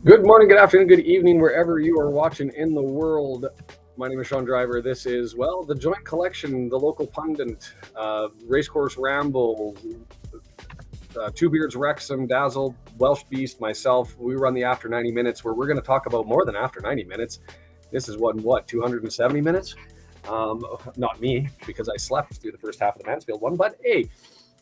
Good morning, good afternoon, good evening, wherever you are watching in the world. My name is Sean Driver. This is, the Joint Collection, the local pundit, Racecourse Ramble, Two Beards Wrexham, Dazzle, Welsh Beast, myself. We run the After 90 Minutes, where we're going to talk about more than After 90 Minutes. This is 270 minutes? Not me, because I slept through the first half of the Mansfield one, but hey,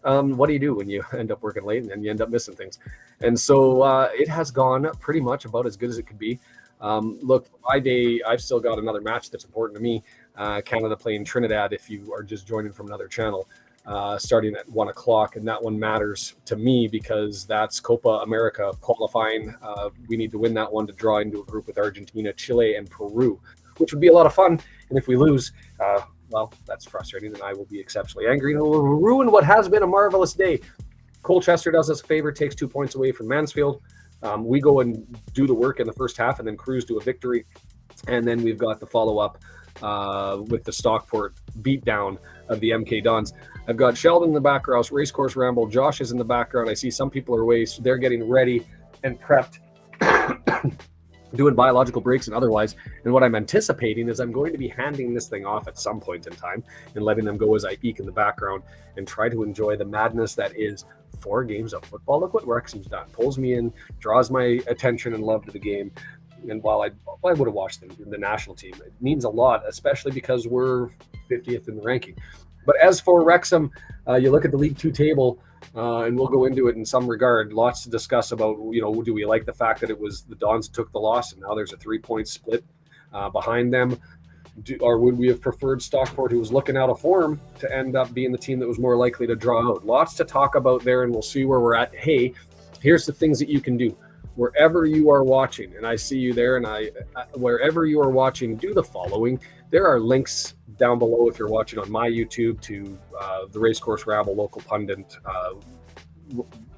what do you do when you end up working late and then you end up missing things? And so it has gone pretty much about as good as it could be. Look, my day, I've still got another match that's important to me. Canada playing Trinidad, if you are just joining from another channel, starting at 1 o'clock. And that one matters to me because that's Copa America qualifying. We need to win that one to draw into a group with Argentina, Chile, and Peru, which would be a lot of fun. And if we lose, that's frustrating, and I will be exceptionally angry, and it will ruin what has been a marvelous day. Colchester does us a favor, takes 2 points away from Mansfield. We go and do the work in the first half, and then cruise to a victory. And then we've got the follow-up with the Stockport beatdown of the MK Dons. I've got Sheldon in the background, Racecourse Ramble. Josh is in the background. I see some people are away, so they're getting ready and prepped. Doing biological breaks and otherwise. And what I'm anticipating is I'm going to be handing this thing off at some point in time and letting them go as I eke in the background and try to enjoy the madness that is 4 games of football. Look what Wrexham's done. Pulls me in, draws my attention and love to the game. And while I would have watched the national team, it means a lot, especially because we're 50th in the ranking. But as for Wrexham, you look at the League Two table, and we'll go into it in some regard. Lots to discuss about, do we like the fact that it was the Dons that took the loss and now there's a 3-point split behind them? Or would we have preferred Stockport, who was looking out of form, to end up being the team that was more likely to draw out? Lots to talk about there, and we'll see where we're at. Hey, here's the things that you can do. Wherever you are watching, and I see you there, and wherever you are watching, do the following. There are links down below if you're watching on my YouTube to the Racecourse Ramble, local pundit,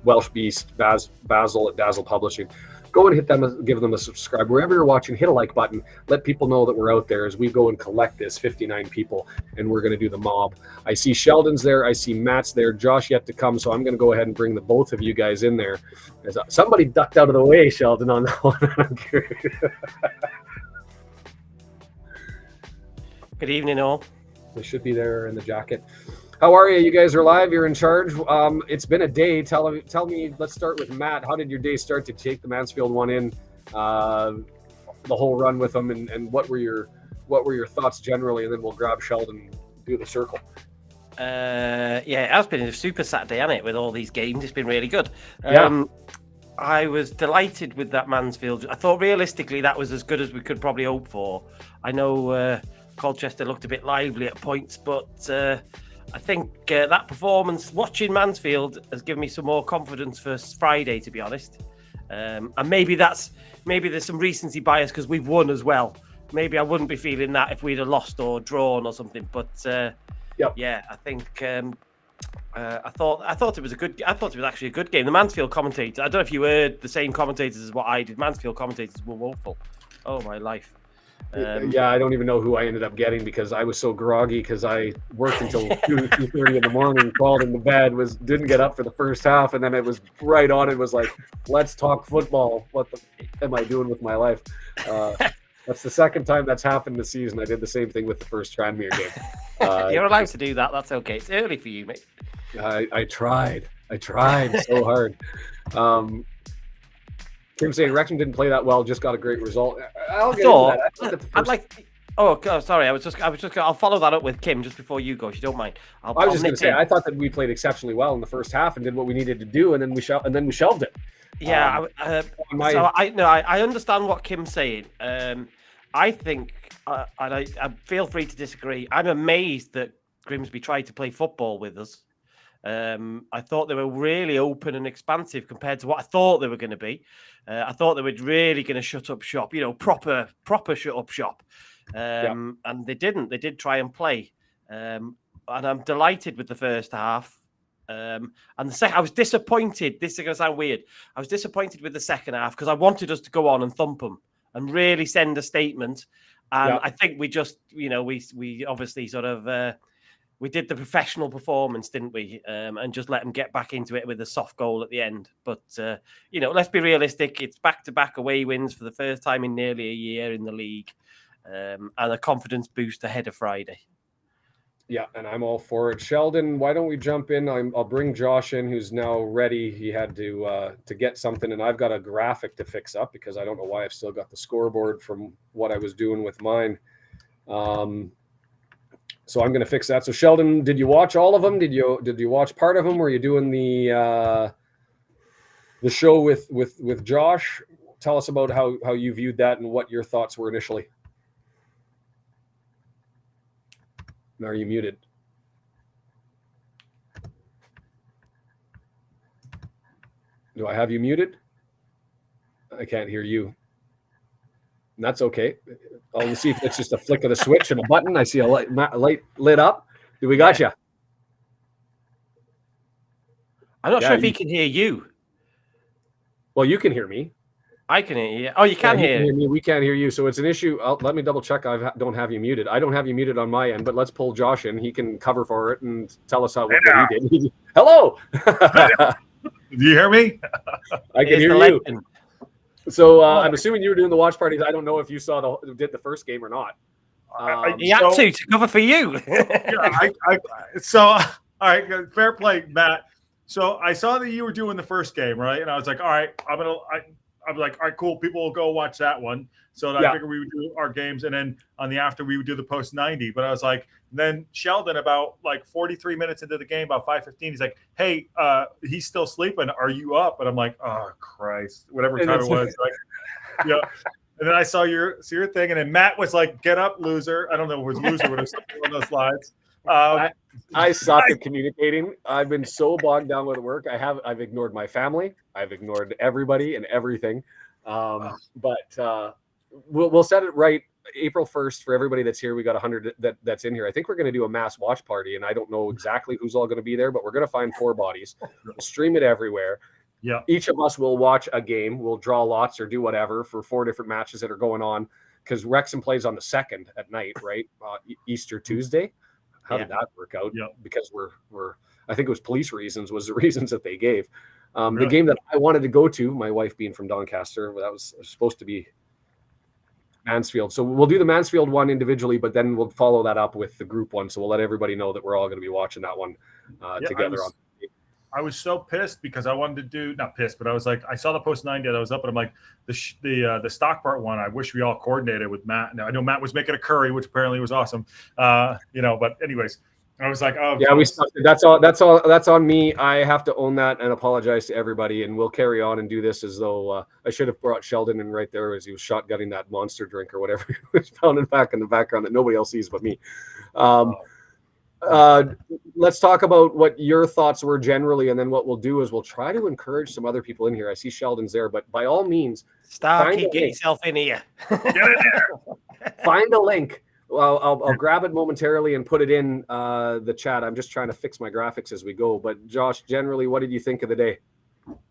Welsh Beast, Basil at Dazzle Publishing. Go and hit them, give them a subscribe. Wherever you're watching, hit a like button. Let people know that we're out there as we go and collect this 59 people, and we're going to do the mob. I see Sheldon's there. I see Matt's there. Josh yet to come, so I'm going to go ahead and bring the both of you guys in there. Somebody ducked out of the way, Sheldon, on that one. I'm curious. Good evening, all. They should be there in the jacket. How are you? You guys are live. You're in charge. It's been a day. Tell me. Let's start with Matt. How did your day start to take the Mansfield one in, the whole run with them, and what were your thoughts generally? And then we'll grab Sheldon and do the circle. It has been a super Saturday, hasn't it? With all these games, it's been really good. Yeah. I was delighted with that Mansfield. I thought realistically that was as good as we could probably hope for. I know Colchester looked a bit lively at points, but I think that performance, watching Mansfield, has given me some more confidence for Friday, to be honest. And maybe there's some recency bias because we've won as well. Maybe I wouldn't be feeling that if we'd have lost or drawn or something. But I think I thought it was actually a good game. The Mansfield commentators, I don't know if you heard the same commentators as what I did. Mansfield commentators were woeful. Oh my life. I don't even know who I ended up getting because I was so groggy because I worked until 2:30 in the morning, crawled into bed, didn't get up for the first half, and then it was right on. It was like, let's talk football. What am I doing with my life? That's the second time that's happened this season. I did the same thing with the first Tranmere game. You're allowed to do that. That's okay. It's early for you, mate. I tried so hard. Kim saying Wrexham didn't play that well, just got a great result. I'll follow that up with Kim just before you go, if you don't mind. I was just going to say, I thought that we played exceptionally well in the first half and did what we needed to do, and then we shelved it. Yeah, I understand what Kim's saying. I think, and I feel free to disagree. I'm amazed that Grimsby tried to play football with us. I thought they were really open and expansive compared to what I thought they were going to be. I thought they were really going to shut up shop, proper shut up shop. And they didn't. They did try and play. And I'm delighted with the first half. And the second, I was disappointed. This is going to sound weird. I was disappointed with the second half because I wanted us to go on and thump them and really send a statement. And I think we just, we obviously sort of we did the professional performance, didn't we? And just let them get back into it with a soft goal at the end. But, let's be realistic. It's back-to-back away wins for the first time in nearly a year in the league, and a confidence boost ahead of Friday. Yeah, and I'm all for it. Sheldon, why don't we jump in? I'll bring Josh in, who's now ready. He had to get something, and I've got a graphic to fix up because I don't know why I've still got the scoreboard from what I was doing with mine. So I'm going to fix that. So Sheldon, did you watch all of them? Did you watch part of them? Were you doing the show with Josh? Tell us about how you viewed that and what your thoughts were initially. Are you muted? Do I have you muted? I can't hear you. And that's okay. I'll see if it's just a flick of the switch and a button. I see a light lit up. Do we got you? I'm not sure if he can hear you. Well, you can hear me. I can hear you. Oh, you can hear me. We can't hear you. So it's an issue. Let me double check. I don't have you muted. I don't have you muted on my end, but let's pull Josh in. He can cover for it and tell us what he did. Hello. Do you hear me? I can hear you. So I'm assuming you were doing the watch parties. I don't know if you did the first game or not. He had to cover for you. All right, fair play, Matt. So I saw that you were doing the first game, right? And I was like, all right, I'm like, all right, cool. People will go watch that one. So I figured we would do our games, and then on the after we would do the post 90. But I was like, then Sheldon, about like 43 minutes into the game, about 5:15, he's like, hey, he's still sleeping. Are you up? And I'm like, oh Christ, whatever time it was. Like, yeah. And then I saw your thing, and then Matt was like, get up, loser. I don't know if it was loser, but it was something on those slides. I suck at communicating. I've been so bogged down with work. I've ignored my family. I've ignored everybody and everything. But we'll set it right. April 1st for everybody that's here. We got 100 that's in here. I think we're going to do a mass watch party, and I don't know exactly who's all going to be there, but we're going to find 4 bodies. We'll stream it everywhere. Yeah. Each of us will watch a game. We'll draw lots or do whatever for 4 different matches that are going on, because Wrexham plays on the 2nd at night, right? Easter Tuesday. How did that work out? Yeah. Because I think it was police reasons was the reasons that they gave. The game that I wanted to go to, my wife being from Doncaster, that was supposed to be Mansfield. So we'll do the Mansfield one individually, but then we'll follow that up with the group one. So we'll let everybody know that we're all going to be watching that one together. I was so pissed because I wanted to do, not pissed, but I was like, I saw the post 90 that I was up, and I'm like, the Stockport one, I wish we all coordinated with Matt. Now I know Matt was making a curry, which apparently was awesome. But anyways, I was like, oh yeah, we stuck it. That's on me. I have to own that and apologize to everybody, and we'll carry on and do this as though I should have brought Sheldon in right there as he was shotgunning that monster drink or whatever he was pounding back in the background that nobody else sees but me. Let's talk about what your thoughts were generally, and then what we'll do is we'll try to encourage some other people in here. I see Sheldon's there, but by all means, Starkey, get yourself in here. Get in there. Find a link. Well, I'll grab it momentarily and put it in the chat. I'm just trying to fix my graphics as we go. But Josh, generally, what did you think of the day?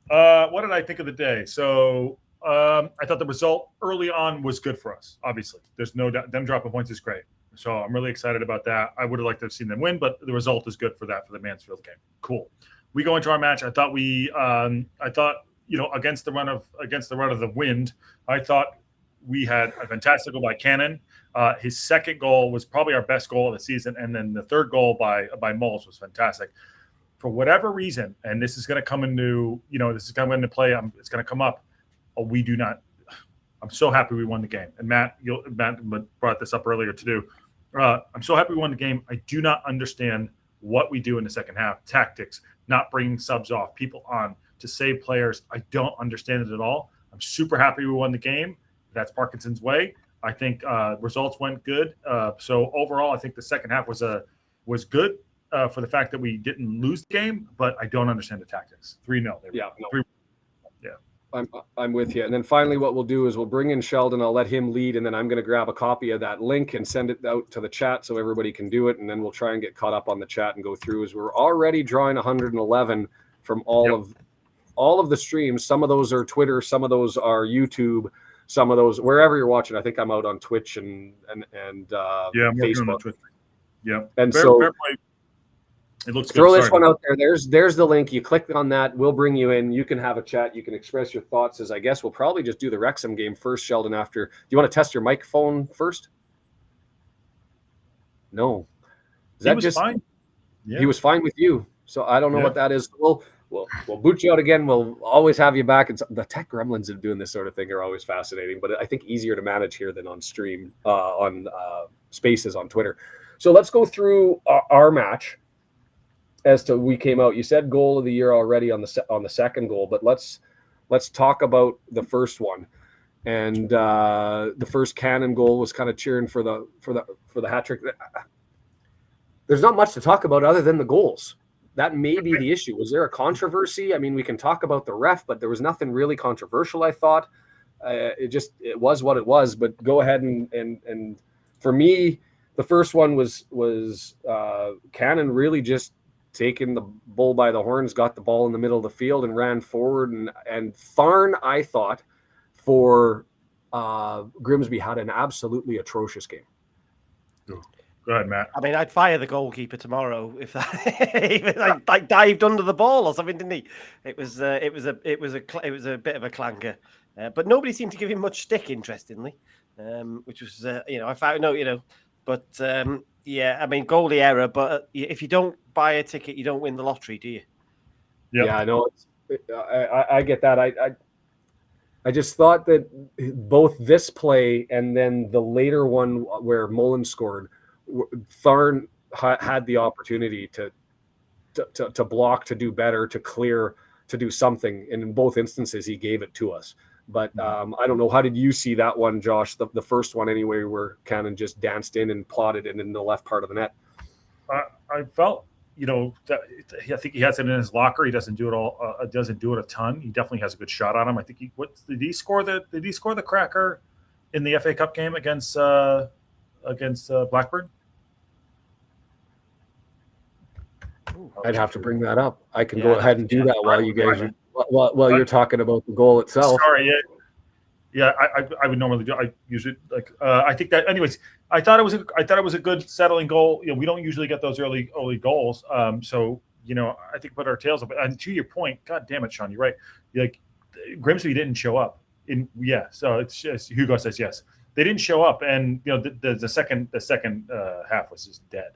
What did I think of the day? So I thought the result early on was good for us. Obviously, there's no doubt. Them dropping points is great. So I'm really excited about that. I would have liked to have seen them win, but the result is good for that, for the Mansfield game. Cool. We go into our match. I thought against the run of the wind, I thought we had a fantastic goal by Cannon. His second goal was probably our best goal of the season, and then the third goal by Moles was fantastic. For whatever reason, and this is going to come into play. It's going to come up. We do not. I'm so happy we won the game. And Matt brought this up earlier to do. I'm so happy we won the game. I do not understand what we do in the second half. Tactics, not bringing subs off, people on to save players. I don't understand it at all. I'm super happy we won the game. That's Parkinson's way. I think results went good. So overall, I think the second half was good for the fact that we didn't lose the game, but I don't understand the tactics. 3-0. Yeah. 3-0. I'm with you. And then finally, what we'll do is we'll bring in Sheldon. I'll let him lead, and then I'm going to grab a copy of that link and send it out to the chat so everybody can do it. And then we'll try and get caught up on the chat and go through, as we're already drawing 111 from all of the streams. Some of those are Twitter, some of those are YouTube, some of those wherever you're watching. I think I'm out on Twitch and Facebook. On Twitter. Yeah. And fair It looks good. Throw this one out there. There's the link. You click on that. We'll bring you in. You can have a chat. You can express your thoughts. As I guess we'll probably just do the Wrexham game first, Sheldon. After, do you want to test your microphone first? No. Is that just fine? Yeah. He was fine with you. So I don't know what that is. We'll boot you out again. We'll always have you back. And the tech gremlins of doing this sort of thing are always fascinating, but I think easier to manage here than on stream, on Spaces on Twitter. So let's go through our match. As to we came out, you said goal of the year already on the second goal, but let's talk about the first one. And the first Cannon goal was kind of cheering for the hat trick. There's not much to talk about other than the goals. That may be the issue. Was there a controversy? I mean, we can talk about the ref, but there was nothing really controversial, I thought. It was what it was. But go ahead and for me, the first one was Cannon really just taking the bull by the horns, got the ball in the middle of the field and ran forward. And Tharn, I thought, for Grimsby had an absolutely atrocious game. Go ahead, Matt. I mean, I'd fire the goalkeeper tomorrow if that like dived under the ball or something, didn't he? It was a bit of a clanker, but nobody seemed to give him much stick. Interestingly, which was I found but. Yeah, I mean, goalie error, but if you don't buy a ticket, you don't win the lottery, do you? Yep. Yeah, I know. I get that. I just thought that both this play and then the later one where Mullen scored, Tharn had the opportunity to block, to do better, to clear, to do something. And in both instances, he gave it to us. But I don't know. How did you see that one, Josh? The first one, anyway, where Cannon just danced in and plotted it in the left part of the net. I felt, I think he has it in his locker. He doesn't do it all. Doesn't do it a ton. He definitely has a good shot on him. I think did he score the cracker in the FA Cup game against Blackburn? I'd have to bring that up. I can go ahead and do that while you guys are. While you're talking about the goal itself. Sorry, yeah. I would normally do. I usually I think that. Anyways, I thought it was a good settling goal. We don't usually get those early goals. So I think put our tails up. And to your point, God damn it, Sean, you're right. Grimsby didn't show up. So it's just Hugo says yes. They didn't show up, and the second half was just dead.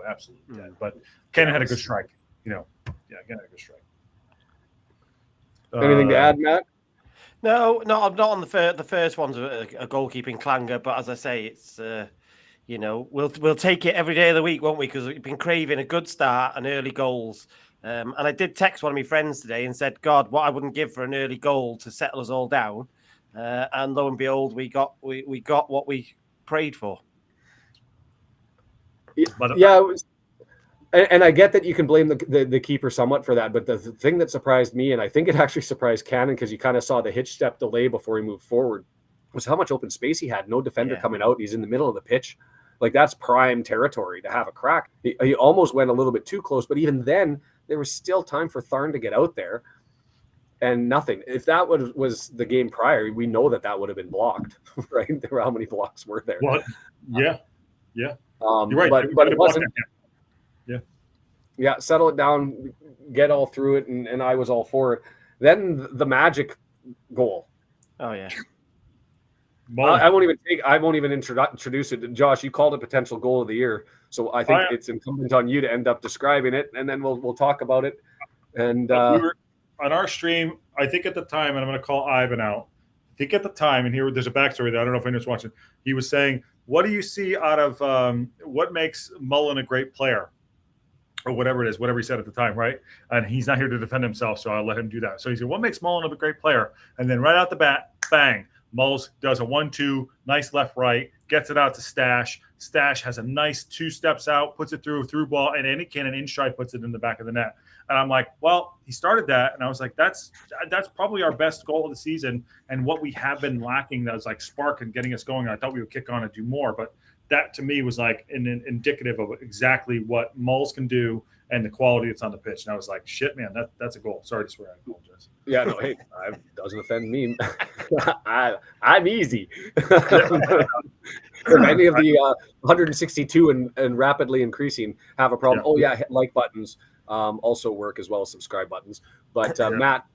Absolutely dead. But Cannon had a good strike. Cannon had a good strike. Anything to add, Matt? No, I'm not on the first one's a goalkeeping clanger, but as I say, it's we'll take it every day of the week, won't we? Because we've been craving a good start and early goals. And I did text one of my friends today and said, God, what I wouldn't give for an early goal to settle us all down. And lo and behold, we got what we prayed for. Yeah, it was. And I get that you can blame the keeper somewhat for that, but the thing that surprised me, and I think it actually surprised Cannon because you kind of saw the hitch step delay before he moved forward, was how much open space he had. No defender coming out. He's in the middle of the pitch. Like, that's prime territory to have a crack. He almost went a little bit too close, but even then, there was still time for Tharn to get out there, and nothing. If that was the game prior, we know that would have been blocked, right? How many blocks were there? What? Yeah. You're right. But it wasn't. Yeah, settle it down, get all through it, and I was all for it. Then the magic goal. Oh yeah. I won't even introduce it. Josh, you called it potential goal of the year, so I think it's incumbent on you to end up describing it, and then we'll talk about it. And we were on our stream. I think at the time, and I'm going to call Ivan out. I think at the time, and here there's a backstory that I don't know if anyone's watching. He was saying, "What do you see out of what makes Mullen a great player?" Or whatever it is, whatever he said at the time, right? And he's not here to defend himself, so I'll let him do that. So he said, what makes Mullen a great player? And then right out the bat, bang, Mulls does a 1-2, nice left-right, gets it out to Stash. Stash has a nice 2 steps out, puts it through ball, and any cannon in stride puts it in the back of the net. And I'm like, well, he started that, and I was like, that's probably our best goal of the season, and what we have been lacking that was like spark and getting us going. I thought we would kick on and do more, but that to me was like an indicative of exactly what Mulls can do and the quality that's on the pitch. And I was like, shit, man, that's a goal. Sorry to swear. I apologize. Yeah, no, hey, it doesn't offend me. I'm easy. if any of the 162 and rapidly increasing have a problem, like buttons also work as well as subscribe buttons. But Matt,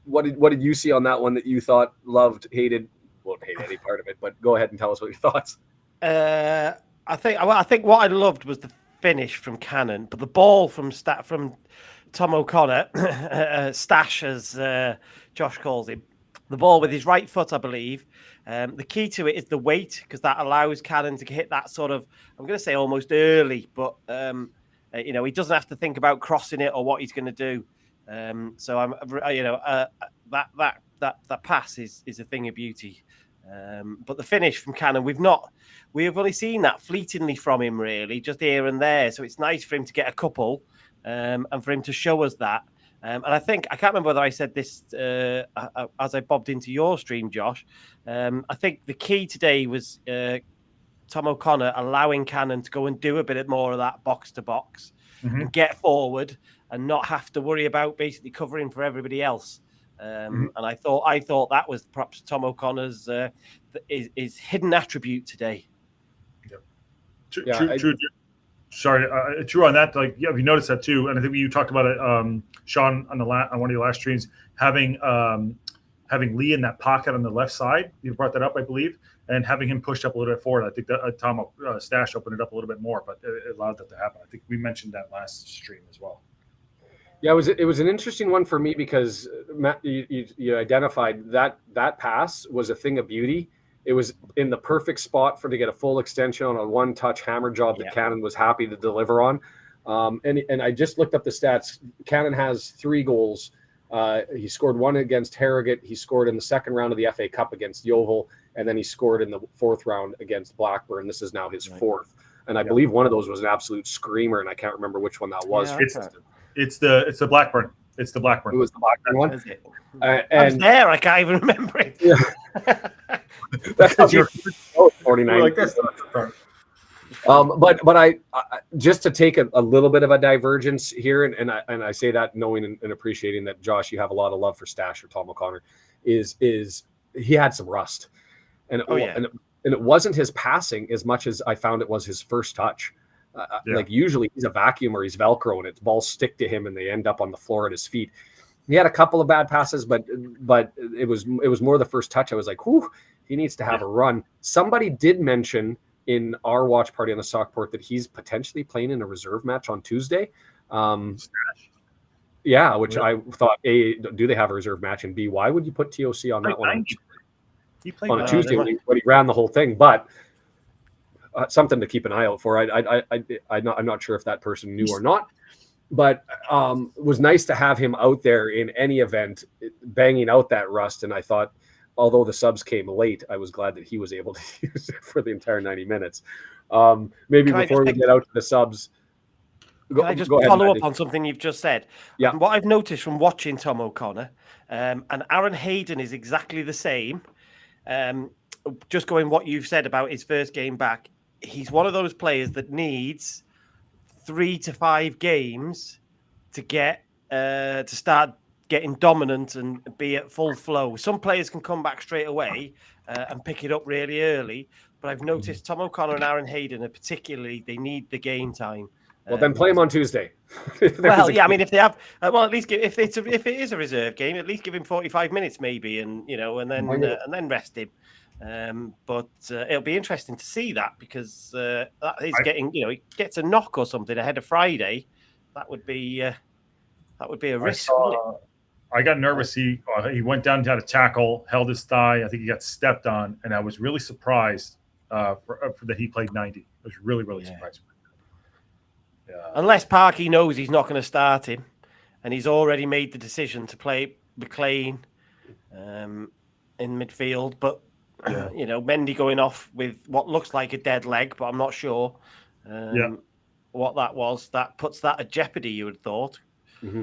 what did you see on that one that you thought, loved, hated? Won't hate any part of it, but go ahead and tell us what your thoughts. I think what I loved was the finish from Cannon, but the ball from Tom O'Connor, Stash as Josh calls him, the ball with his right foot, I believe. The key to it is the weight, because that allows Cannon to hit that sort of, I'm going to say almost early, but he doesn't have to think about crossing it or what he's going to do. So I'm, that pass is a thing of beauty. But the finish from Cannon, we've only seen that fleetingly from him, really, just here and there. So it's nice for him to get a couple and for him to show us that. And I can't remember whether I said this as I bobbed into your stream, Josh. I think the key today was Tom O'Connor allowing Cannon to go and do a bit more of that box to box and get forward and not have to worry about basically covering for everybody else. And I thought that was perhaps Tom O'Connor's his hidden attribute today. True. Sorry, true on that. Like, we noticed that too, and I think you talked about it, Sean, on one of your last streams, having Lee in that pocket on the left side. You brought that up, I believe, and having him pushed up a little bit forward. I think that Tom Stash opened it up a little bit more, but it allowed that to happen. I think we mentioned that last stream as well. Yeah, it was an interesting one for me because Matt, you identified that pass was a thing of beauty. It was in the perfect spot to get a full extension on a one-touch hammer job that Cannon was happy to deliver on. And I just looked up the stats. Cannon has 3 goals. He scored 1 against Harrogate. He scored in the second round of the FA Cup against Yeovil, and then he scored in the 4th round against Blackburn. This is now his 4th. And I believe one of those was an absolute screamer, and I can't remember which one that was. It's the Blackburn. It's the Blackburn. It was the Blackburn one. Is it? I was there. I can't even remember it. Yeah. That's your 49. Like this. But I just to take a little bit of a divergence here, and I say that knowing and appreciating that, Josh, you have a lot of love for Stash or Tom O'Connor, is he had some rust, and it wasn't his passing as much as I found it was his first touch. Like usually he's a vacuum or he's Velcro and its balls stick to him and they end up on the floor at his feet. He had a couple of bad passes, but it was more the first touch. I was like, whew, he needs to have a run. Somebody did mention in our watch party on the Stockport that he's potentially playing in a reserve match on Tuesday. Which I thought, A, do they have a reserve match? And B, why would you put TOC on that one he played on a Tuesday when he ran the whole thing? But something to keep an eye out for. I'm not sure if that person knew or not, but it was nice to have him out there in any event, banging out that rust. And I thought, although the subs came late, I was glad that he was able to use it for the entire 90 minutes. Maybe before we get out to the subs, Can I just follow up on something you've just said? Yeah. And what I've noticed from watching Tom O'Connor, and Aaron Hayden is exactly the same. Just going what you've said about his first game back, he's one of those players that needs 3 to 5 games to get to start getting dominant and be at full flow. Some players can come back straight away and pick it up really early, but I've noticed Tom O'Connor and Aaron Hayden are particularly, they need the game time. Well, then play him on Tuesday. I mean, if they have, at least if it is a reserve game, at least give him 45 minutes maybe, and and then rest him. But it'll be interesting to see that because that is getting, he gets a knock or something ahead of Friday. That would be a risk. I got nervous. He went down to tackle, held his thigh. I think he got stepped on, and I was really surprised that he played 90. I was really, really surprised. Yeah. Unless Parky knows he's not going to start him, and he's already made the decision to play McLean in midfield, but. Mendy going off with what looks like a dead leg, but I'm not sure what that was. That puts that at jeopardy, you would have thought. Mm-hmm.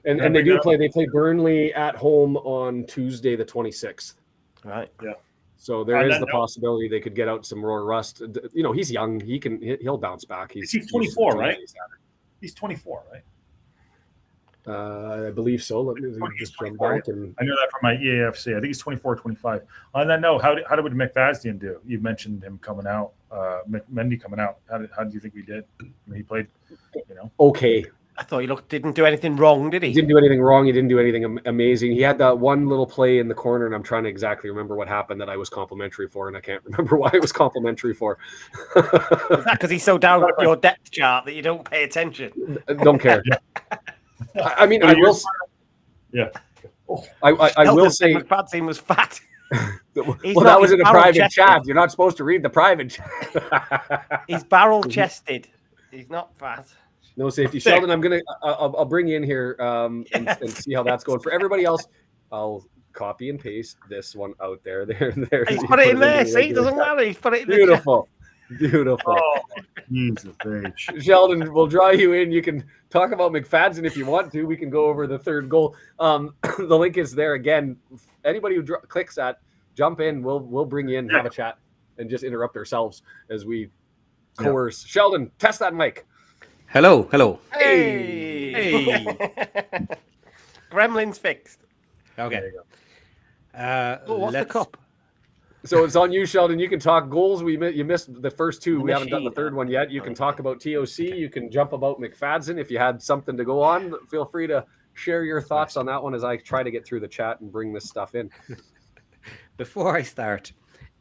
And they do play. They play Burnley at home on Tuesday, the 26th. Right. Yeah. So there is the possibility they could get out some raw rust. He's young. He'll bounce back. He's 24, right? He's 24, right? I believe so. Let me just jump back. And I know that from my EAFC. I think he's 24, 25. On that note, how did McFadden do? You mentioned him coming out, Mendy coming out. How do you think we did? I mean, he played, okay. I thought he didn't do anything wrong, did he? He didn't do anything wrong. He didn't do anything amazing. He had that one little play in the corner, and I'm trying to exactly remember what happened that I was complimentary for, and I can't remember why I was complimentary for. Is that because he's so down your depth chart that you don't pay attention? Don't care. I mean, I will. Yeah. I will say McFadden was fat. Well, that was in a private chat. You're not supposed to read the private chat. He's barrel-chested. He's not fat. No safety. Sheldon, I'll bring you in here and see how that's going. For everybody else, I'll copy and paste this one out there. There. He's put it in there. See, it doesn't matter. He's put it in there. Beautiful. Oh, Jesus, Sheldon, we'll draw you in. You can talk about McFadden if you want to. We can go over the third goal. The link is there again. Anybody who clicks that, jump in. We'll bring you in, have a chat, and just interrupt ourselves as we coerce. Yeah. Sheldon, test that mic. Hello. Hey. Gremlins fixed. Okay. There you go. What's the cup? So it's on you, Sheldon. You can talk goals. You missed the first two. We haven't done the third one yet. You can talk about TOC. You can jump about McFadden. If you had something to go on, feel free to share your thoughts on that one as I try to get through the chat and bring this stuff in. Before I start,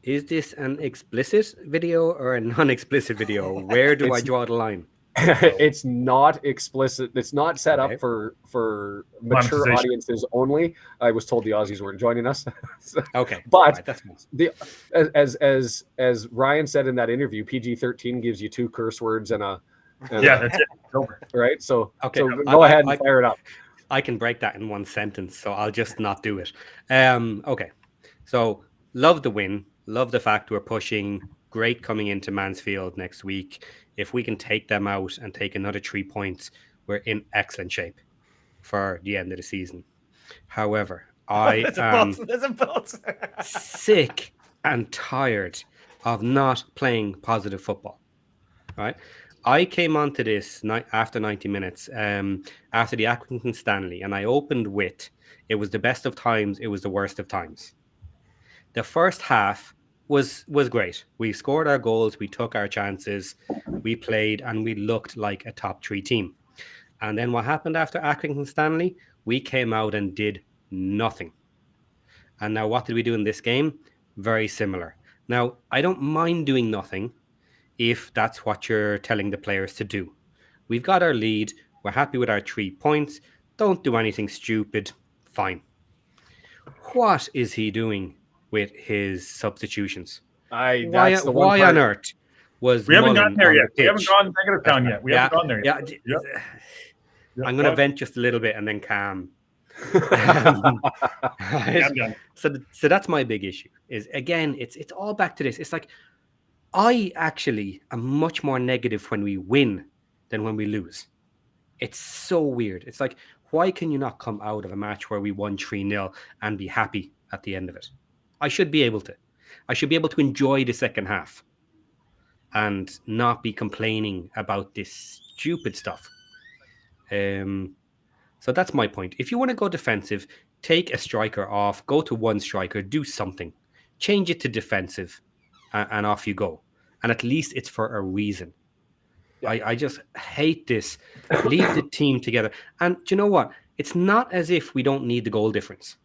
is this an explicit video or a non-explicit video? Where do I draw the line? It's not explicit. It's not set up for mature audiences only. I was told the Aussies weren't joining us. Okay, but right, that's nice. as Ryan said in that interview, PG-13 gives you 2 curse words and that's it. Over. Right. So okay, so go ahead and fire it up. I can break that in one sentence, so I'll just not do it. Okay, so love the win. Love the fact we're pushing. Great coming into Mansfield next week. If we can take them out and take another 3 points, we're in excellent shape for the end of the season. However, I am sick and tired of not playing positive football. Right? I came onto this after 90 minutes, after the Accrington Stanley, and I opened with, it was the best of times, it was the worst of times. The first half was great. We scored our goals, we took our chances, we played, and we looked like a top 3 team. And then what happened after Accrington Stanley? We came out and did nothing. And now what did we do in this game? Very similar. Now, I don't mind doing nothing if that's what you're telling the players to do. We've got our lead, we're happy with our 3 points, don't do anything stupid, fine. What is he doing with his substitutions? Why on earth was we haven't gotten there yet? We haven't gone negative down yet. We haven't gone there yet. Yeah. I'm going to vent just a little bit and then calm. So that's my big issue. Is again, it's all back to this. It's like I actually am much more negative when we win than when we lose. It's so weird. It's like, why can you not come out of a match where we won 3-0 and be happy at the end of it? I should be able to. I should be able to enjoy the second half and not be complaining about this stupid stuff. So that's my point. If you want to go defensive, take a striker off, go to one striker, do something. Change it to defensive, and off you go. And at least it's for a reason. I just hate this. Leave the team together. And do you know what? It's not as if we don't need the goal difference.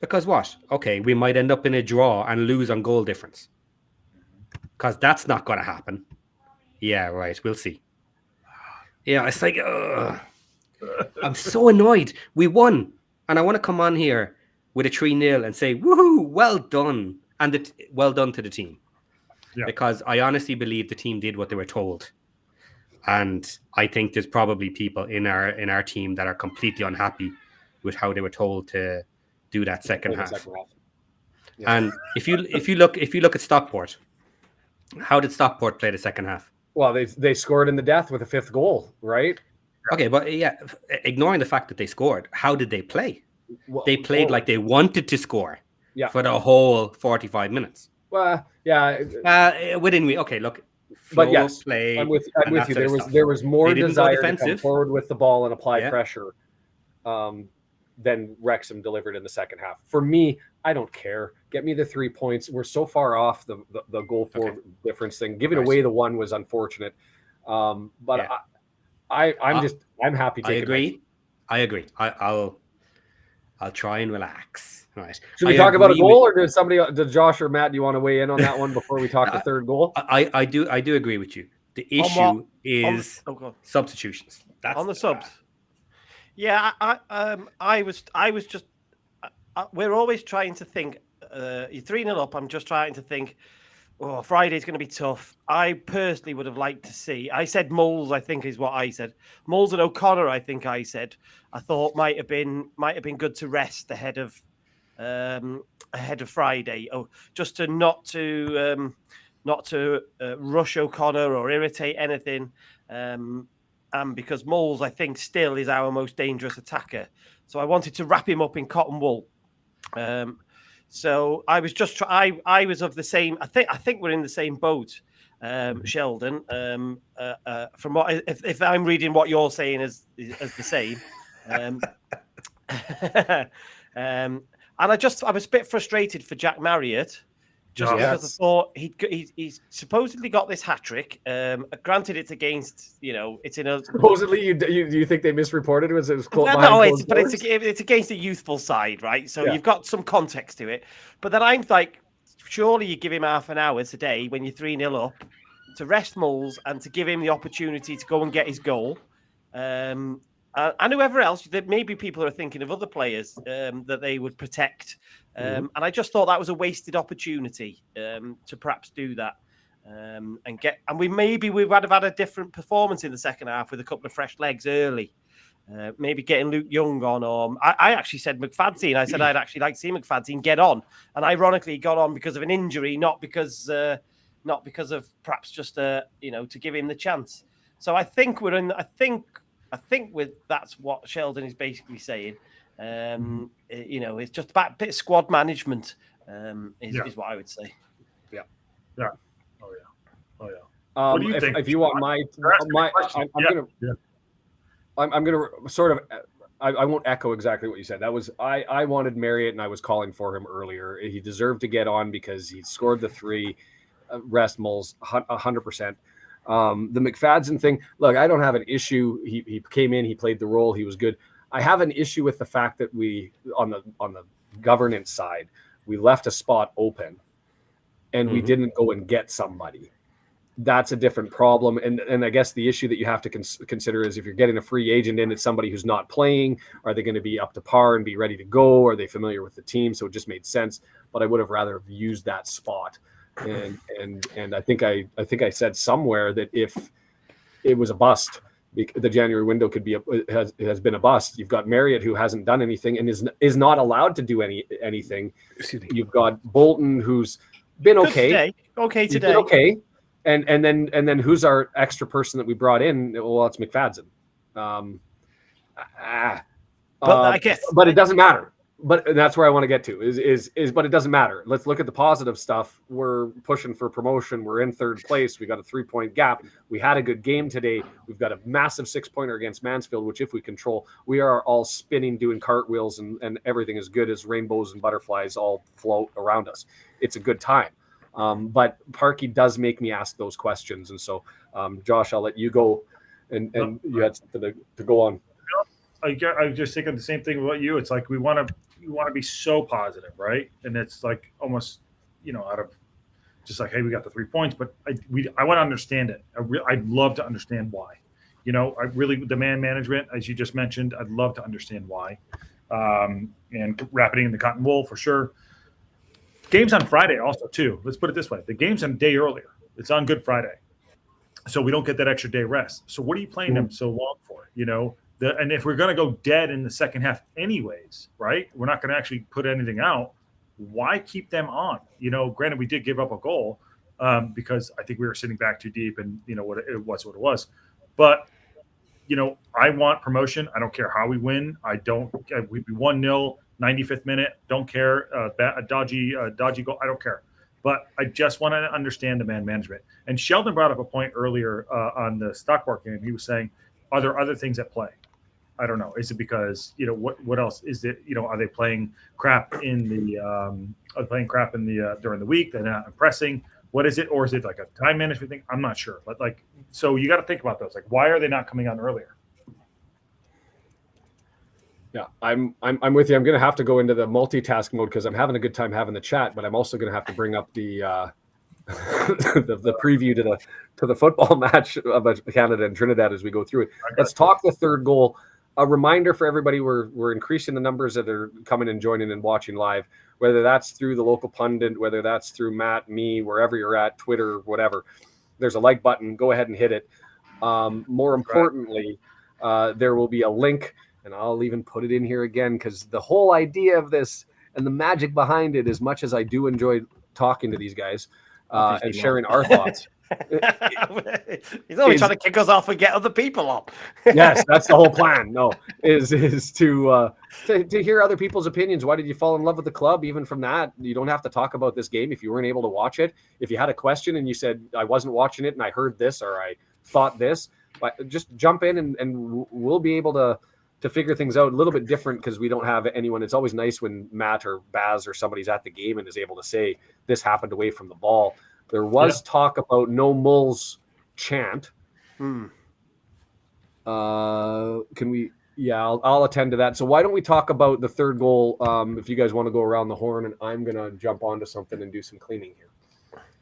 Because what? Okay, we might end up in a draw and lose on goal difference. Because that's not going to happen. Yeah, right. We'll see. Yeah, it's like, I'm so annoyed. We won. And I want to come on here with a 3-0 and say, woohoo, well done. And well done to the team. Yeah. Because I honestly believe the team did what they were told. And I think there's probably people in our team that are completely unhappy with how they were told to do that second half. Yeah. And if you look at Stockport, how did Stockport play the second half? Well, they scored in the death with a 5th goal, right? Okay, but yeah, ignoring the fact that they scored, how did they play? They played like they wanted to score for the whole 45 minutes. Well, yeah. Okay, look. But yes, play, I'm with you. There was more desire to come forward with the ball and apply pressure than Wrexham delivered in the second half. For me, I don't care. Get me the 3 points. We're so far off the goal for difference thing. Giving away the one was unfortunate. But Yeah. I'm happy taking I agree. I'll try and relax. Right. Should we talk about a goal, or does Josh or Matt, do you want to weigh in on that one before we talk the third goal? I do agree with you. The issue is substitutions. That's on the subs. Yeah, I was just. We're always trying to think. You're 3-0 up. I'm just trying to think. Oh, Friday's going to be tough. I personally would have liked to see. I said Moles, I think is what I said. Moles and O'Connor, I think I said. I thought might have been good to rest ahead of Friday. Oh, just to not to rush O'Connor or irritate anything. And because Moles, I think, still is our most dangerous attacker. So I wanted to wrap him up in cotton wool. So I was just I was of the same. I think we're in the same boat, Sheldon. From what if I'm reading what you're saying as the same. And I was a bit frustrated for Jack Marriott. Just because I thought he's supposedly got this hat trick. Granted, it's against it's in a supposedly you think they misreported it was it's against a youthful side, right? So you've got some context to it. But then I'm like, surely you give him half an hour today when you're 3-0 up to rest Moles and to give him the opportunity to go and get his goal. And whoever else, that maybe people are thinking of other players that they would protect. And I just thought that was a wasted opportunity to perhaps do that and we would have had a different performance in the second half with a couple of fresh legs early. Maybe getting Luke Young on, or I actually said McFadzean. I said I'd actually like to see McFadzean get on, and ironically he got on because of an injury, not because of perhaps just to give him the chance. So I think we're in. I think that's what Sheldon is basically saying. It's just about a bit of squad management. Is what I would say. Yeah. Oh yeah. What do you think? If you want I'm gonna sort of. I won't echo exactly what you said. That was I wanted Marriott, and I was calling for him earlier. He deserved to get on because he scored the 3. Rest Moles 100%. The McFadzean thing, look, I don't have an issue. He came in, he played the role, he was good. I have an issue with the fact that we, on the governance side, we left a spot open and we didn't go and get somebody. That's a different problem. And I guess the issue that you have to consider is if you're getting a free agent in, it's somebody who's not playing. Are they going to be up to par and be ready to go? Are they familiar with the team? So it just made sense. But I would have rather used that spot. And I think I said somewhere that if it was a bust, the January window has been a bust. You've got Marriott, who hasn't done anything and is not allowed to do anything. You've got Bolton, who's been okay. Today. Okay. And then who's our extra person that we brought in? Well, it's McFadzean. But it doesn't matter. But that's where I want to get to is but it doesn't matter. Let's look at the positive stuff. We're pushing for promotion. We're in third place. We got a 3-point gap. We had a good game today. We've got a massive 6-pointer against Mansfield, which if we control, we are all spinning, doing cartwheels, and everything is good as rainbows and butterflies all float around us. It's a good time. But Parky does make me ask those questions. And so, Josh, I'll let you go. And you had something to go on. I was just thinking the same thing about you. It's like we want to be so positive, right? And it's like almost, out of just like, hey, we got the 3 points, but I want to understand it. I'd love to understand why. The man management, as you just mentioned, I'd love to understand why. And wrapping in the cotton wool for sure. Games on Friday also too. Let's put it this way: the game's on a day earlier. It's on Good Friday, so we don't get that extra day rest. So what are you playing them so long for? And if we're going to go dead in the second half anyways, right, we're not going to actually put anything out. Why keep them on? Granted, we did give up a goal because I think we were sitting back too deep and, what it was. But, I want promotion. I don't care how we win. We'd be 1-0, 95th minute. Don't care. A dodgy goal. I don't care. But I just want to understand the man management. And Sheldon brought up a point earlier on the Stockport game. He was saying, are there other things at play? I don't know. Is it because what else is it? Are they playing crap in the during the week? They're not impressing. What is it, or is it like a time management thing? I'm not sure. But so you got to think about those. Like, why are they not coming on earlier? Yeah, I'm with you. I'm going to have to go into the multitask mode because I'm having a good time having the chat, but I'm also going to have to bring up the the preview to the football match of Canada and Trinidad as we go through it. Let's talk the third goal. A reminder for everybody: we're increasing the numbers that are coming and joining and watching live. Whether that's through the local pundit, whether that's through Matt, me, wherever you're at, Twitter, whatever. There's a like button. Go ahead and hit it. More importantly, there will be a link. And I'll even put it in here again because the whole idea of this and the magic behind it, as much as I do enjoy talking to these guys and sharing our thoughts. He's always trying to kick us off and get other people on. Yes, that's the whole plan. No, is to hear other people's opinions. Why did you fall in love with the club? Even from that, you don't have to talk about this game if you weren't able to watch it. If you had a question and you said, I wasn't watching it and I heard this or I thought this, just jump in and we'll be able to figure things out a little bit different because we don't have anyone. It's always nice when Matt or Baz or somebody's at the game and is able to say this happened away from the ball. There was talk about no Mulls chant. Can we? Yeah, I'll attend to that. So why don't we talk about the third goal? If you guys want to go around the horn, and I'm gonna jump onto something and do some cleaning here.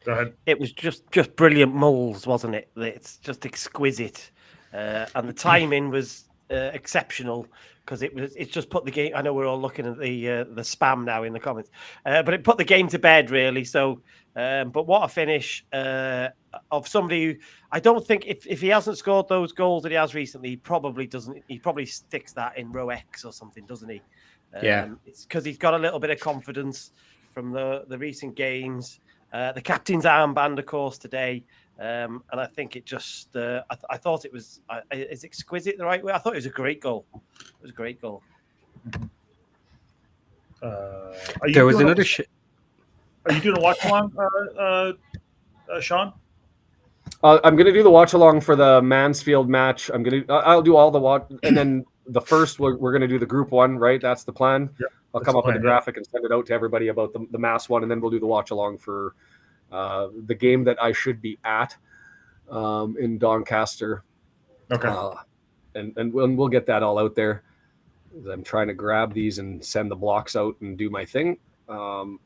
Go ahead. It was just brilliant Mulls, wasn't it? It's just exquisite, and the timing was exceptional because it's just put the game. I know we're all looking at the spam now in the comments, but it put the game to bed really. So, but what a finish of somebody who I don't think if he hasn't scored those goals that he has recently, he probably doesn't. He probably sticks that in row X or something, doesn't he? It's because he's got a little bit of confidence from the recent games. The captain's armband, of course, today. And I think it just, I thought it was, is exquisite the right way? I thought it was a great goal. It was a great goal. There was another. Are you doing a watch along, Sean? I'm going to do the watch along for the Mansfield match. I'll do all the watch, and then the first we're going to do the group one, right? That's the plan. Yeah, I'll come up with a graphic and send it out to everybody about the mass one, and then we'll do the watch along for the game that I should be at in Doncaster. Okay. And we'll get that all out there. I'm trying to grab these and send the blocks out and do my thing. And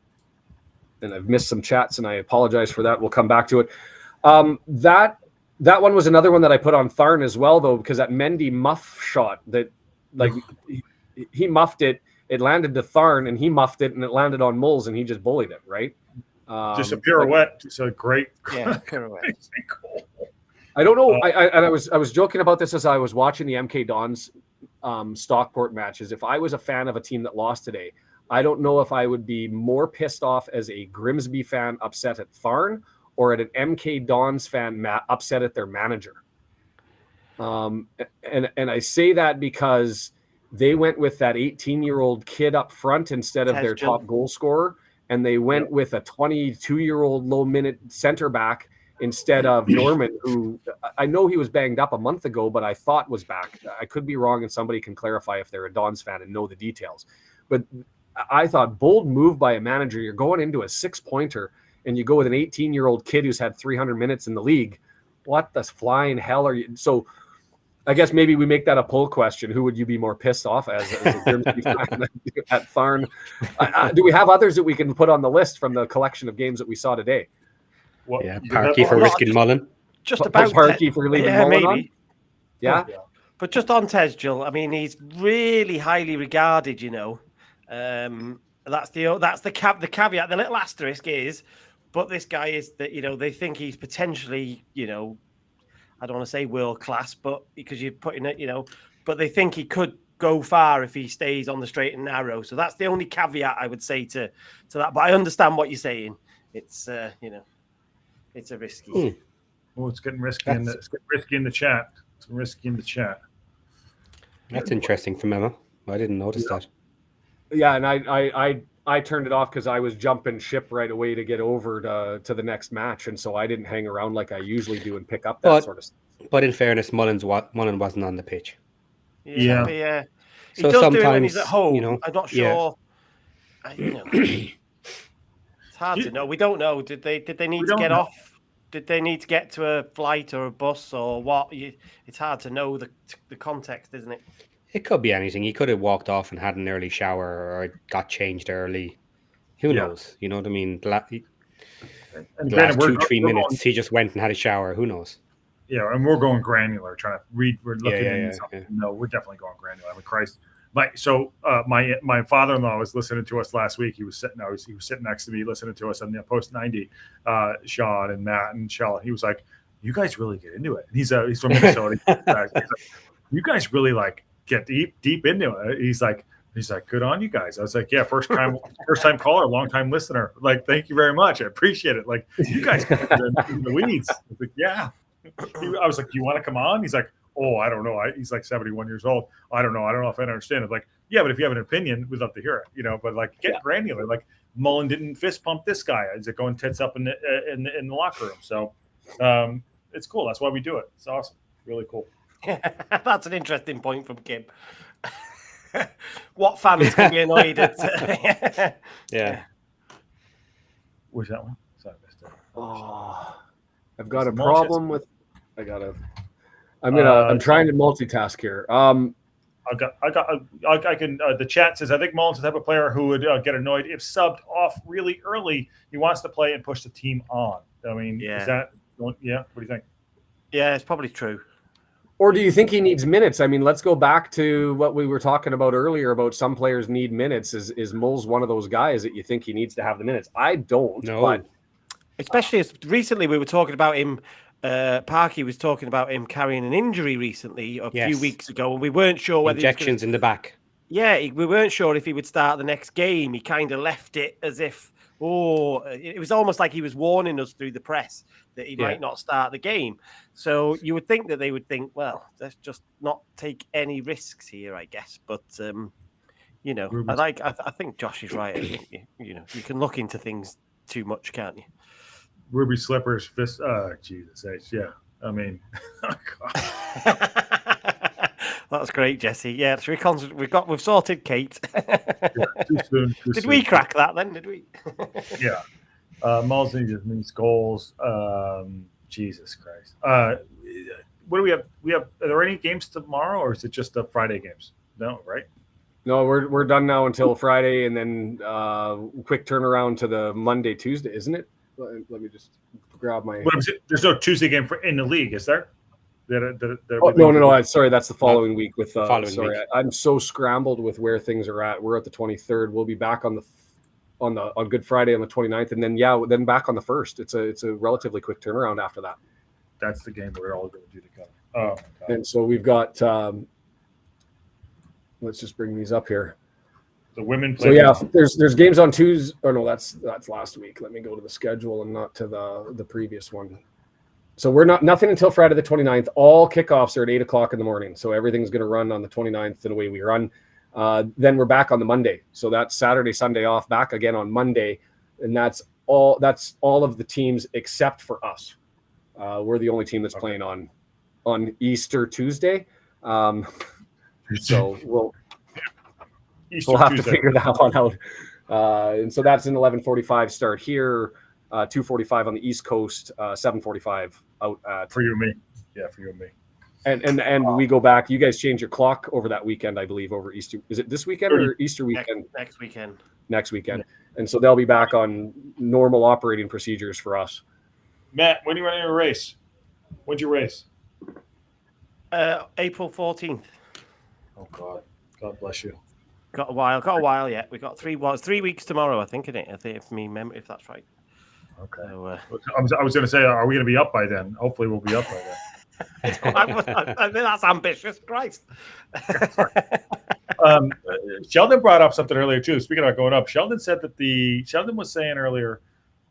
I've missed some chats, and I apologize for that. We'll come back to it. That one was another one that I put on Tharn as well, though, because that Mendy muff shot that, like, he muffed it. It landed to Tharn, and he muffed it, and it landed on Mulls, and he just bullied it, right? Just a pirouette. Just a great pirouette. Cool. I don't know. I was joking about this as I was watching the MK Dons Stockport matches. If I was a fan of a team that lost today, I don't know if I would be more pissed off as a Grimsby fan upset at Tharn or at an MK Dons fan upset at their manager. And I say that because they went with that 18-year-old kid up front instead of their top goal scorer, and they went with a 22-year-old low-minute center back instead of Norman, who I know he was banged up a month ago, but I thought was back. I could be wrong, and somebody can clarify if they're a Dons fan and know the details. But I thought bold move by a manager. You're going into a 6-pointer, and you go with an 18-year-old kid who's had 300 minutes in the league. What the flying hell are you? So I guess maybe we make that a poll question. Who would you be more pissed off as a Grimsby fan at Tharn? Do we have others that we can put on the list from the collection of games that we saw today? Well, Parky for risking Mullen. Just about Parky for leaving Mullen maybe. on? Yeah. But just on Tesjil, I mean, he's really highly regarded, you know. That's the caveat. The little asterisk is, but this guy is that, you know, they think he's potentially, you know, I don't want to say world class, but because you're putting it, you know, but they think he could go far if he stays on the straight and narrow. So that's the only caveat I would say to that. But I understand what you're saying. It's you know, it's a risky. Oh, it's getting risky. It's getting risky in the chat. It's risky in the chat. That's interesting from Emma. I didn't notice that. Yeah, and I turned it off because I was jumping ship right away to get over to the next match, and so I didn't hang around like I usually do and pick up that sort of stuff. But in fairness, Mullen wasn't on the pitch. Yeah. Yeah. He So does do it when he's at sometimes, home. you know, I'm not yeah. sure. It's hard to know. We don't know. Did they need We to don't get know. off? Did they need to get to a flight or a bus or what? It's hard to know the context, isn't it? It could be anything. He could have walked off and had an early shower or got changed early. Who Yeah. knows? You know what I mean? And The granted, last we're 2-3 going, minutes, he just went and had a shower. Who knows? yeah, and we're going granular, trying to read. We're looking yeah, in yeah, something. yeah. No, we're definitely going granular. I mean, Christ. My father-in-law was listening to us last week. He was sitting next to me listening to us on the post 90. Sean and Matt and Shell. He was like, "You guys really get into it." And he's from Minnesota. He's like, "You guys really like get deep into it." He's like, "Good on you guys." I was like, "Yeah, first time caller, long time listener. Like, thank you very much. I appreciate it. Like, you guys get in the weeds." I was like, "Yeah." I was like, "You want to come on?" He's like, "Oh, I don't know." He's like 71 years old. I don't know if I understand it. Like, yeah, but if you have an opinion, we'd love to hear it. You know, but like, get granular. Like, Mullen didn't fist pump this guy. Is it going tits up in the locker room? So, it's cool. That's why we do it. It's awesome. Really cool. That's an interesting point from Kim. What fans can be annoyed at? Yeah. Where's that one? Sorry, I missed it. Oh, I've got a It's problem with. I'm trying to multitask here. I can. The chat says I think Mullen's the type of player who would get annoyed if subbed off really early. He wants to play and push the team on. I mean, is that? Yeah. What do you think? Yeah, it's probably true. Or do you think he needs minutes? I mean, let's go back to what we were talking about earlier about some players need minutes. Is Moles one of those guys that you think he needs to have the minutes? I don't. No. But especially as recently we were talking about him. Parky was talking about him carrying an injury recently a few weeks ago, and we weren't sure whether injections in the back. Yeah, we weren't sure if he would start the next game. He kind of left it as if, it was almost like he was warning us through the press that he might not start the game. So you would think that they would think, well, let's just not take any risks here, I guess. But you know, I think Josh is right. I think, you can look into things too much, can't you? Ruby slippers, fist. Jesus H. Yeah, I mean, that's great, Jesse. Yeah, so we've sorted Kate. Too soon. Did we crack that then? Did we? Yeah. Mulls needs goals. Jesus Christ. What do we have? Are there any games tomorrow, or is it just the Friday games? No, right? No, we're done now until Friday, and then quick turnaround to the Monday, Tuesday, isn't it? Let me just grab my. There's no Tuesday game in the league, is there? No. Sorry, that's the following week. With week. I'm so scrambled with where things are at. We're at the 23rd. We'll be back on Good Friday on the 29th, and then back on the 1st. It's a relatively quick turnaround after that. That's the game we're all going to do together. Oh, my God. And so we've got. Let's just bring these up here. The women So play. there's games on Tuesday. Oh no, that's last week. Let me go to the schedule and not to the previous one. So we're nothing until Friday the 29th. All kickoffs are at 8:00 in the morning. So everything's going to run on the 29th in the way we run. Then we're back on the Monday. So that's Saturday, Sunday off. Back again on Monday, and that's all of the teams except for us. We're the only team that's playing on Easter Tuesday. So we'll have to figure that one out. And so that's an 11:45 start here, 2:45 on the East Coast, 7:45 out at for you and me. Yeah, for you and me. And we go back. You guys change your clock over that weekend, I believe, over Easter. Is it this weekend or Easter weekend? Next weekend. Next weekend. And so they'll be back on normal operating procedures for us. Matt, when are you running your race? When's your race? April 14th. Oh God bless you. Got a while yet. We got 3 weeks tomorrow, I think, isn't it? I think if that's right. Okay. So, I was going to say, are we going to be up by then? Hopefully, we'll be up by then. I mean, that's ambitious, Christ. Sheldon brought up something earlier too. Speaking about going up, Sheldon was saying earlier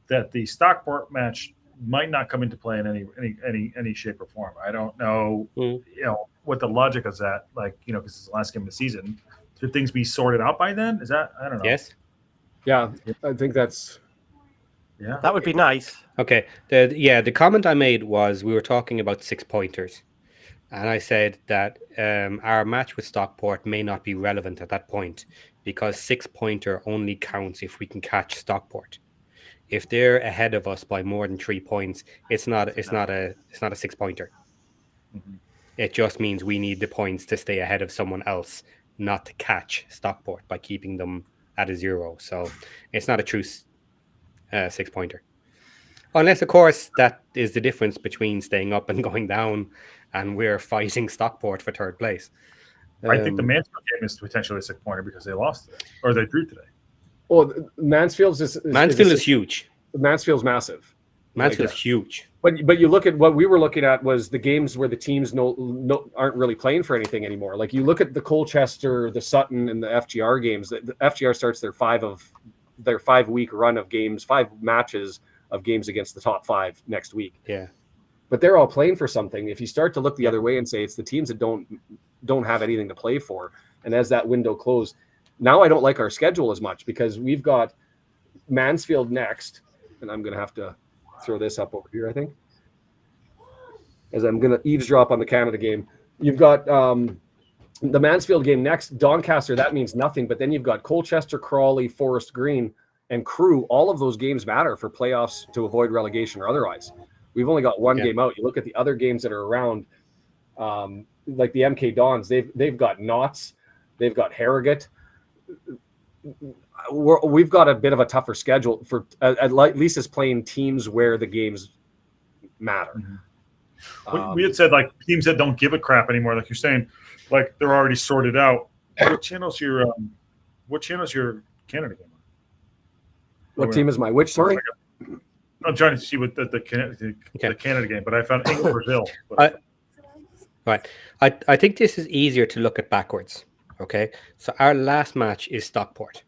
that the Stockport match might not come into play in any shape or form. I don't know, what the logic is that. Like, because it's the last game of the season. Should things be sorted out by then? Is that, I don't know. Yes. Yeah, I think that's. Yeah, that would be nice. Okay. The comment I made was we were talking about 6-pointers. And I said that our match with Stockport may not be relevant at that point because 6-pointer only counts if we can catch Stockport. If they're ahead of us by more than 3 points, it's not a 6-pointer. Mhm. It just means we need the points to stay ahead of someone else, not to catch Stockport by keeping them at a 0. So it's not a true 6-pointer. Unless, of course, that is the difference between staying up and going down, and we're fighting Stockport for third place. I think the Mansfield game is potentially a 6-pointer because they lost today, or they drew today. Well, Mansfield's is huge. Mansfield's massive. Mansfield's huge. But you look at what we were looking at was the games where the teams aren't really playing for anything anymore. Like you look at the Colchester, the Sutton, and the FGR games. The FGR starts their 5-week run of games, 5 matches of games against the top 5 next week. Yeah. But they're all playing for something. If you start to look the other way and say it's the teams that don't have anything to play for, and as that window closed, now I don't like our schedule as much because we've got Mansfield next, and I'm going to have to throw this up over here, I think, as I'm going to eavesdrop on the Canada game. You've got the Mansfield game next, Doncaster, that means nothing, but then you've got Colchester, Crawley, Forest Green, and Crewe. All of those games matter for playoffs to avoid relegation or otherwise. We've only got one game out. You look at the other games that are around, like the MK Dons, they've got Notts, they've got Harrogate. We've got a bit of a tougher schedule for at least as playing teams where the games matter. Mm-hmm. We had said like teams that don't give a crap anymore, like you're saying, like they're already sorted out. What channel's your Canada game on? What team is my which? Sorry, I'm trying to see what the Canada game, but I found England Brazil. Right. I think this is easier to look at backwards. Okay. So our last match is Stockport.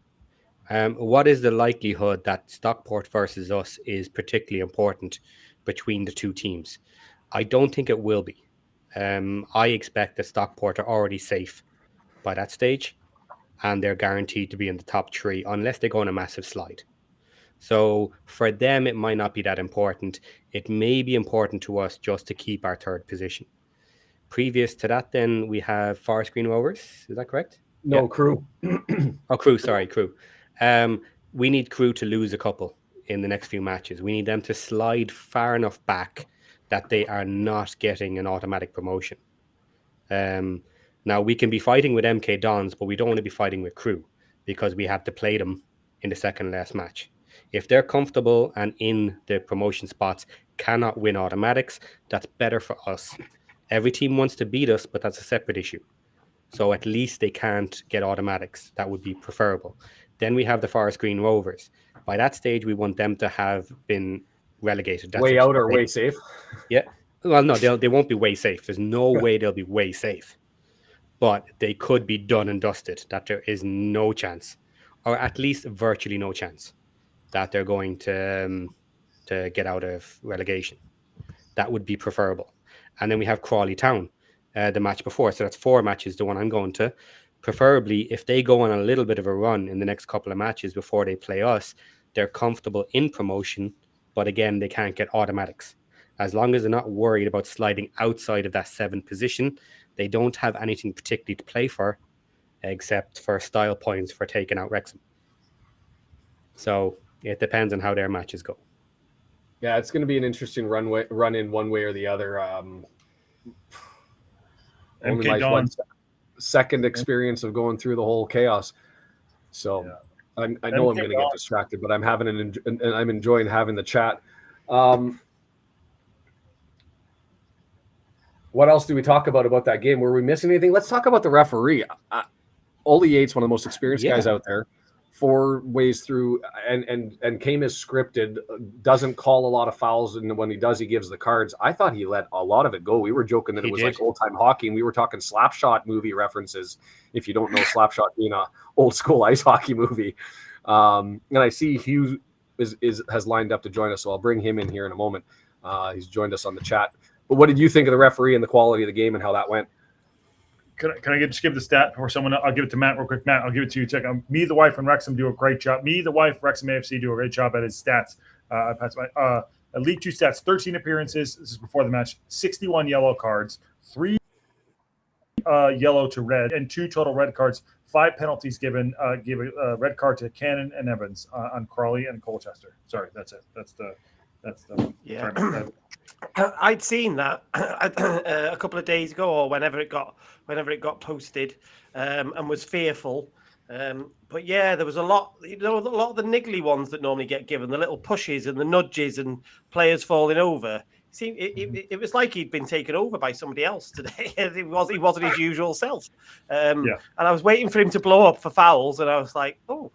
What is the likelihood that Stockport versus us is particularly important between the two teams? I don't think it will be. I expect that Stockport are already safe by that stage, and they're guaranteed to be in the top 3 unless they go on a massive slide. So for them, it might not be that important. It may be important to us just to keep our 3rd position. Previous to that, then we have Forest Green Rovers. Is that correct? No, yeah. Crewe. Crewe. Sorry, Crewe. We need Crewe to lose a couple in the next few matches. We need them to slide far enough back that they are not getting an automatic promotion. Now, we can be fighting with MK Dons, but we don't want to be fighting with Crewe because we have to play them in the second last match. If they're comfortable and in the promotion spots, cannot win automatics, that's better for us. Every team wants to beat us, but that's a separate issue. So at least they can't get automatics. That would be preferable. Then we have the Forest Green Rovers. By that stage, we want them to have been relegated. That's way out or way safe? Yeah. Well, no, they won't be way safe. There's no way they'll be way safe. But they could be done and dusted, that there is no chance, or at least virtually no chance, that they're going to get out of relegation. That would be preferable. And then we have Crawley Town, the match before. So that's 4 matches, the one I'm going to. Preferably, if they go on a little bit of a run in the next couple of matches before they play us, they're comfortable in promotion, but again, they can't get automatics. As long as they're not worried about sliding outside of that 7th position, they don't have anything particularly to play for, except for style points for taking out Wrexham. So it depends on how their matches go. Yeah, it's going to be an interesting run in one way or the other. Only my second experience of going through the whole chaos, so yeah. I know I'm going to get distracted, but I'm I'm enjoying having the chat. What else do we talk about that game? Were we missing anything? Let's talk about the referee. Ole Yates, one of the most experienced guys out there. 4 ways through, and came as scripted, doesn't call a lot of fouls, and when he does, he gives the cards. I thought he let a lot of it go. We were joking that it was like old-time hockey, and we were talking Slapshot movie references, if you don't know Slapshot being a old-school ice hockey movie. And I see Hugh has lined up to join us, so I'll bring him in here in a moment. He's joined us on the chat. But what did you think of the referee and the quality of the game and how that went? Can I just give the stat for someone? I'll give it to Matt real quick. Matt, I'll give it to you. Check. Me, the wife, and Wrexham do a great job. Me, the wife, Wrexham AFC do a great job at his stats. Elite 2 stats: 13 appearances. This is before the match. 61 yellow cards. 3 yellow to red, and 2 total red cards. 5 penalties given. Gave a red card to Cannon and Evans on Crawley and Colchester. Sorry, that's it. That's the. Yeah. I'd seen that a couple of days ago, or whenever it got posted, and was fearful. But yeah, there was a lot. A lot of the niggly ones that normally get given, the little pushes and the nudges and players falling over. It was like he'd been taken over by somebody else today. He wasn't his usual self. And I was waiting for him to blow up for fouls, and I was like, oh,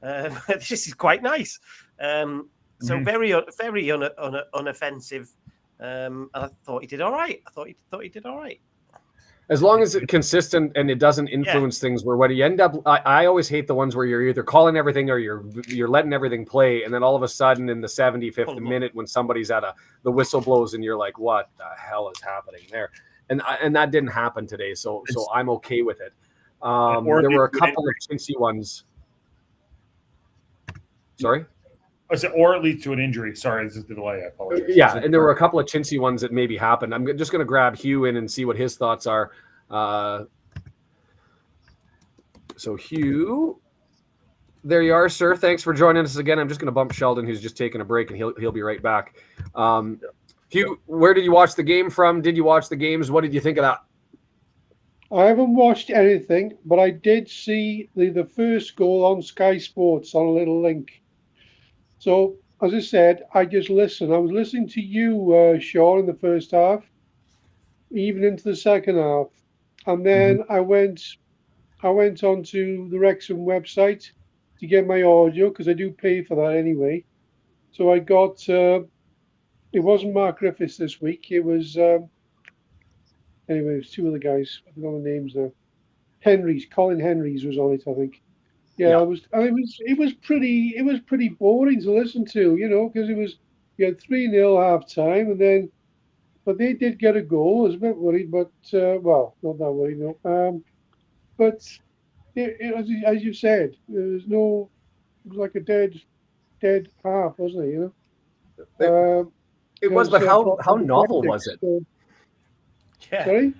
this is quite nice. So very unoffensive. And I thought he did all right. I thought he did all right. As long as it's consistent and it doesn't influence things where what you end up, I always hate the ones where you're either calling everything or you're letting everything play, and then all of a sudden in the 75th minute when somebody's at the whistle blows and you're like, what the hell is happening there? And that didn't happen today, so I'm okay with it. There were a couple of chintzy ones. Sorry? I said, or it leads to an injury. Sorry, this is the delay. I apologize. Yeah, and there were a couple of chintzy ones that maybe happened. I'm just going to grab Hugh in and see what his thoughts are. So Hugh, there you are, sir. Thanks for joining us again. I'm just going to bump Sheldon, who's just taking a break, and he'll be right back. Hugh, where did you watch the game from? Did you watch the games? What did you think of that? I haven't watched anything, but I did see the first goal on Sky Sports on a little link. So, as I said, I just listened. I was listening to you, Sean, in the first half, even into the second half. And then I went onto the Wrexham website to get my audio, because I do pay for that anyway. So I got, it wasn't Mark Griffiths this week. It was, anyway, it was 2 of the guys. I forgot the names now. Colin Henry's was on it, I think. Yeah, it was pretty boring to listen to, because you had 3-0 half time, but they did get a goal. I was a bit worried, but not that worried, no. But as you said, it was like a dead half, wasn't it? It was, but how novel was it? Yeah. Sorry?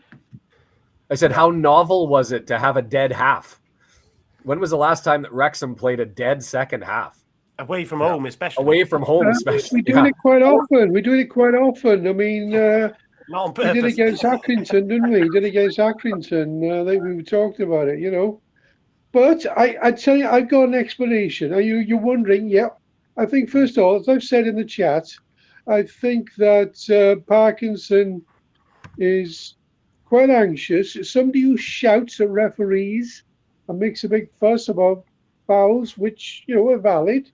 I said, how novel was it to have a dead half? When was the last time that Wrexham played a dead second half? Away from home, especially. Away from home, especially. We're doing it quite often. I mean, not on we purpose. did against Accrington, didn't we? We talked about it, But I tell you, I've got an explanation. You're wondering, yeah. I think, first of all, as I've said in the chat, I think that Parkinson is quite anxious. Somebody who shouts at referees and makes a big fuss about fouls, which, are valid,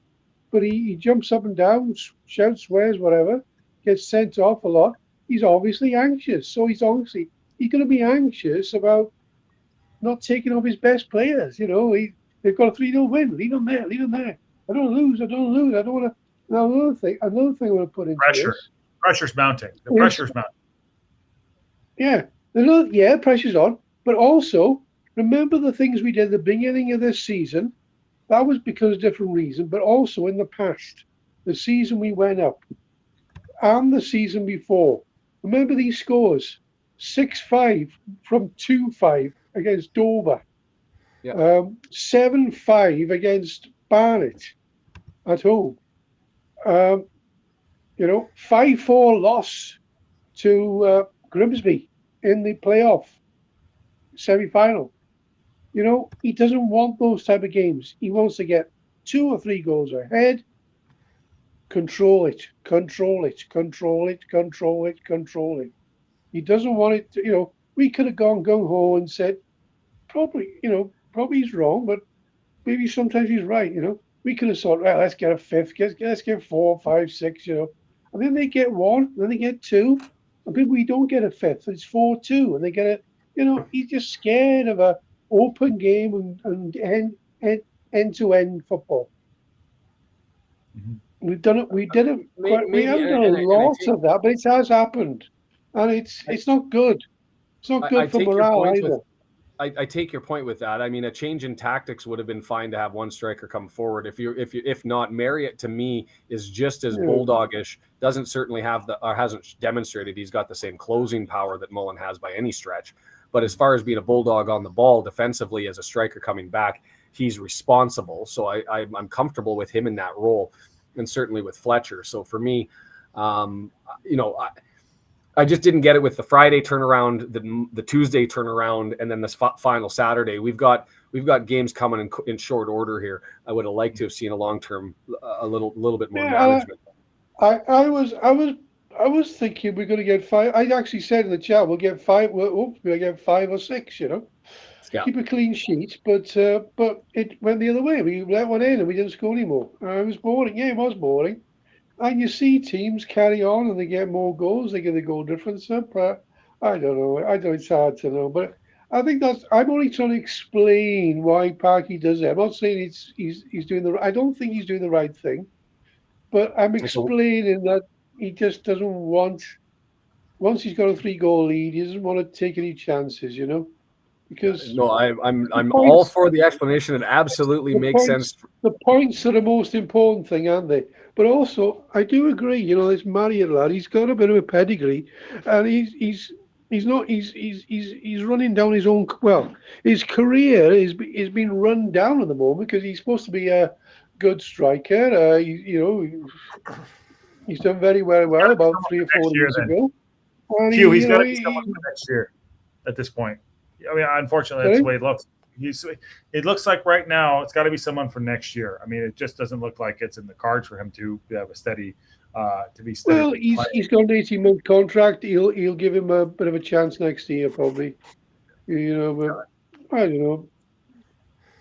but he jumps up and down, shouts, swears, whatever, gets sent off a lot. He's obviously anxious. So he's going to be anxious about not taking off his best players. They've got a 3-0 win. Leave them there. I don't lose. I don't want to. Now, another thing I want to put into this. Pressure's mounting. The pressure's mounting. Yeah, pressure's on. But also, remember the things we did at the beginning of this season? That was because of different reasons, but also in the past, the season we went up and the season before. Remember these scores? 6-5 from 2-5 against Dover. Yeah. 7-5 against Barnet at home. 5-4 loss to Grimsby in the playoff semi-final. He doesn't want those type of games. He wants to get 2 or 3 goals ahead, control it. He doesn't want it to, we could have gone gung-ho and said, probably he's wrong, but maybe sometimes he's right, We could have thought, right, let's get a 5th, let's get 4, 5, 6, And then they get 1, then they get 2, and maybe we don't get a 5th, it's 4-2, and they get it. He's just scared of a open game and end-to-end football. Mm-hmm. We've done it. We did it. We haven't done a lot of that, but it has happened, and it's not good. It's not good for morale either. I take your point with that. I mean, a change in tactics would have been fine to have one striker come forward. If not, Marriott to me is just as bulldogish. Doesn't certainly have hasn't demonstrated he's got the same closing power that Mullen has by any stretch. But as far as being a bulldog on the ball defensively as a striker coming back, he's responsible. So I'm comfortable with him in that role, and certainly with Fletcher. So for me, I just didn't get it with the Friday turnaround, the Tuesday turnaround, and then this final Saturday. We've got games coming in short order here. I would have liked to have seen a long-term, a little bit more management. I was thinking we're going to get 5. I actually said in the chat we'll get 5. We'll get 5 or 6. Keep a clean sheet. But it went the other way. We let one in and we didn't score anymore. It was boring. Yeah, it was boring. And you see teams carry on and they get more goals. They get the goal difference up. I don't know. It's hard to know. But I think I'm only trying to explain why Parky does it. I'm not saying he's doing I don't think he's doing the right thing. But I'm explaining that he just doesn't want. Once he's got a 3-goal lead, he doesn't want to take any chances. Because I'm all for the explanation. It absolutely makes sense. The points are the most important thing, aren't they? But also, I do agree. This Marriott lad, he's got a bit of a pedigree, and he's running down his own. Well, his career is being run down at the moment because he's supposed to be a good striker. He's done very well about 3 or 4 years ago. He's got to be someone for next year. At this point, I mean, unfortunately, that's the way it looks. It looks like right now it's got to be someone for next year. I mean, it just doesn't look like it's in the cards for him to have a steady, to be steady. Well, he's got an 18-month contract. He'll give him a bit of a chance next year, probably. But I don't know.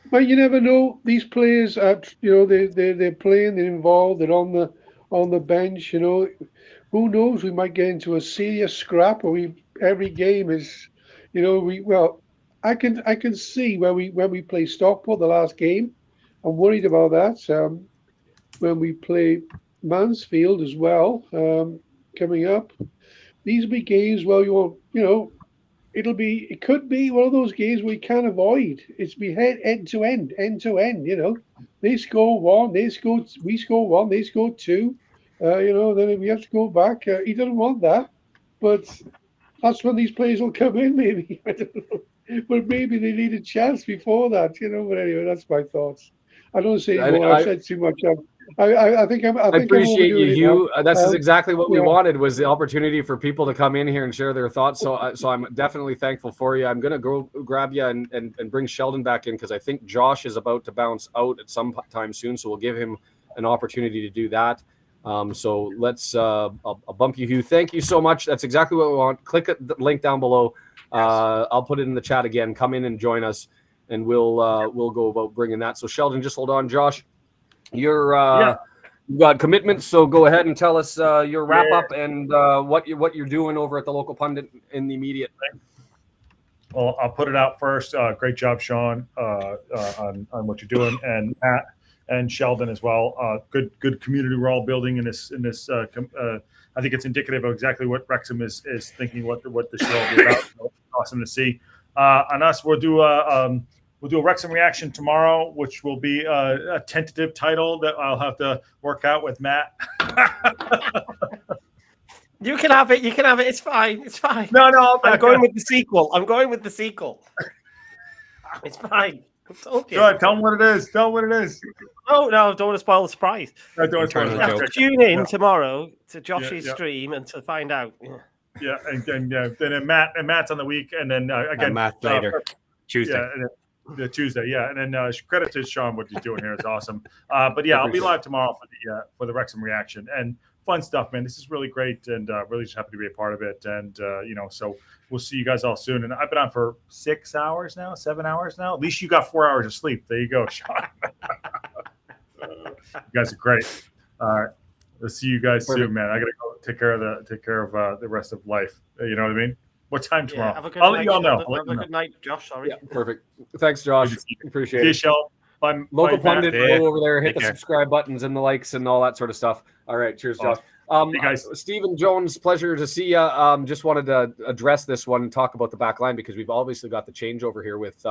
But you never know. These players are, they're playing, they're involved, they're on the bench. Who knows? We might get into a serious scrap, or every game is, I can see when we play Stockport the last game. I'm worried about that. When we play Mansfield as well, coming up, these will be games. Well, it could be one of those games we can't avoid. It's be end to end. They score 1, we score 1, they score 2. Then we have to go back. He doesn't want that, but that's when these players will come in. Maybe I don't know. But maybe they need a chance before that, But anyway, that's my thoughts. I don't say more. I've said too much. I think I appreciate you, Hugh. That's exactly what we wanted, was the opportunity for people to come in here and share their thoughts. So I'm definitely thankful for you. I'm going to go grab you and bring Sheldon back in, because I think Josh is about to bounce out at some time soon. So we'll give him an opportunity to do that. So let's I'll bump you, Hugh. Thank you so much. That's exactly what we want. Click the link down below. I'll put it in the chat again. Come in and join us, and we'll go about bringing that. So Sheldon, just hold on. Josh, you've got commitments, so go ahead and tell us your wrap up and what you're doing over at the local pundit in the immediate. Well, I'll put it out first. Great job, Sean, on what you're doing, and Matt and Sheldon as well. Good community we're all building in this. I think it's indicative of exactly what Wrexham is thinking. What the show will be about. So awesome to see. On us, we'll do a Wrexham reaction tomorrow, which will be a tentative title that I'll have to work out with Matt. You can have it. It's fine. No. I'm going with the sequel. It's fine. Go ahead, tell them what it is. Oh no! Don't want to spoil the surprise. No, don't spoil the joke. Tune in tomorrow to Josh's stream and to find out. Yeah, then Matt's on the week, and then again Matt later Tuesday. The Tuesday, and then credit to Sean, what he's doing here is awesome. But yeah, I'll be live tomorrow for the Wrexham reaction, and fun stuff, man. This is really great, and really just happy to be a part of it. And so we'll see you guys all soon. And I've been on for 7 hours now. At least you got 4 hours of sleep. There you go, Sean. You guys are great. All right, we'll see you guys soon, man. I gotta go take care of the rest of life. You know what I mean? What time tomorrow? I'll let you all know. Have a good night, Josh. Sorry. Yeah, perfect. Thanks, Josh. Appreciate it. See you, Shell. Local pundit, go over there, hit the subscribe buttons and the likes and all that sort of stuff. All right, cheers, Josh. Hey guys. Stephen Jones, pleasure to see you. Just wanted to address this one and talk about the back line, because we've obviously got the changeover here with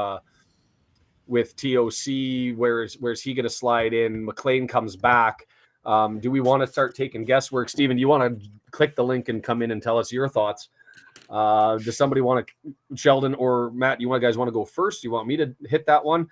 TOC. Where's he going to slide in? McLean comes back. Do we want to start taking guesswork? Stephen, do you want to click the link and come in and tell us your thoughts? Does somebody want to, Sheldon or Matt, guys want to go first? You want me to hit that one?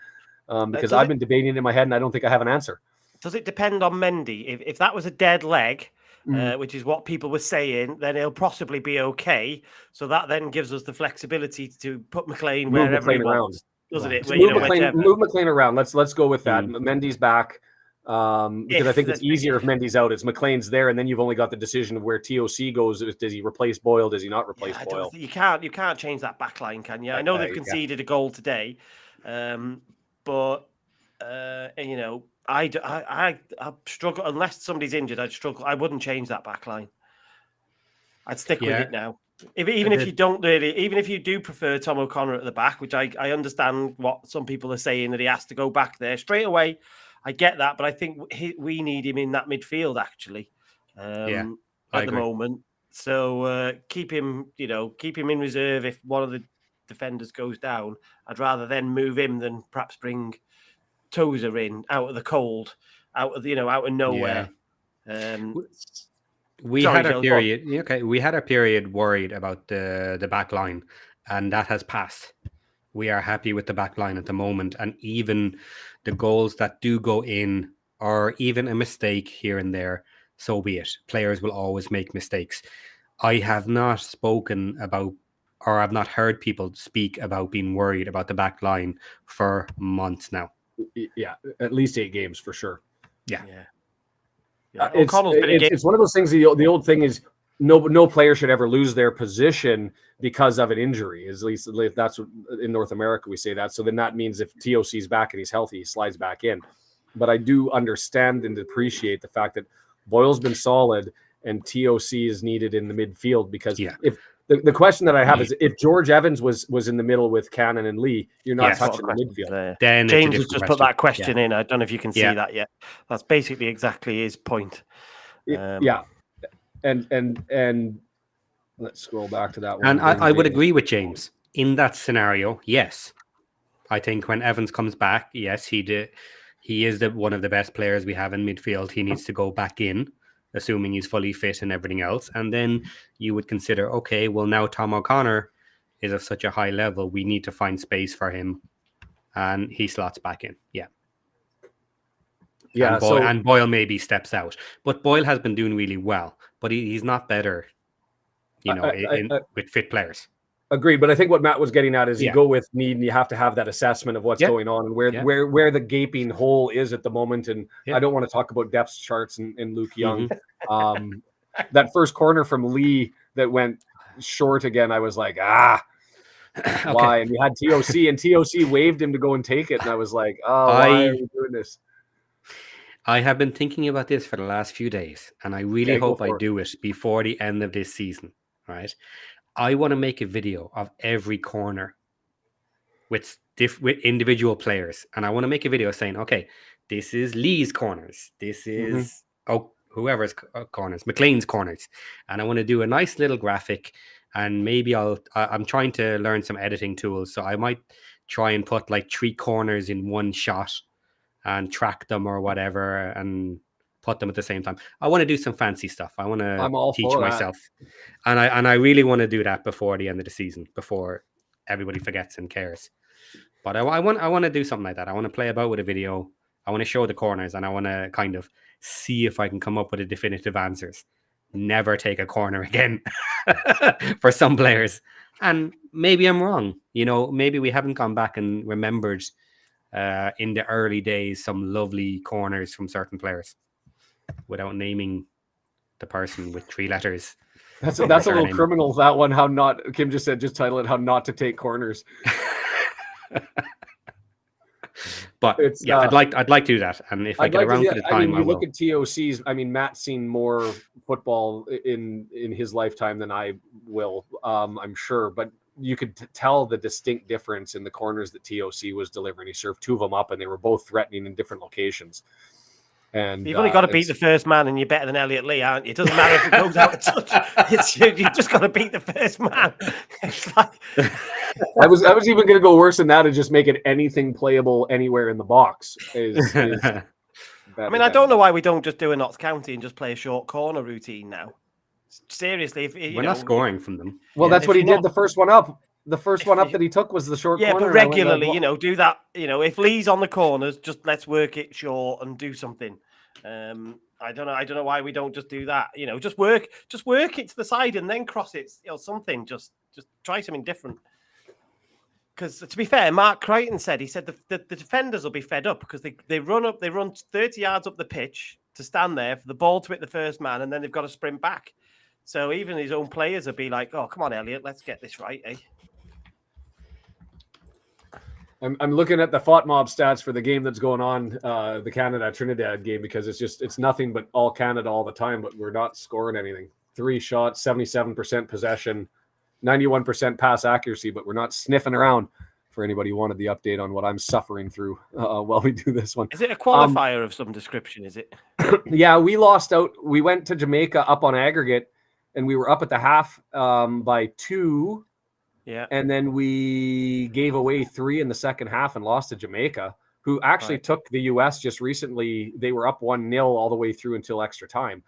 Because I've been debating it in my head and I don't think I have an answer. Does it depend on Mendy? If that was a dead leg, which is what people were saying, then he'll possibly be okay. So that then gives us the flexibility to put McLean wherever he wants, doesn't it? Move McLean around. Let's go with that. Mendy's back. Because I think it's easier if Mendy's out. It's McLean's there, and then you've only got the decision of where TOC goes. Does he replace Boyle? Does he not replace Boyle? You can't change that back line, can you? I know they've conceded a goal today, but you know, I struggle unless somebody's injured. I'd struggle. I wouldn't change that back line. I'd stick with it now. Even if you do prefer Tom O'Connor at the back, which I understand what some people are saying that he has to go back there straight away. I get that, but I think we need him in that midfield actually. At the moment. So keep him in reserve if one of the defenders goes down. I'd rather then move him than perhaps bring Tozer in out of the cold, out of nowhere. We had a period worried about the back line, and that has passed. We are happy with the back line at the moment, and even the goals that do go in, or even a mistake here and there, so be it. Players will always make mistakes. I have not spoken about, or I've not heard people speak about being worried about the back line for months now. Yeah, at least 8 games for sure. Yeah. It's one of those things. The old thing is no player should ever lose their position because of an injury. At least that's what, in North America we say that. So then that means if TOC is back and he's healthy, he slides back in. But I do understand and appreciate the fact that Boyle's been solid and TOC is needed in the midfield, because if the question that I have is if George Evans was in the middle with Cannon and Lee, you're not touching the midfield. Then James has just put that question in. I don't know if you can see that yet. That's basically exactly his point. And let's scroll back to that one. And I would agree with James in that scenario. Yes, I think when Evans comes back, yes, he is one of the best players we have in midfield. He needs to go back in, assuming he's fully fit and everything else. And then you would consider, okay, well, now Tom O'Connor is of such a high level, we need to find space for him, and he slots back in. And Boyle maybe steps out, but Boyle has been doing really well, but he's not better, with fit players. Agreed, but I think what Matt was getting at is you go with need, and you have to have that assessment of what's going on and where the gaping hole is at the moment. And I don't want to talk about depth charts and Luke Young. That first corner from Lee that went short again, I was like, why? And we had TOC, and TOC waved him to go and take it, and I was like, why are we doing this? I have been thinking about this for the last few days, and I really hope I do it before the end of this season, right? I want to make a video of every corner with individual players, and I want to make a video saying, okay, this is Lee's corners, this is whoever's corners, McLean's corners, and I want to do a nice little graphic, and maybe I'm trying to learn some editing tools, so I might try and put like 3 corners in one shot and track them or whatever and put them at the same time. I want to do some fancy stuff. I want to teach myself. And I really want to do that before the end of the season, before everybody forgets and cares. But I want to do something like that. I want to play about with a video. I want to show the corners, and I want to kind of see if I can come up with a definitive answers. Never take a corner again for some players. And maybe I'm wrong. Maybe we haven't gone back and remembered in the early days some lovely corners from certain players without naming the person with 3 letters. That's a little criminal, that one. How not, Kim just said, just title it how not to take corners. But I'd like to do that, and if I get around to the time, I will. Look at TOC's. Matt's seen more football in his lifetime than I will, I'm sure, but you could tell the distinct difference in the corners that TOC was delivering. He served 2 of them up, and they were both threatening in different locations. And you've only got to beat the first man, and you're better than Elliot Lee, aren't you? It doesn't matter if it goes out of touch. You've just got to beat the first man. It's like... I was even going to go worse than that and just make it anything playable anywhere in the box. I don't know why we don't just do a Notts County and just play a short corner routine now. seriously, if We're not scoring from them. Well, Yeah, that's if what he you're did not- the first one up. The first one up you- that he took was the short yeah, corner. but and I went, regularly, "Well, do that. If Lee's on the corners, just let's work it short and do something. I don't know why we don't just do that. Just work it to the side and then cross it. Something. Just try something different. Because to be fair, Mark Crichton said the defenders will be fed up because they run 30 yards up the pitch to stand there for the ball to hit the first man, and then they've got to sprint back. So even his own players will be like, "Oh, come on, Elliot, let's get this right, eh?" I'm looking at the FOTMOB stats for the game that's going on, the Canada-Trinidad game, because it's nothing but all Canada all the time, but we're not scoring anything. 3 shots, 77% possession, 91% pass accuracy, but we're not sniffing around. For anybody who wanted the update on what I'm suffering through while we do this one. Is it a qualifier of some description, is it? Yeah, we lost out. We went to Jamaica up on aggregate, and we were up at the half by 2. Yeah. And then we gave away 3 in the second half and lost to Jamaica, who actually took the U.S. just recently. They were up 1-0 all the way through until extra time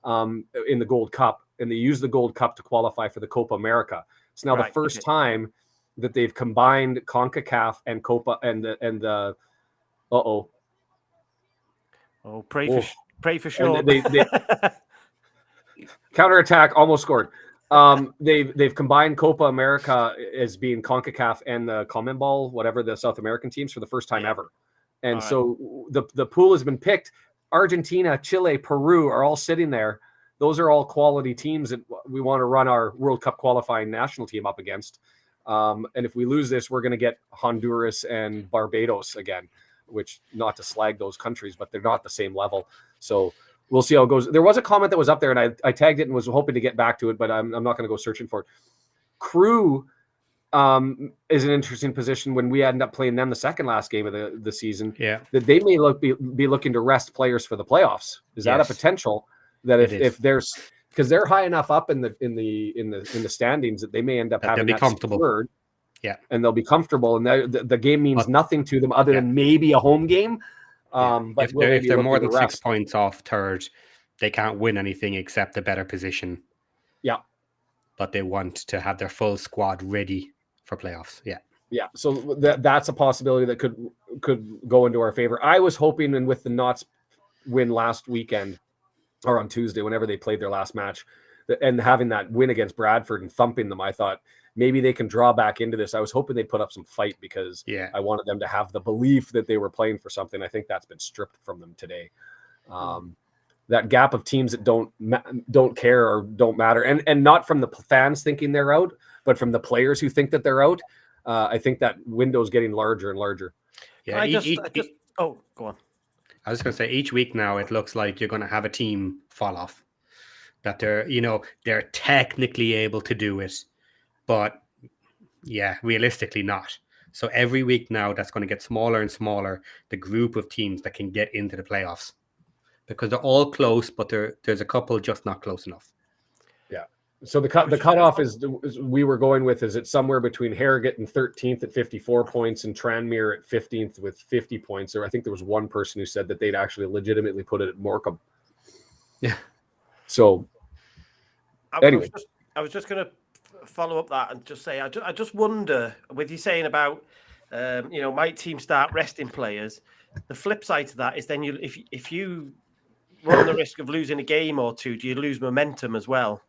in the Gold Cup. And they used the Gold Cup to qualify for the Copa America. It's now the first time that they've combined CONCACAF and Copa and the Oh, pray for sure. They counterattack, almost scored. They've combined Copa America as being CONCACAF and the CONMEBOL, whatever, the South American teams, for the first time ever. And so the pool has been picked. Argentina, Chile, Peru are all sitting there. Those are all quality teams that we want to run our World Cup qualifying national team up against. And if we lose this, we're going to get Honduras and Barbados again, which, not to slag those countries, but they're not the same level. So we'll see how it goes. There was a comment that was up there, and I tagged it and was hoping to get back to it, but I'm not going to go searching for it. Crewe is an interesting position when we end up playing them the second last game of the season. Yeah, that they may be looking to rest players for the playoffs. Is that a potential that if there's, because they're high enough up in the standings that they may end up having they'll be comfortable. Secured, yeah, and they'll be comfortable, and the game means nothing to them other than maybe a home game. But if they're more than 6 points off third, they can't win anything except a better position. Yeah. But they want to have their full squad ready for playoffs. Yeah. Yeah. So that's a possibility that could go into our favor. I was hoping, and with the Knots win last weekend or on Tuesday, whenever they played their last match, and having that win against Bradford and thumping them, I thought maybe they can draw back into this. I was hoping they'd put up some fight because I wanted them to have the belief that they were playing for something. I think that's been stripped from them today. That gap of teams that don't care or don't matter, and not from the fans thinking they're out, but from the players who think that they're out. I think that window's getting larger and larger. Yeah. Oh, go on. I was going to say, each week now it looks like you're going to have a team fall off. That they're technically able to do it, but realistically not. So every week now, that's going to get smaller and smaller, the group of teams that can get into the playoffs, because they're all close, but there's a couple just not close enough. Yeah. So the cutoff is we were going with, is it somewhere between Harrogate and 13th at 54 points and Tranmere at 15th with 50 points. Or I think there was one person who said that they'd actually legitimately put it at Morecambe. Yeah. So anyway, I was just going to follow up that and just say, I just wonder, with you saying about, might teams start resting players, the flip side to that is then if you run the risk of losing a game or two, do you lose momentum as well?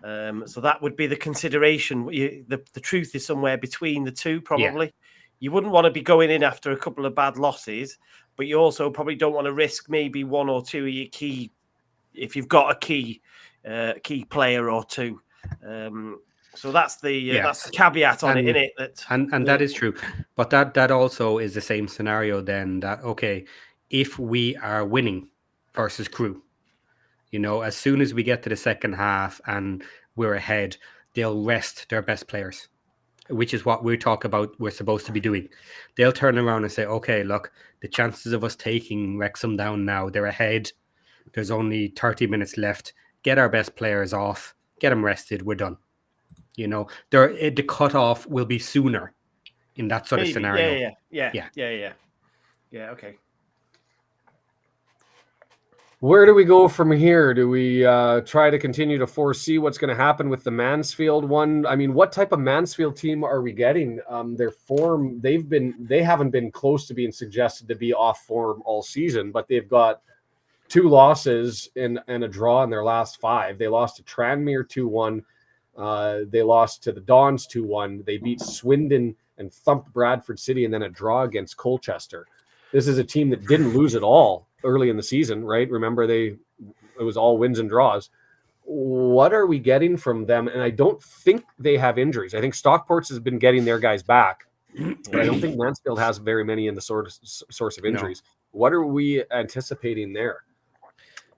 So that would be the consideration. The truth is somewhere between the two, probably. Yeah. You wouldn't want to be going in after a couple of bad losses, but you also probably don't want to risk maybe one or two of your key, if you've got a key player or two. So that's the caveat on it, isn't it? And that is true. But that also is the same scenario then, that, okay, if we are winning versus Crewe, as soon as we get to the second half and we're ahead, they'll rest their best players, which is what we're supposed to be doing. They'll turn around and say, okay, look, the chances of us taking Wrexham down now, they're ahead. There's only 30 minutes left. Get our best players off, get them rested, we're done. The cutoff will be sooner in that sort of scenario. Yeah, okay. Where do we go from here? Do we try to continue to foresee what's going to happen with the Mansfield one? I mean, what type of Mansfield team are we getting? Their form, they haven't been close to being suggested to be off form all season, but they've got 2 losses and a draw in their last 5. They lost to Tranmere 2-1. They lost to the Dons 2-1. They beat Swindon and thumped Bradford City, and then a draw against Colchester. This is a team that didn't lose at all early in the season, right? Remember, it was all wins and draws. What are we getting from them? And I don't think they have injuries. I think Stockport's has been getting their guys back, but I don't think Mansfield has very many in the source of injuries. No. What are we anticipating there?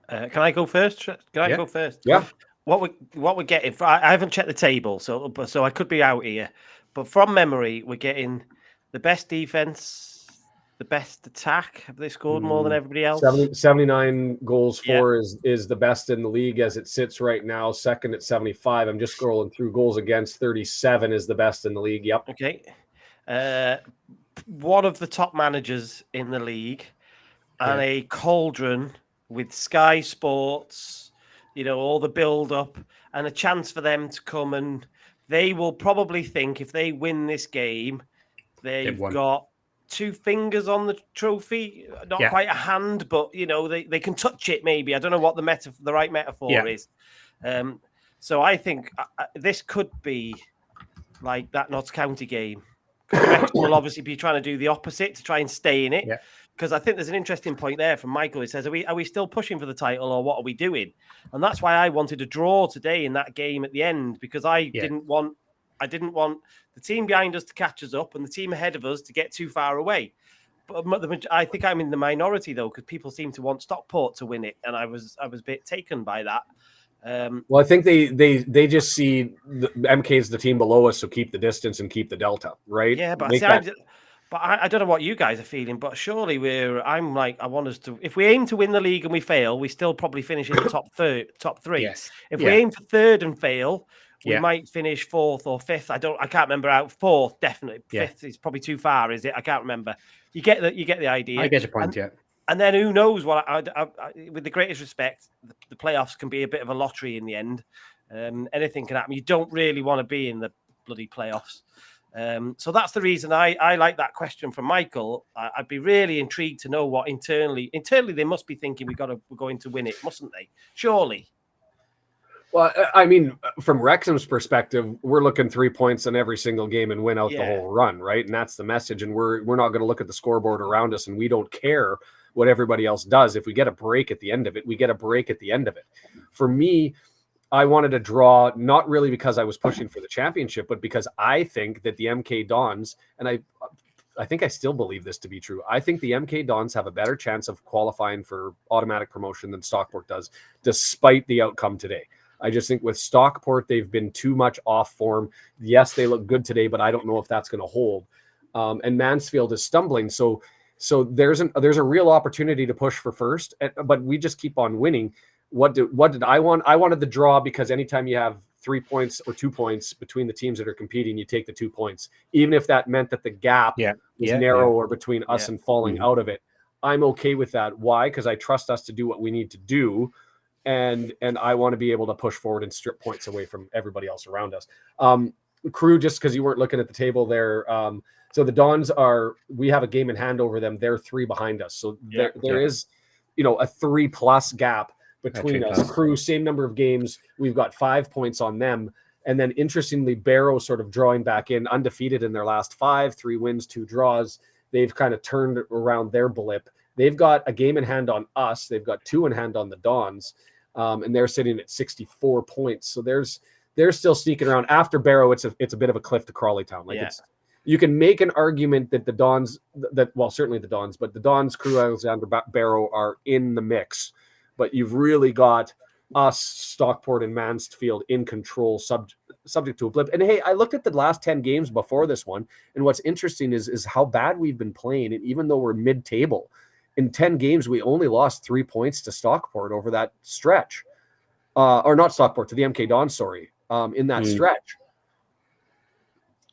Can I go first? Go first? Yeah. What we're getting? I haven't checked the table, so I could be out here. But from memory, we're getting the best defense, the best attack. Have they scored more than everybody else? 79 goals for is the best in the league as it sits right now. Second at 75. I'm just scrolling through. Goals against 37 is the best in the league. Yep. Okay. One of the top managers in the league, and a cauldron with Sky Sports, all the build-up, and a chance for them to come, and they will probably think if they win this game, they've got 2 fingers on the trophy, not quite a hand, but they can touch it. Maybe I don't know what the right metaphor is. So I think this could be like that Notts County game. Wrexham will obviously be trying to do the opposite to try and stay in it. Because I think there's an interesting point there from Michael. He says, "Are we still pushing for the title, or what are we doing?" And that's why I wanted a draw today in that game at the end, because I didn't want the team behind us to catch us up and the team ahead of us to get too far away. But I think I'm in the minority, though, because people seem to want Stockport to win it, and I was a bit taken by that. Well, I think they just see the MK is the team below us, so keep the distance and keep the delta, right? Yeah, but I don't know what you guys are feeling, but surely I want us to. If we aim to win the league and we fail, we still probably finish in the top 3. Yes. If we aim for 3rd and fail, we might finish 4th or 5th. I can't remember out. 4th, definitely. 5th is probably too far, is it? I can't remember. You get the idea. I get your point. And then who knows what? With the greatest respect, the playoffs can be a bit of a lottery in the end. Anything can happen. You don't really want to be in the bloody playoffs. So that's the reason I like that question from Michael. I'd be really intrigued to know what internally they must be thinking we're going to win it, mustn't they? Surely. Well, I mean, from Wrexham's perspective, we're looking 3 points in every single game and win out the whole run, right? And that's the message. And we're not going to look at the scoreboard around us, and we don't care what everybody else does. If we get a break at the end of it, we get a break at the end of it. For me, I wanted to draw, not really because I was pushing for the championship, but because I think that the MK Dons, and I think I still believe this to be true, I think the MK Dons have a better chance of qualifying for automatic promotion than Stockport does, despite the outcome today. I just think with Stockport, they've been too much off form. Yes, they look good today, but I don't know if that's going to hold. And Mansfield is stumbling. So there's a real opportunity to push for first, but we just keep on winning. What did I want? I wanted the draw because anytime you have 3 points or 2 points between the teams that are competing, you take the 2 points, even if that meant that the gap was narrower between us and falling out of it. I'm okay with that. Why? Because I trust us to do what we need to do. And I want to be able to push forward and strip points away from everybody else around us. Crewe, just because you weren't looking at the table there. So the Dons we have a game in hand over them. They're 3 behind us. So there is, a 3+ gap between us. Crewe, same number of games. We've got 5 points on them. And then interestingly, Barrow sort of drawing back in, undefeated in their last 5, 3 wins, 2 draws. They've kind of turned around their blip. They've got a game in hand on us. They've got 2 in hand on the Dons. And they're sitting at 64 points. So they're still sneaking around. After Barrow, it's a bit of a cliff to Crawleytown. You can make an argument that the Dons, certainly the Dons, but the Dons, Crewe, Alexander, Barrow are in the mix. But you've really got us, Stockport, and Mansfield in control, subject to a blip. And hey, I looked at the last 10 games before this one, and what's interesting is how bad we've been playing. And even though we're mid-table, in 10 games, we only lost 3 points to Stockport over that stretch. Or not Stockport, to the MK Dons, sorry, in that stretch.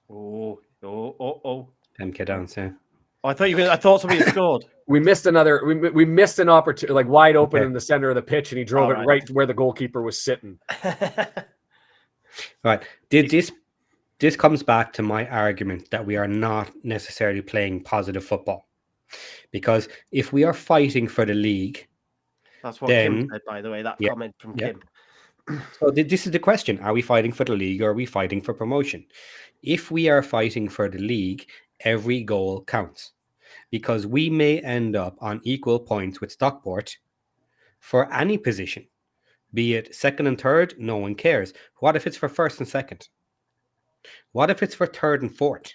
Oh. MK Dons, yeah. Oh, I thought somebody had scored. We missed another. We missed an opportunity, like wide open Okay. in the center of the pitch, and he drove All it right. right to where the goalkeeper was sitting. Right. This comes back to my argument that we are not necessarily playing positive football, because if we are fighting for the league, That's what then Kim said, by the way. That yeah, comment from yeah. Kim. So this is the question: are we fighting for the league, or are we fighting for promotion? If we are fighting for the league, every goal counts, because we may end up on equal points with Stockport for any position, be it second and third. No one cares. What if it's for first and second? What if it's for third and fourth?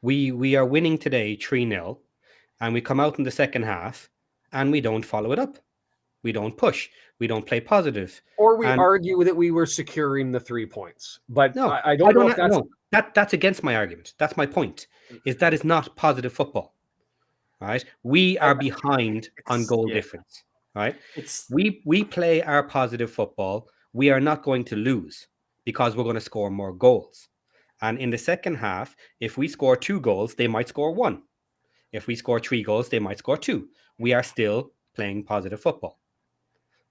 We are winning today 3-0, and we come out in the second half and we don't follow it up. We don't push. We don't play positive. Or we And- argue that we were securing the 3 points. But No, I don't know if that's no. That's against my argument. That's my point. Is that is not positive football, right? We are behind on goal difference, right? We play our positive football. We are not going to lose because we're going to score more goals. And in the second half, if we score 2 goals, they might score 1. If we score 3 goals, they might score 2. We are still playing positive football.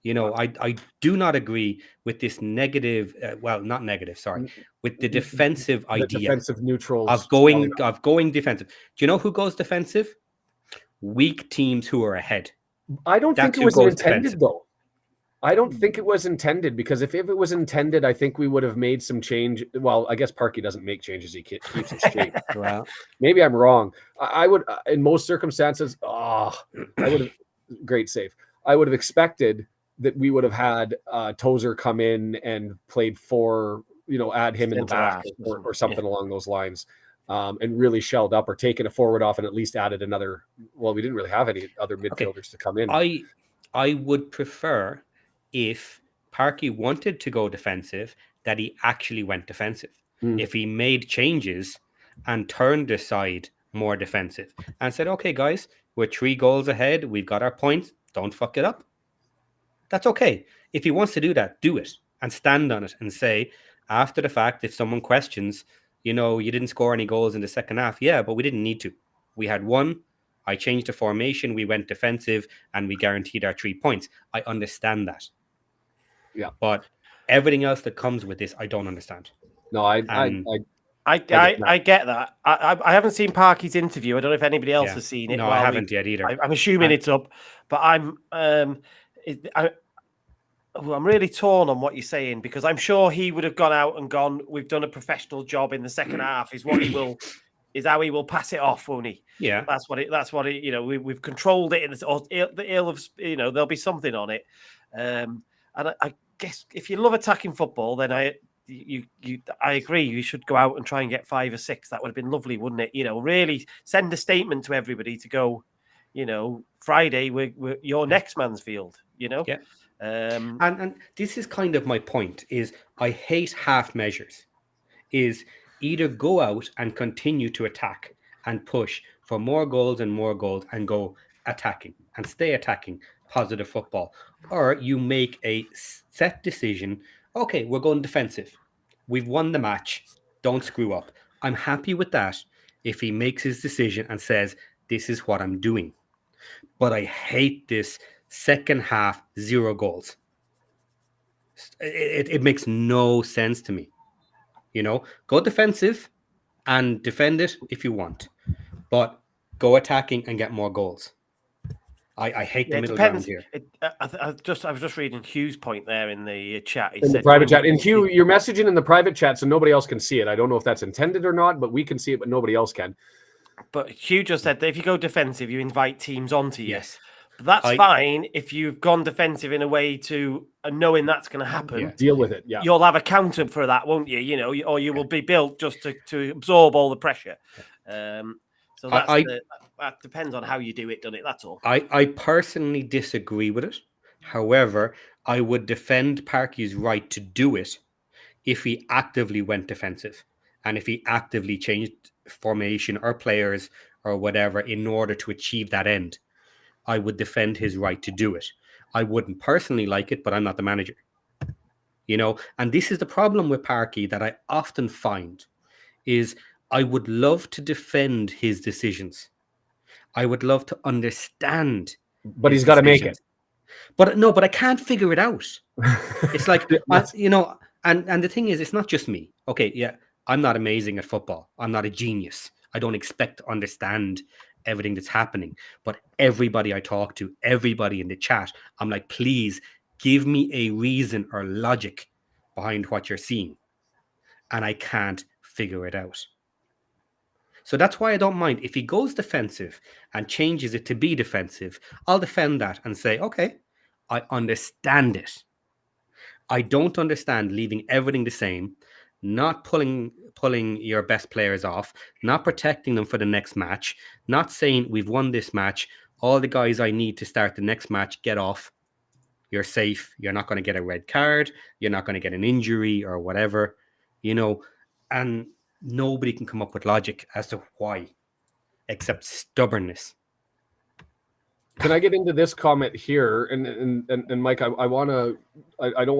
You know, I do not agree with this negative, not negative, sorry, with the defensive the idea defensive neutral of going defensive. Do you know who goes defensive? Weak teams who are ahead. I don't think That's it who was goes intended, defensive. though. I don't think it was intended, because if it was intended, I think we would have made some change. Well, I guess Parky doesn't make changes; he keeps it straight. Well, Maybe I'm wrong. I would, in most circumstances, I would have. Great save. I would have expected that we would have had Tozer come in and played for, add him in the back or something along those lines, and really shelled up, or taken a forward off and at least added another. Well, we didn't really have any other midfielders to come in. I would prefer, if Parky wanted to go defensive, that he actually went defensive. If he made changes and turned the side more defensive and said, okay, guys, we're 3 goals ahead. We've got our points. Don't fuck it up. That's okay. If he wants to do that, do it and stand on it and say, after the fact, if someone questions, you didn't score any goals in the second half. Yeah, but we didn't need to. We had 1. I changed the formation. We went defensive and we guaranteed our 3 points. I understand that. Yeah. But everything else that comes with this, I don't understand. No, I get that. I haven't seen Parky's interview. I don't know if anybody else has seen it. No, I haven't yet either. I'm assuming it's up, but I'm really torn on what you're saying, because I'm sure he would have gone out and gone, we've done a professional job in the second half, is how he will pass it off, won't he? Yeah, that's what we've controlled it in the ill of, there'll be something on it. And I guess if you love attacking football, then I agree. You should go out and try and get 5 or 6. That would have been lovely, wouldn't it? Really send a statement to everybody to go, Friday, we're your next Mansfield, Yeah. And this is kind of my point, is I hate half measures. Is either go out and continue to attack and push for more goals and go attacking and stay attacking positive football, or you make a set decision. Okay, we're going defensive. We've won the match. Don't screw up. I'm happy with that if he makes his decision and says, this is what I'm doing. But I hate this second half 0 goals. It makes no sense to me. Go defensive and defend it if you want, but go attacking and get more goals. I hate the middle ground here. I was just reading Hugh's point there in the chat. In the private chat. And Hugh, you're messaging in the private chat, so nobody else can see it. I don't know if that's intended or not, but we can see it, but nobody else can. But Hugh just said that if you go defensive, you invite teams onto you. Yes. But that's fine if you've gone defensive in a way to knowing that's going to happen. Yeah, deal with it. Yeah. You'll have a counter for that, won't you? Or you will be built just to absorb all the pressure. So that depends on how you do it, doesn't it? That's all. I personally disagree with it. However, I would defend Parky's right to do it if he actively went defensive and if he actively changed formation or players or whatever in order to achieve that end. I would defend his right to do it. I wouldn't personally like it, but I'm not the manager. And this is the problem with Parky that I often find is I would love to defend his decisions. I would love to understand. But his he's got to make decisions. it. But no, but I can't figure it out. It's like, Yes. and the thing is, it's not just me. Okay, yeah, I'm not amazing at football. I'm not a genius. I don't expect to understand everything that's happening. But everybody I talk to, everybody in the chat, I'm like, please give me a reason or logic behind what you're seeing. And I can't figure it out. So that's why I don't mind. If he goes defensive and changes it to be defensive, I'll defend that and say, okay, I understand it. I don't understand leaving everything the same, not pulling your best players off, not protecting them for the next match, not saying we've won this match, all the guys I need to start the next match, get off. You're safe. You're not going to get a red card. You're not going to get an injury or whatever, and nobody can come up with logic as to why, except stubbornness. Can I get into this comment here? And Mike, I don't want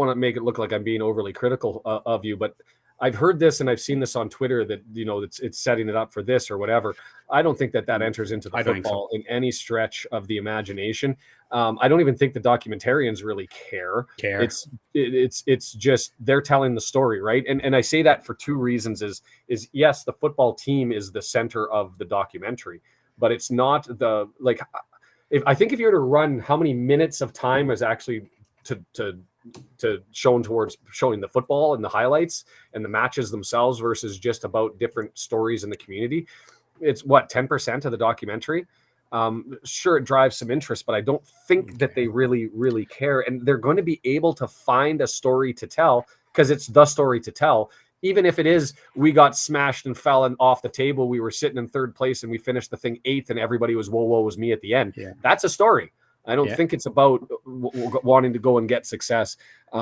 to make it look like I'm being overly critical of you, but I've heard this and I've seen this on Twitter that it's setting it up for this or whatever. I don't think that enters into the football in any stretch of the imagination. I don't even think the documentarians really care. It's just they're telling the story, right? And I say that for two reasons: is yes, the football team is the center of the documentary, but it's not the like. If you were to run how many minutes of time is actually to shown towards showing the football and the highlights and the matches themselves versus just about different stories in the community, it's what, 10% of the documentary. Sure, it drives some interest, but I don't think that they really care, and they're going to be able to find a story to tell because it's the story to tell. Even if it is, we got smashed and fell off the table, we were sitting in third place and we finished the thing 8th and everybody was woe was me at the end. Yeah. That's a story. I don't think it's about wanting to go and get success. I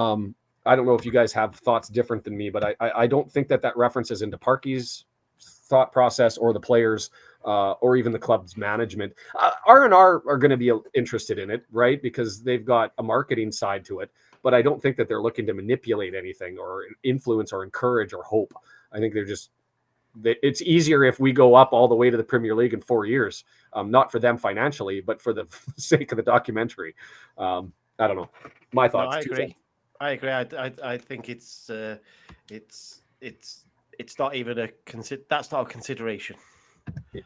don't know if you guys have thoughts different than me, but I don't think that references into Parky's thought process or the players or even the club's management. R&R are going to be interested in it, right? Because they've got a marketing side to it. But I don't think that they're looking to manipulate anything or influence or encourage or hope. I think it's easier if we go up all the way to the Premier League in 4 years, not for them financially, but for the sake of the documentary. I don't know. My thoughts. No, I agree. I think it's not even that's not a consideration.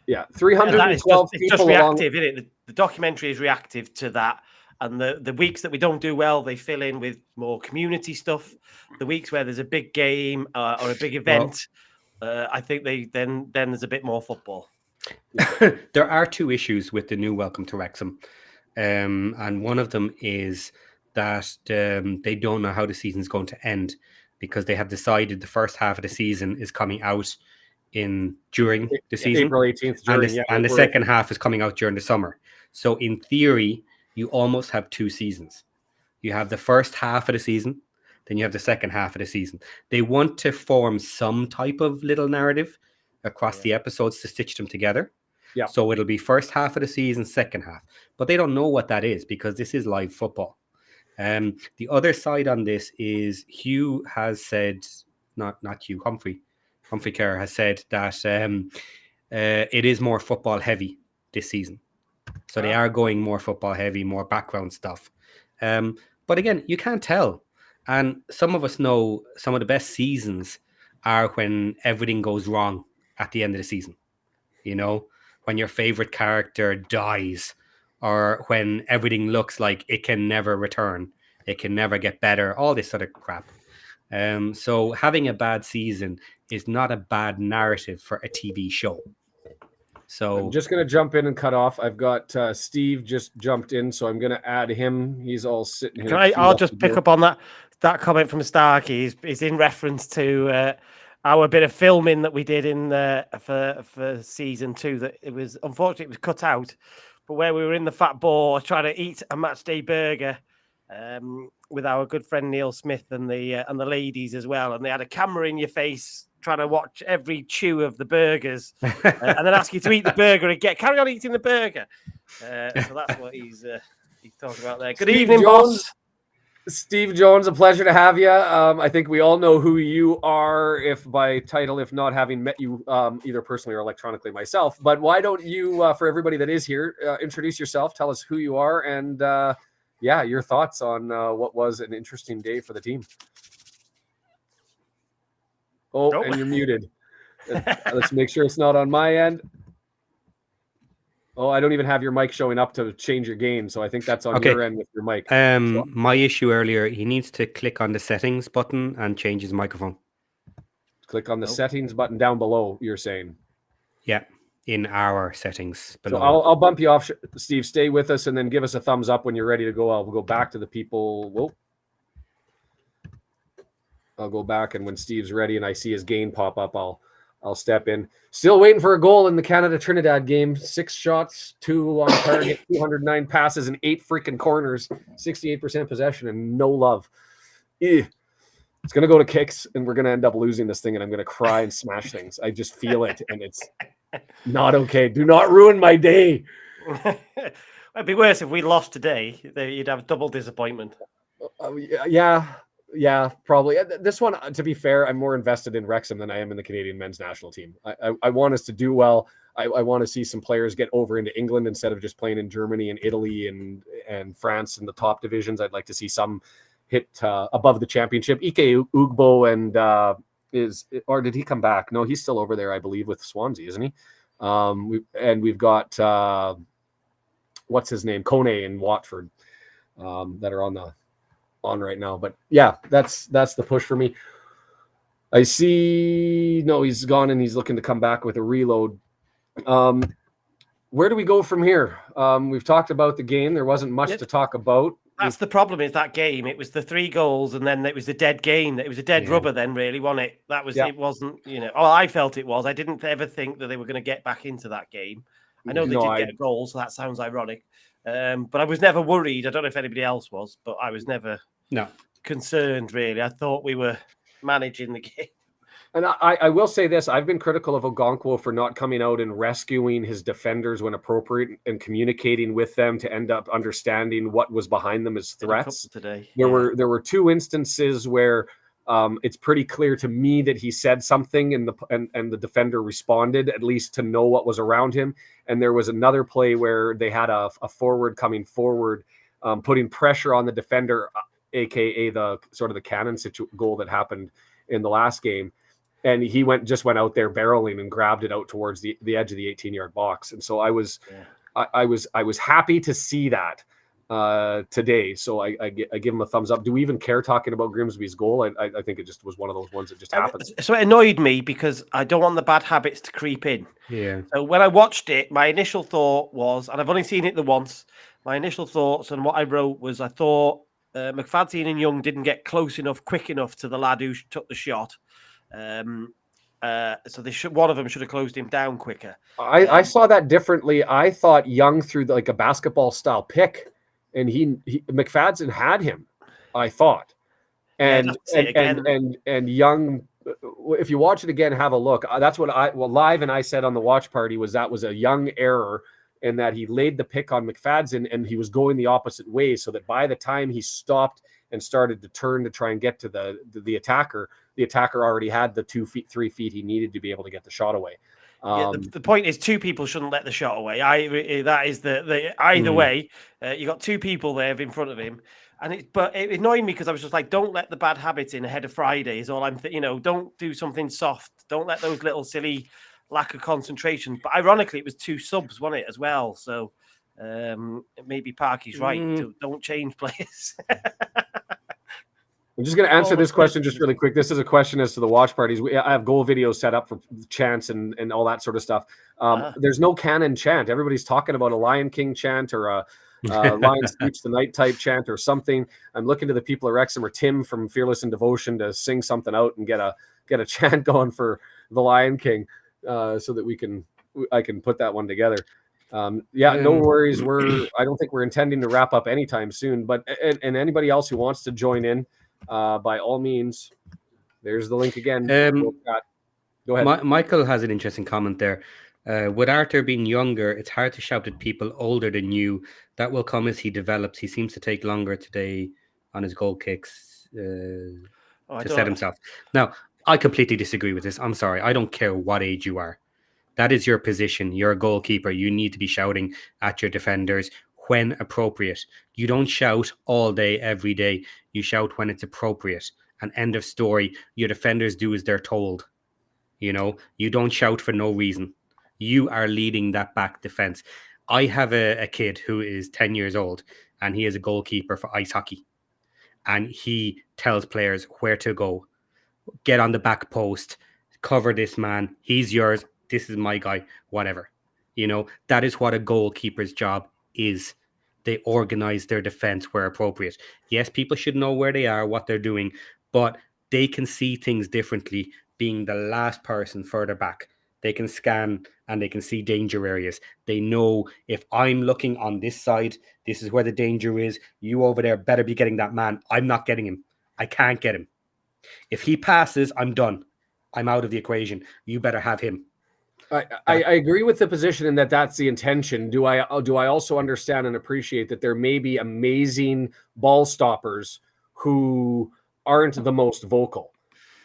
Yeah, 312 it's people just reactive, isn't it? The documentary is reactive to that. And the weeks that we don't do well, they fill in with more community stuff. The weeks where there's a big game or a big event, I think then there's a bit more football. There are two issues with the new Welcome to Wrexham. And one of them is that they don't know how the season's going to end because they have decided the first half of the season is coming out during the season. April 18th. And the second half is coming out during the summer. So in theory, you almost have two seasons. You have the first half of the season, then you have the second half of the season. They want to form some type of little narrative across the episodes to stitch them together. Yeah. So it'll be first half of the season, second half. But they don't know what that is because this is live football. The other side on this is Hugh has said, not Hugh, Humphrey Kerr has said that it is more football heavy this season. So they are going more football heavy, more background stuff. But again, you can't tell. And some of us know some of the best seasons are when everything goes wrong at the end of the season. When your favorite character dies or when everything looks like it can never return, it can never get better, all this sort of crap. So having a bad season is not a bad narrative for a TV show. So I'm just going to jump in and cut off. I've got Steve just jumped in, so I'm going to add him. He's all sitting here. I'll just pick up on that comment from Starkey. Is in reference to our bit of filming that we did for season 2. That unfortunately it was cut out, but where we were in the Fat Boar trying to eat a match day burger with our good friend Neil Smith and the ladies as well, and they had a camera in your face trying to watch every chew of the burgers and then ask you to eat the burger and carry on eating the burger. So that's what he's talking about there. Good evening, boss. Steve Jones, a pleasure to have you. I think we all know who you are, if by title, if not having met you either personally or electronically myself. But why don't you, for everybody that is here, introduce yourself, tell us who you are, and your thoughts on what was an interesting day for the team. And you're muted. Let's make sure it's not on my end. I don't even have your mic showing up to change your gain, so I think that's on your end with your mic. My issue earlier, he needs to click on the settings button and change his microphone. Click on the settings button down below, you're saying? Yeah, in our settings below. So I'll bump you off, Steve. Stay with us and then give us a thumbs up when you're ready to go. I'll go back to the people. Whoa. I'll go back, and when Steve's ready and I see his gain pop up, I'll step in. Still waiting for a goal in the Canada-Trinidad game. 6 shots, 2 on target, 209 passes, and 8 freaking corners, 68% possession, and no love. It's going to go to kicks, and we're going to end up losing this thing, and I'm going to cry and smash things. I just feel it, and it's not okay. Do not ruin my day. It'd be worse if we lost today. You'd have double disappointment. Yeah, probably. This one, to be fair, I'm more invested in Wrexham than I am in the Canadian men's national team. I want us to do well. I want to see some players get over into England instead of just playing in Germany and Italy and France in the top divisions. I'd like to see some hit above the championship. Ike Ugbo did he come back? No, he's still over there, I believe, with Swansea, isn't he? We've got what's his name, Kone and Watford, that are on right now. But yeah, that's the push for me. I see he's gone and he's looking to come back with a reload. Where do we go from here? We've talked about the game. There wasn't much to talk about. That's the problem, is that game. It was the 3 goals and then it was the dead game. It was a dead rubber then, really, wasn't it? It wasn't, I felt it was. I didn't ever think that they were going to get back into that game. I know they did get a goal, so that sounds ironic. But I was never worried. I don't know if anybody else was, but I was never concerned, really. I thought we were managing the game. And I will say this, I've been critical of Ogonkwo for not coming out and rescuing his defenders when appropriate and communicating with them to end up understanding what was behind them as threats. Today. There were 2 instances where it's pretty clear to me that he said something and the defender responded, at least to know what was around him. And there was another play where they had a forward coming forward, putting pressure on the defender, aka the sort of the cannon goal that happened in the last game. And he just went out there barreling and grabbed it out towards the edge of the 18-yard box. And so I was happy to see that today. So I give him a thumbs up. Do we even care talking about Grimsby's goal? I think it just was one of those ones that just happened. So it annoyed me because I don't want the bad habits to creep in. Yeah. So when I watched it, my initial thought was, and I've only seen it the once, my initial thoughts and what I wrote was I thought McFadzean and Young didn't get close enough, quick enough to the lad who took the shot. So one of them should have closed him down quicker. I saw that differently. I thought Young threw like a basketball style pick, and he McFadzean had him, I thought, and Young. If you watch it again, have a look. That's what Live and I said on the watch party was that was a Young error, in that he laid the pick on McFadzean and he was going the opposite way, so that by the time he stopped and started to turn to try and get to the attacker already had the 2 feet, 3 feet he needed to be able to get the shot away. The point is 2 people shouldn't let the shot away. That is the either way. You got 2 people there in front of him, but it annoyed me because I was just like, don't let the bad habits in ahead of Friday. Is all I'm don't do something soft. Don't let those little silly lack of concentration. But ironically, it was 2 subs, wasn't it, as well? So maybe Parky's right. Don't change players. I'm just going to answer this question just really quick. This is a question as to the watch parties. I have goal videos set up for chants and all that sort of stuff. There's no canon chant. Everybody's talking about a Lion King chant or a Lion Sleeps the Night type chant or something. I'm looking to the people at Wrexham or Tim from Fearless in Devotion to sing something out and get a chant going for the Lion King, so that I can put that one together. No worries. I don't think we're intending to wrap up anytime soon, but and anybody else who wants to join in, by all means, there's the link again. Go ahead. Michael has an interesting comment there. With Arthur being younger, it's hard to shout at people older than you. That will come as he develops. He seems to take longer today on his goal kicks Oh, I to don't- set himself. Now, I completely disagree with this. I'm sorry. I don't care what age you are. That is your position. You're a goalkeeper. You need to be shouting at your defenders when appropriate. You don't shout all day, every day. You shout when it's appropriate. And end of story. Your defenders do as they're told. You know, you don't shout for no reason. You are leading that back defense. I have a kid who is 10 years old, and he is a goalkeeper for ice hockey. And he tells players where to go. Get on the back post. Cover this man. He's yours. This is my guy. Whatever. You know, that is what a goalkeeper's job is. They organize their defense where appropriate. Yes, people should know where they are, what they're doing, but they can see things differently being the last person further back. They can scan and they can see danger areas. They know if I'm looking on this side, this is where the danger is. You over there better be getting that man. I'm not getting him. I can't get him. If he passes, I'm done. I'm out of the equation. You better have him. I agree with the position in that that's the intention. Do I also understand and appreciate that there may be amazing ball stoppers who aren't the most vocal,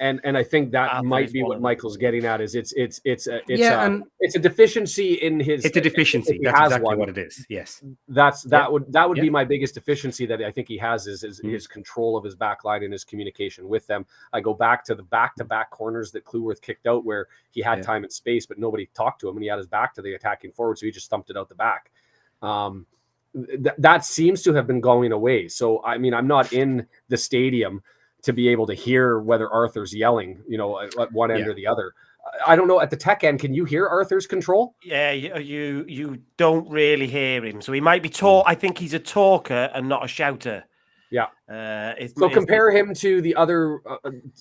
and I think that might be what Michael's getting at. Is it's a deficiency in his. It's a deficiency. That's exactly what it is. Yes, that would be my biggest deficiency that I think he has is his control of his back line and his communication with them. I go back to the back-to-back corners that Cleworth kicked out where he had time and space, but nobody talked to him, and he had his back to the attacking forward, so he just stumped it out the back. That seems to have been going away. So I mean, I'm not in the stadium to be able to hear whether Arthur's yelling, at one end or the other. I don't know. At the tech end, can you hear Arthur's control? Yeah, you don't really hear him. So he might be I think he's a talker and not a shouter. Yeah. Compare him to the other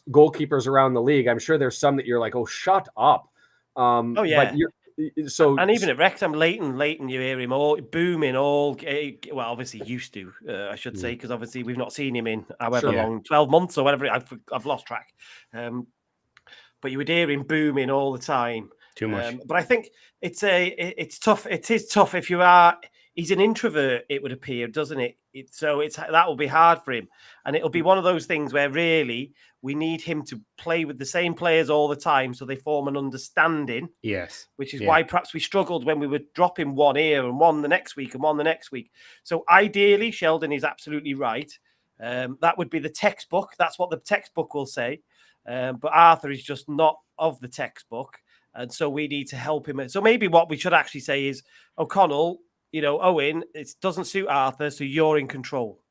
goalkeepers around the league. I'm sure there's some that you're like, oh, shut up. Oh yeah. But and even at Wrexham, Leighton, you hear him all booming, obviously used to, I should say, because obviously we've not seen him in however long, 12 months or whatever. I've lost track. But you would hear him booming all the time. Too much. But I think it's tough. It is tough if you are. He's an introvert, it would appear, doesn't it? That will be hard for him, and it'll be one of those things where really we need him to play with the same players all the time, so they form an understanding. Yes, which is why perhaps we struggled when we were dropping one here and one the next week and one the next week. So ideally, Sheldon is absolutely right. That would be the textbook. That's what the textbook will say. But Arthur is just not of the textbook, and so we need to help him. So maybe what we should actually say is, O'Connell, Owen, it doesn't suit Arthur, so you're in control.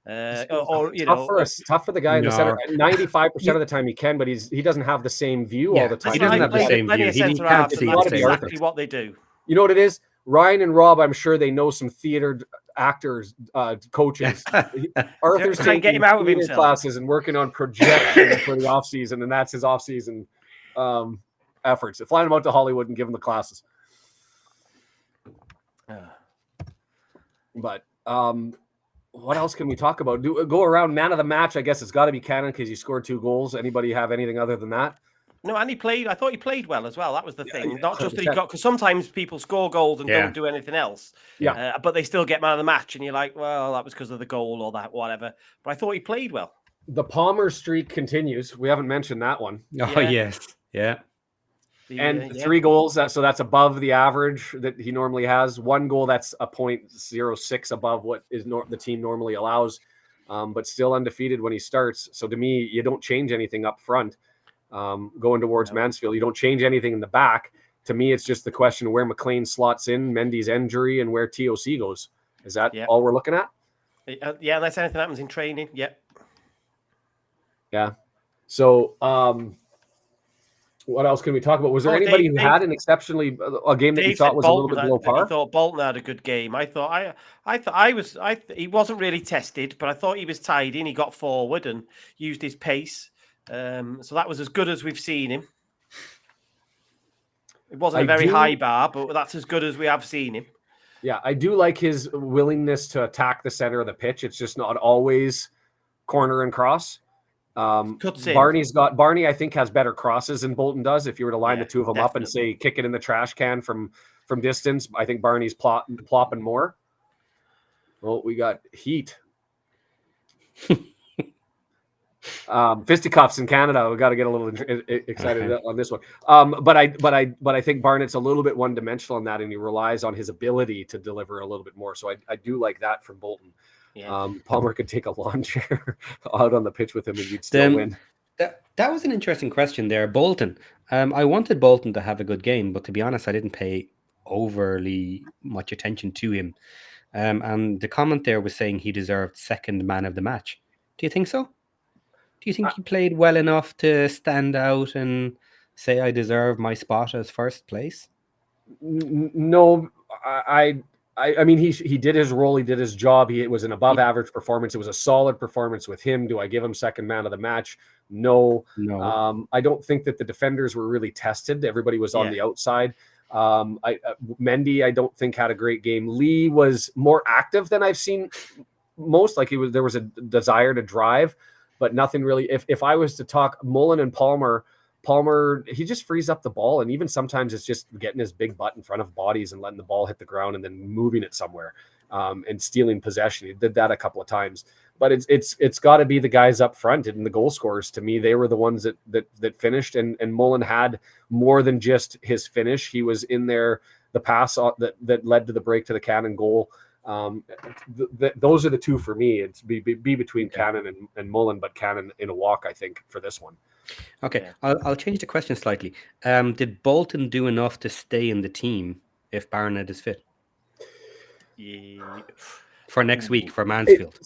Tough for the guy in the center. 95% of the time he can, but he doesn't have the same view all the time. He doesn't have the same view. He can't see exactly what they do. You know what it is? Ryan and Rob, I'm sure they know some theater actors, coaches. Arthur's taking theater classes and working on projection for the off season, and that's his off season efforts. Flying him out to Hollywood and give him the classes. But what else can we talk about? Go around man of the match. I guess it's got to be Cannon because he scored 2 goals. Anybody have anything other than that? No, and I thought he played well as well. That was the thing. Not just that he got, because sometimes people score goals and don't do anything else. Yeah. But they still get man of the match, and you're like, well, that was because of the goal or that, whatever. But I thought he played well. The Palmer streak continues. We haven't mentioned that one. Oh, yes. Yeah. 3 goals, so that's above the average that he normally has. 1 goal, that's a .06 above what is the team normally allows, but still undefeated when he starts. So to me, you don't change anything up front. Going towards Mansfield, you don't change anything in the back. To me, it's just the question of where McLean slots in, Mendy's injury, and where TOC goes. Is that all we're looking at? Unless anything happens in training. Yeah. So, what else can we talk about? Was there anybody who had an exceptionally a game that you thought was a little bit below par? I thought Bolton had a good game. He wasn't really tested, but I thought he was tidy and he got forward and used his pace. So that was as good as we've seen him. It wasn't a very high bar, but that's as good as we have seen him. Yeah, I do like his willingness to attack the center of the pitch. It's just not always corner and cross. Barney, I think, has better crosses than Bolton does. If you were to line the two of them up and say kick it in the trash can from distance, I think Barney's plopping more. Well, we got Heat. Fisticuffs in Canada. We got to get a little excited on this one. But I think Barnett's a little bit one-dimensional in that, and he relies on his ability to deliver a little bit more. So I do like that from Bolton. Yeah. Palmer could take a lawn chair out on the pitch with him, and you'd still win. That was an interesting question there, Bolton. I wanted Bolton to have a good game, but to be honest, I didn't pay overly much attention to him. And the comment there was saying he deserved second man of the match. Do you think so? Do you think he played well enough to stand out and say I deserve my spot as first place? No, I mean he did his role, he did his job. It was an above average performance. It was a solid performance with him. Do I give him second man of the match? No. I don't think that the defenders were really tested. Everybody was on the outside. Mendy, I don't think had a great game. Lee was more active than I've seen most. Like there was a desire to drive, but nothing really. If I was to talk Mullen and Palmer, he just frees up the ball, and even sometimes it's just getting his big butt in front of bodies and letting the ball hit the ground and then moving it somewhere, and stealing possession. He did that a couple of times, but it's got to be the guys up front and the goal scorers. To me, they were the ones that finished, and Mullen had more than just his finish. He was in there, the pass that led to the break to the Cannon goal. Those are the two for me. It's be between Cannon and Mullen, but Cannon in a walk, I think, for this one. Okay, I'll change the question slightly. Did Bolton do enough to stay in the team if Barnett is fit? For next week for Mansfield?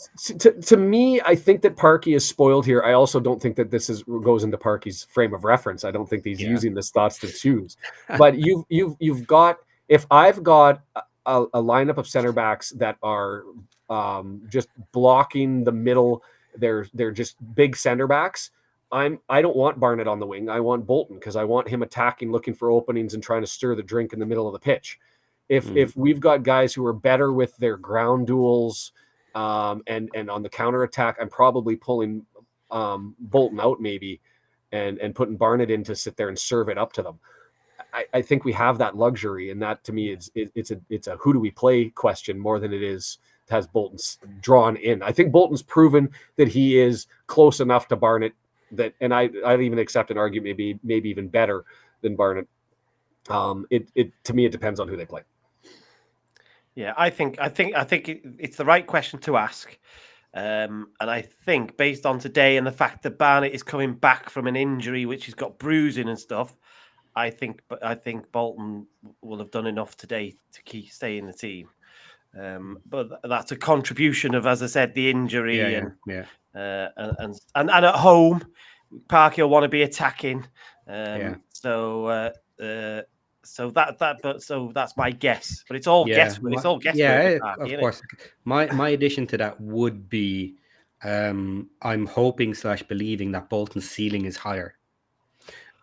To me, I think that Parkey is spoiled here. I also don't think that this goes into Parkey's frame of reference. I don't think he's using this thoughts to choose. But you've got, if I've got a lineup of center backs that are just blocking the middle, they're just big center backs. I don't want Barnett on the wing. I want Bolton, because I want him attacking, looking for openings and trying to stir the drink in the middle of the pitch. If we've got guys who are better with their ground duels and on the counter attack, I'm probably pulling Bolton out maybe and putting Barnett in to sit there and serve it up to them. I think we have that luxury, and that to me it's a who do we play question more than it has Bolton's drawn in. I think Bolton's proven that he is close enough to Barnett that, and I'd even accept an argument maybe even better than Barnett. To me it depends on who they play. Yeah, I think it's the right question to ask. And I think based on today and the fact that Barnett is coming back from an injury, which he's got bruising and stuff, I think Bolton will have done enough today to stay in the team. But that's a contribution of, as I said, the injury and at home, Parky will want to be attacking. So that's my guess, but it's all guesswork. It's all guesswork. Yeah, of course. My addition to that would be, I'm hoping / believing that Bolton's ceiling is higher,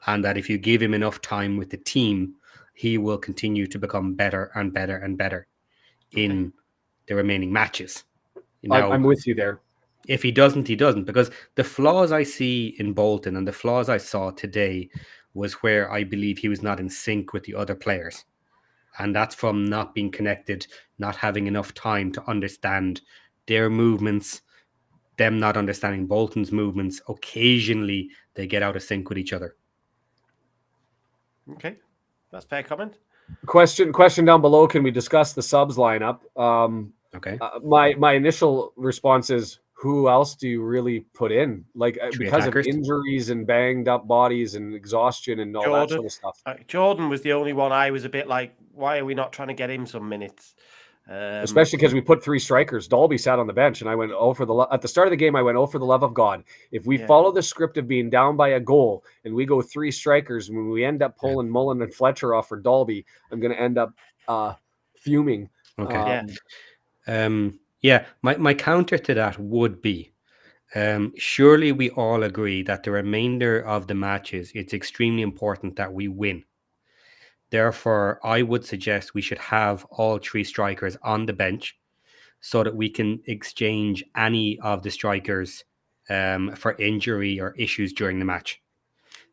and that if you give him enough time with the team, he will continue to become better and better and better in the remaining matches. I'm with you there. If he doesn't, he doesn't, because the flaws I see in Bolton and the flaws I saw today was where I believe he was not in sync with the other players. And that's from not being connected, not having enough time to understand their movements, them not understanding Bolton's movements. Occasionally, they get out of sync with each other. Okay, that's a fair comment. Question down below, can we discuss the subs lineup? Okay. My initial response is, who else do you really put in? Like, because of injuries and banged up bodies and exhaustion and all that sort of stuff. Jordan was the only one I was a bit like, why are we not trying to get him some minutes? Especially because we put 3 strikers. Dalby sat on the bench, and I went, at the start of the game, I went, for the love of God. If we follow the script of being down by a goal and we go 3 strikers, and when we end up pulling Mullen and Fletcher off for Dalby, I'm going to end up fuming. Okay. My counter to that would be, surely we all agree that the remainder of the matches, it's extremely important that we win. Therefore, I would suggest we should have all 3 strikers on the bench so that we can exchange any of the strikers for injury or issues during the match.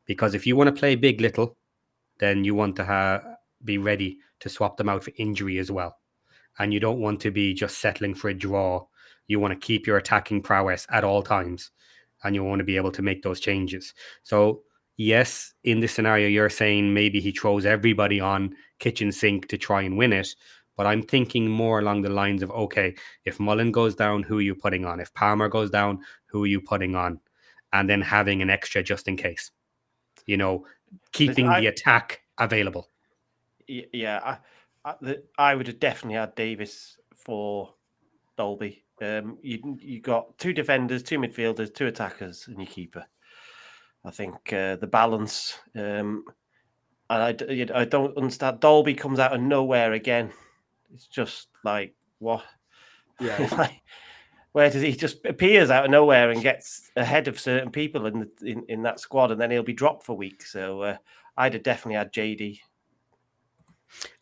Because if you want to play big little, then you want to be ready to swap them out for injury as well. And you don't want to be just settling for a draw You want to keep your attacking prowess at all times, and you want to be able to make those changes. So yes, in this scenario, you're saying maybe he throws everybody on kitchen sink to try and win it. But I'm thinking more along the lines of, okay, if Mullen goes down, who are you putting on? If Palmer goes down, who are you putting on? And then having an extra just in case. Keeping the attack available. Yeah, I would have definitely had Davis for Dolby. You got 2 defenders, 2 midfielders, 2 attackers, and your keeper. I think the balance. And I don't understand. Dolby comes out of nowhere again. It's just like, what? Yeah. Like, where does he just appears out of nowhere and gets ahead of certain people in that squad, and then he'll be dropped for weeks. So I'd have definitely had JD.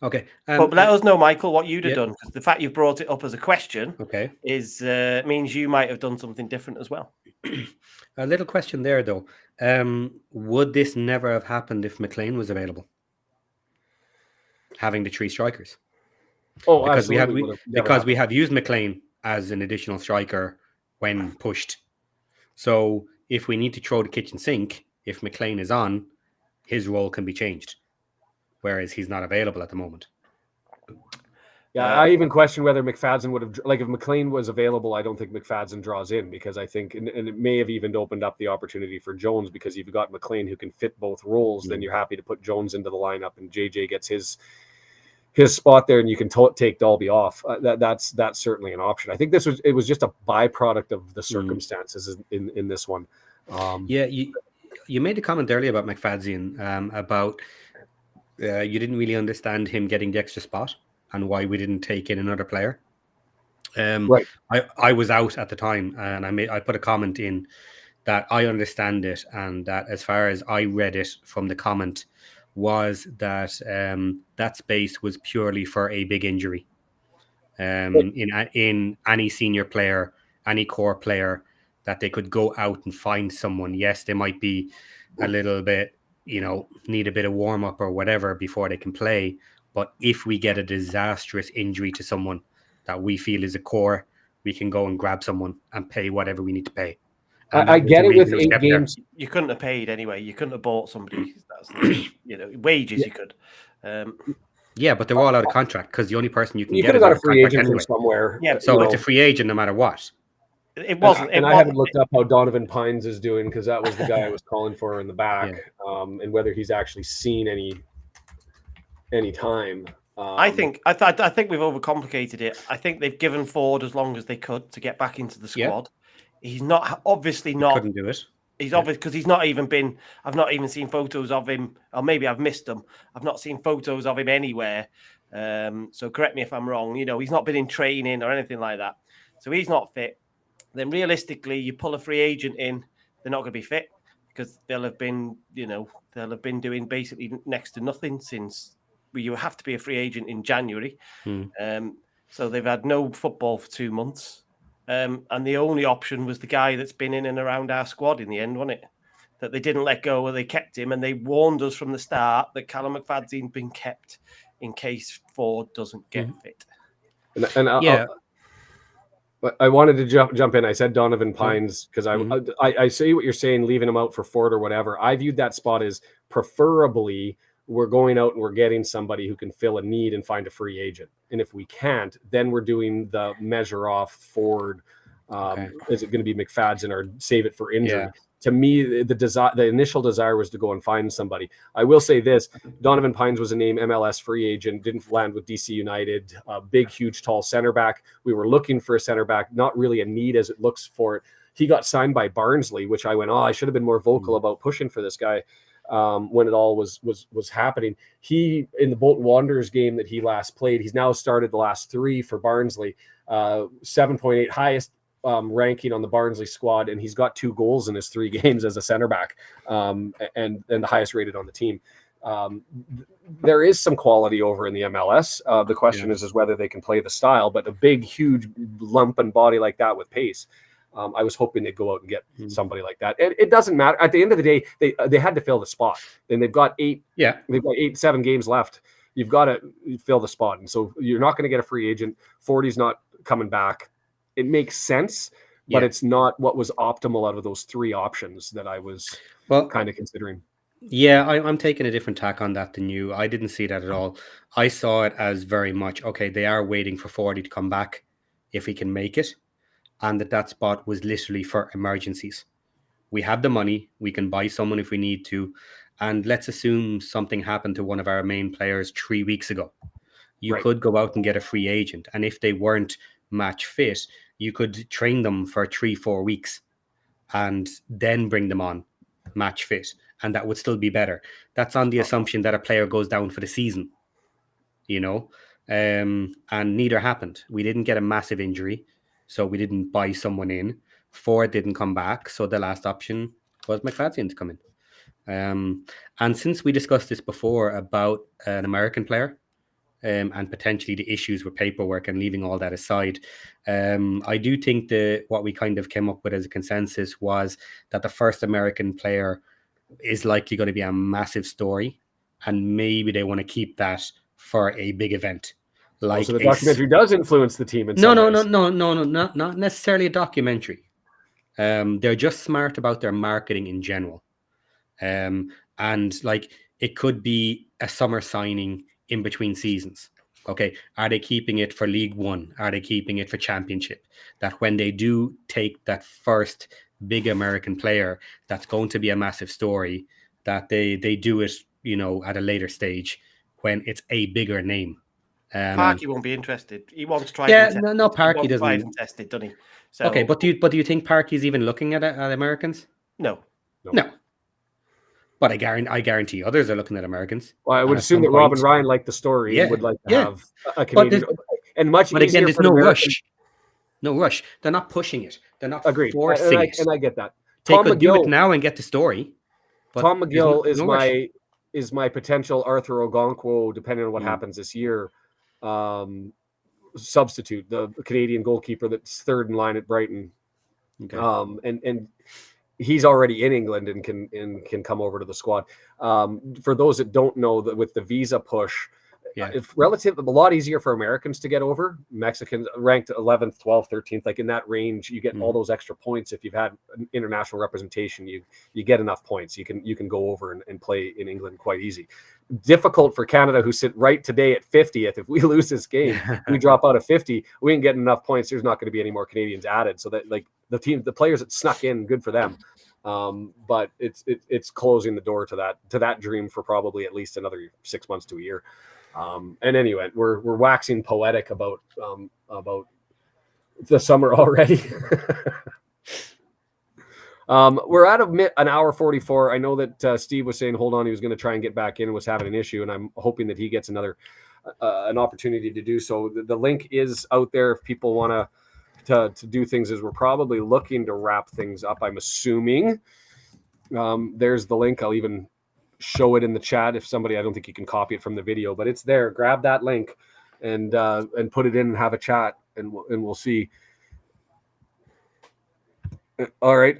Okay, but let us know, Michael, what you'd have done, because the fact you've brought it up as a question, is means you might have done something different as well. A little question there, though. Would this never have happened if McLean was available? Having the 3 strikers. Oh, because absolutely. we have used McLean as an additional striker when pushed. So if we need to throw the kitchen sink, if McLean is on, his role can be changed, whereas he's not available at the moment. Yeah, I even question whether McFadden would have, like, if McLean was available, I don't think McFadden draws in, because I think, and it may have even opened up the opportunity for Jones, because if you've got McLean who can fit both roles, then you're happy to put Jones into the lineup and JJ gets his spot there, and you can take Dolby off. That's certainly an option. I think it was just a byproduct of the circumstances in this one. You made a comment earlier about McFadden, about you didn't really understand him getting the extra spot and why we didn't take in another player. Right. I was out at the time, and I put a comment in that I understand it, and that as far as I read it from the comment, was that that space was purely for a big injury. In any senior player, any core player, that they could go out and find someone. Yes, they might be a little bit, need a bit of warm up or whatever before they can play. But if we get a disastrous injury to someone that we feel is a core, we can go and grab someone and pay whatever we need to pay. I get it with 8 games. You couldn't have paid anyway. You couldn't have bought somebody. That's wages. You could. Yeah, but they're all out of contract, because the only person you can you get could is have got out a of free contract agent from anyway. somewhere. Yeah, so it's a free agent no matter what. It wasn't. And I haven't looked up how Donovan Pines is doing, because that was the guy I was calling for in the back, and whether he's actually seen any time. I think we've overcomplicated it. I think they've given Ford as long as they could to get back into the squad. He's obviously not. Couldn't do it. He's obvious, because he's not even been. I've not even seen photos of him, or maybe I've missed them. I've not seen photos of him anywhere. So correct me if I'm wrong. He's not been in training or anything like that. So he's not fit. Then realistically, you pull a free agent in, they're not going to be fit, because they'll have been doing basically next to nothing since. You have to be a free agent in January. So they've had no football for 2 months. And the only option was the guy that's been in and around our squad in the end, wasn't it? That they didn't let go, or they kept him, and they warned us from the start that Callum McFadden's been kept in case Ford doesn't get fit. I wanted to jump in. I said Donovan Pines because I see what you're saying, leaving him out for Ford or whatever. I viewed that spot as preferably we're going out and we're getting somebody who can fill a need and find a free agent. And if we can't, then we're doing the measure off Ford. Is it going to be McFadden or save it for injury? To me, the initial desire was to go and find somebody. I will say this: Donovan Pines was a named MLS free agent, didn't land with DC United. Big, huge, tall center back. We were looking for a center back, not really a need as it looks for it. He got signed by Barnsley, which I went, I should have been more vocal about pushing for this guy when it all was happening. He, in the Bolton Wanderers game that he last played, he's now started the last 3 for Barnsley, 7.8 highest ranking on the Barnsley squad, and he's got 2 goals in his 3 games as a center back, and the highest rated on the team. There is some quality over in the MLS. The question is whether they can play the style, but a big, huge lump and body like that with pace. I was hoping they'd go out and get somebody like that. And it doesn't matter. At the end of the day, they had to fill the spot. And they've got 7 games left. You've got to fill the spot. And so you're not going to get a free agent. 40's not coming back. it makes sense, but it's not what was optimal out of those three options that I was kind of considering. Yeah, I'm taking a different tack on that than you. I didn't see that at all. I saw it as very much, okay, they are waiting for 40 to come back if he can make it. And that spot was literally for emergencies. We have the money. We can buy someone if we need to. And let's assume something happened to one of our main players 3 weeks ago. You could go out and get a free agent. And if they weren't match fit, you could train them for 3-4 weeks and then bring them on match fit. And that would still be better. That's on the assumption that a player goes down for the season, and neither happened. We didn't get a massive injury, so we didn't buy someone in. Ford didn't come back, so the last option was McFadzean to come in. And since we discussed this before about an American player and potentially the issues with paperwork and leaving all that aside, I do think that what we kind of came up with as a consensus was that the first American player is likely going to be a massive story, and maybe they want to keep that for a big event. Like so the documentary does influence the team in no, some ways. not necessarily a documentary. They're just smart about their marketing in general. And like it could be a summer signing in between seasons. Okay, are they keeping it for League One? Are they keeping it for Championship? That when they do take that first big American player, that's going to be a massive story, that they do it, at a later stage when it's a bigger name. Parky won't be interested. He wants to try. No, Parky doesn't. Tried and tested, doesn't he? So, okay, but do you think Parky's even looking at Americans? No. But I guarantee others are looking at Americans. Well, I would assume that Rob and Ryan like the story and would like to have a Canadian. But again, there's no rush. No rush. They're not pushing it. They're not forcing it. And I get that. They could do it now and get the story. Tom McGill is my potential Arthur Ogonkwo, depending on what happens this year, substitute, the Canadian goalkeeper that's third in line at Brighton. Okay. And he's already in England and can come over to the squad. For those that don't know, that with the visa push, it's a lot easier for Americans to get over. Mexicans ranked 11th, 12th, 13th, like in that range, you get all those extra points. If you've had international representation, you get enough points. You can go over and play in England quite easy. Difficult for Canada, who sit right today at 50th. If we lose this game, we drop out of 50, we ain't getting enough points. There's not going to be any more Canadians added. So that like the players that snuck in, good for them. But it's closing the door to that dream for probably at least another 6 months to a year. And anyway, we're waxing poetic about the summer already. We're at an hour 44. I know that Steve was saying, hold on, he was going to try and get back in and was having an issue, and I'm hoping that he gets another an opportunity to do so. The link is out there if people want to do things, as we're probably looking to wrap things up, I'm assuming. There's the link. I'll even show it in the chat if somebody, I don't think you can copy it from the video, but it's there. Grab that link and put it in and have a chat, and we'll see. All right.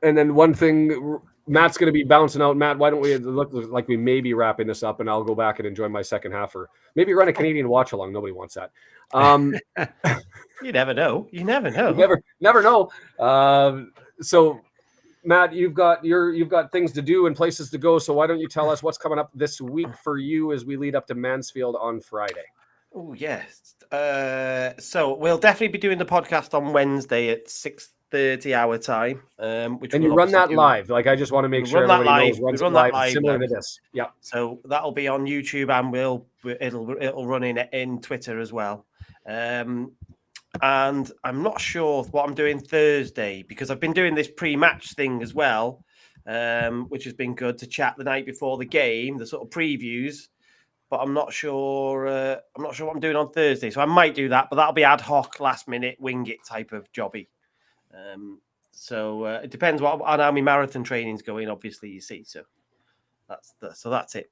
And then one thing, Matt's going to be bouncing out. Matt, why don't we look like we may be wrapping this up, and I'll go back and enjoy my second half, or maybe run a Canadian watch along. Nobody wants that. You never know. You never know. You never know. So Matt, you've got things to do and places to go. So why don't you tell us what's coming up this week for you as we lead up to Mansfield on Friday? Oh, yes. So we'll definitely be doing the podcast on Wednesday at 6:30 our time. And you run that live. Like, I just want to make sure everybody knows. We run that live similar to this. Yeah. So that'll be on YouTube, and it'll run in Twitter as well. And I'm not sure what I'm doing Thursday, because I've been doing this pre-match thing as well, which has been good to chat the night before the game, the sort of previews. But I'm not sure. What I'm doing on Thursday, so I might do that. But that'll be ad hoc, last minute, wing it type of jobby. So it depends on how my marathon training's going. Obviously, you see. So that's it.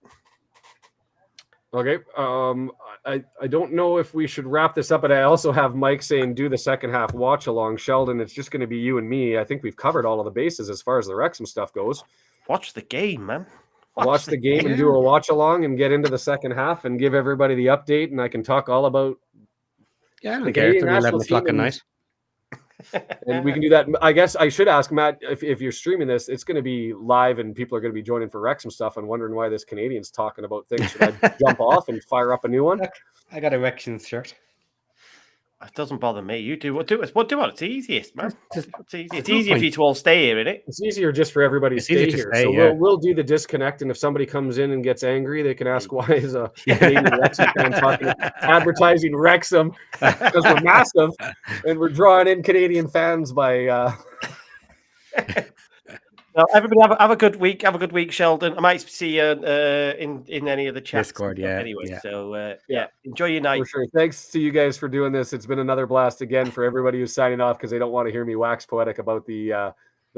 Okay. I don't know if we should wrap this up, but I also have Mike saying do the second half watch along. Sheldon, it's just going to be you and me. I think we've covered all of the bases as far as the Wrexham stuff goes. Watch the game, man. Watch the game and do a watch along and get into the second half and give everybody the update. And I can talk all about the 11 o'clock at night. And we can do that. I guess I should ask Matt, if you're streaming this, it's going to be live and people are going to be joining for Wrexham stuff and wondering why this Canadian's talking about things. Should I jump off and fire up a new one? I got a Wrexham shirt. It doesn't bother me. You do what? Do it. What? Do what? It's easiest, man. Just- It's easy. It's easier for you to all stay here, isn't it? It's easier just for everybody to It's easier stay to here. stay, So yeah. we'll do the disconnect, and if somebody comes in and gets angry, they can ask why is a Canadian Wrexham fan talking advertising Wrexham because we're massive and we're drawing in Canadian fans by. No, everybody have a good week. Have a good week, Sheldon. I might see you in any of the chats. Discord, yeah, Anyway, yeah. so enjoy your night. For sure. Thanks to you guys for doing this. It's been another blast again for everybody who's signing off because they don't want to hear me wax poetic about the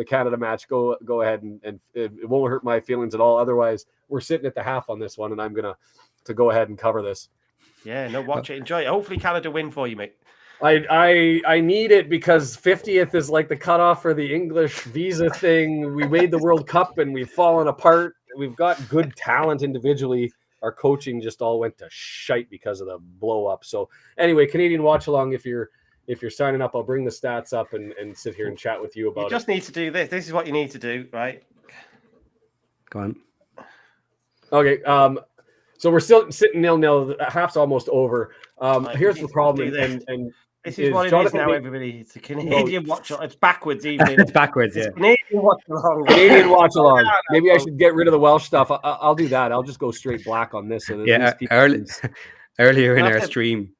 Canada match. Go ahead and it won't hurt my feelings at all. Otherwise, we're sitting at the half on this one, and I'm gonna go ahead and cover this. Yeah, no, watch it, enjoy it. Hopefully, Canada win for you, mate. I need it because 50th is like the cutoff for the English visa thing. We made the World Cup and we've fallen apart. We've got good talent individually. Our coaching just all went to shite because of the blow up. So anyway, Canadian watch along. If you're signing up, I'll bring the stats up and sit here and chat with you about You just need to do this. This is what you need to do, right? Go on. Okay. So we're still sitting 0-0. Half's almost over. Here's the problem, and this is what it is now, everybody. It's a Canadian watch. It's backwards, even. It's backwards, yeah. Canadian watch along. Canadian watch along. Maybe I should get rid of the Welsh stuff. I'll do that. I'll just go straight black on this. So that Yeah, these people earlier in our That's it. stream,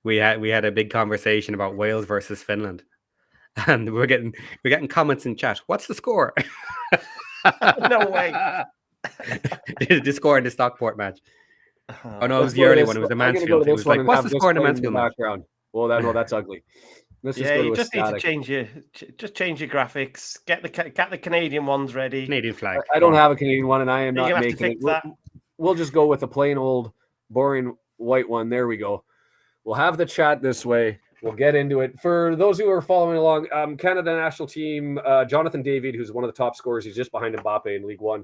we had a big conversation about Wales versus Finland, and we're getting comments in chat. What's the score? No way. The score in the Stockport match. Oh no, it was let's the go to early this one. It was the I'm gonna go to Mansfield. It this was one like, and what's have the this score in the playing Mansfield match? background? Well, no, that's ugly. Let's just Yeah, go to you a just need to static. change your graphics. Get the Canadian ones ready. Canadian flag. I don't have a Canadian one, and I am You're not gonna have to making it. fix that. We'll just go with a plain old, boring white one. There we go. We'll have the chat this way. We'll get into it. For those who are following along, Canada national team, Jonathan David, who's one of the top scorers, he's just behind Mbappe in League One,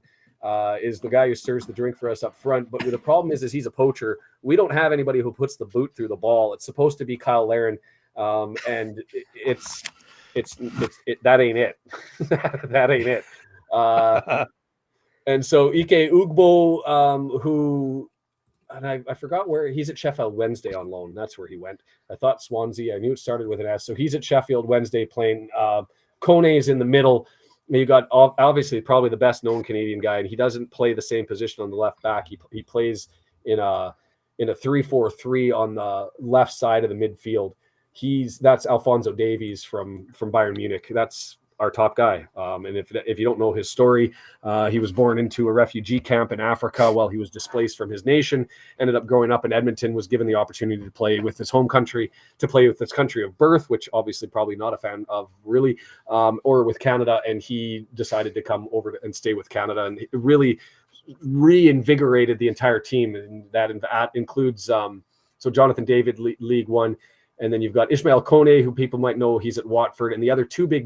is the guy who stirs the drink for us up front. But the problem is he's a poacher. We don't have anybody who puts the boot through the ball. It's supposed to be Kyle Larin, and it's that ain't it. That ain't it. And so Ike Ugbo, who, and I forgot where he's at Sheffield Wednesday on loan. That's where he went. I thought Swansea. I knew it started with an S. So he's at Sheffield Wednesday playing. Kone's in the middle. You got obviously probably the best known Canadian guy, and he doesn't play the same position on the left back. He plays in a 3-4-3 on the left side of the midfield. That's Alphonso Davies from Bayern Munich. That's our top guy. And if you don't know his story, he was born into a refugee camp in Africa while he was displaced from his nation, ended up growing up in Edmonton, was given the opportunity to play with his home country, to play with his country of birth, which obviously probably not a fan of really, or with Canada. And he decided to come over and stay with Canada, and it really reinvigorated the entire team. And that includes, so Jonathan David, League One. And then you've got Ishmael Kone, who people might know, he's at Watford, and the other three big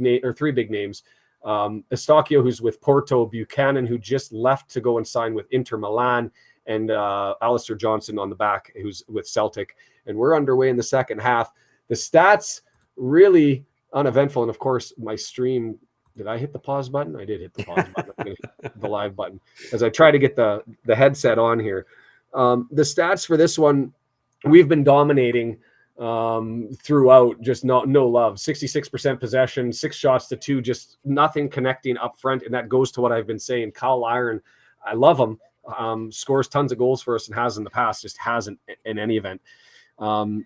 names, Eustachio, who's with Porto, Buchanan, who just left to go and sign with Inter Milan, and Alistair Johnson on the back, who's with Celtic. And we're underway in the second half. The stats really uneventful, and of course, my stream. Did I hit the pause button? I did hit the pause button. I'm gonna hit the live button as I try to get the headset on here. The stats for this one, we've been dominating throughout, just no love. 66% possession, 6 shots to 2, just nothing connecting up front. And that goes to what I've been saying. Kyle Larin, I love him, scores tons of goals for us and has in the past, just hasn't in any event. Do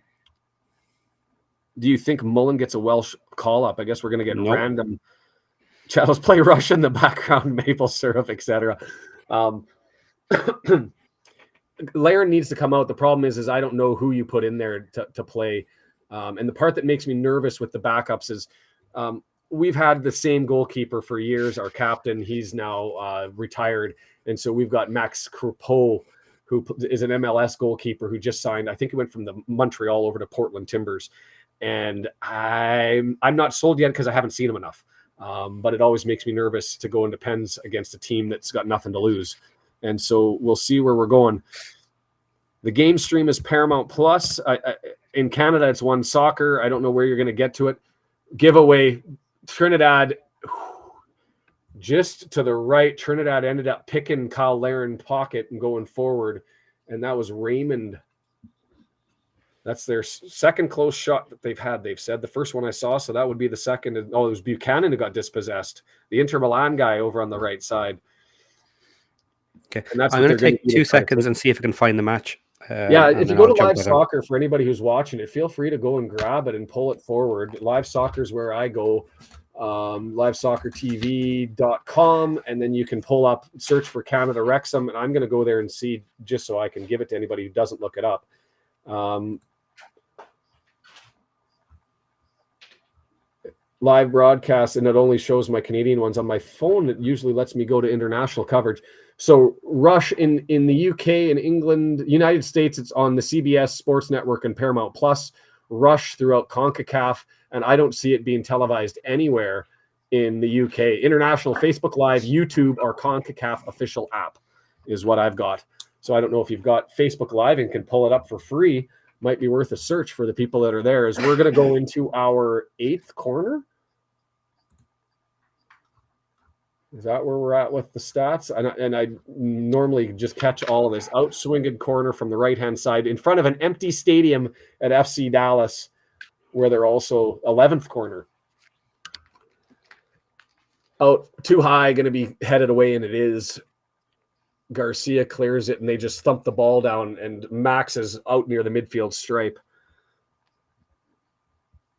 you think Mullen gets a Welsh call up? I guess we're going to get random channels play Rush in the background, maple syrup, etc. Larin needs to come out. The problem is I don't know who you put in there to play. And the part that makes me nervous with the backups is we've had the same goalkeeper for years. Our captain, he's now retired. And so we've got Max Crepeau, who is an MLS goalkeeper who just signed. I think he went from the Montreal over to Portland Timbers. And I'm not sold yet because I haven't seen him enough. But it always makes me nervous to go into pens against a team that's got nothing to lose. And so we'll see where we're going. The game stream is Paramount Plus. In Canada, it's One Soccer. I don't know where you're going to get to it. giveaway. Trinidad just to the right. Trinidad ended up picking Kyle Laren pocket and going forward, and that was Raymond. That's their second close shot that they've had. They've said the first one I saw, so that would be the second. Oh, it was Buchanan who got dispossessed. The Inter Milan guy over on the right side. Okay, and that's I'm going to take 2 seconds and see if I can find the match. Yeah, if you go to Live Soccer, for anybody who's watching it, feel free to go and grab it and pull it forward. Live Soccer is where I go, livesoccertv.com, and then you can pull up, search for Canada Wrexham, and I'm going to go there and see just so I can give it to anybody who doesn't look it up. Live broadcast, and it only shows my Canadian ones on my phone. It usually lets me go to international coverage. So Rush in the UK and England, United States, it's on the CBS Sports Network and Paramount Plus. Rush throughout CONCACAF, and I don't see it being televised anywhere in the UK. International, Facebook Live, YouTube, or CONCACAF official app is what I've got. So I don't know if you've got Facebook Live and can pull it up for free. Might be worth a search for the people that are there. As we're going to go into our 8th corner. Is that where we're at with the stats? And I normally just catch all of this. Outswinged corner from the right-hand side in front of an empty stadium at FC Dallas, where they're also 11th corner. Out too high, going to be headed away, and it is. Garcia clears it, and they just thump the ball down, and Max is out near the midfield stripe.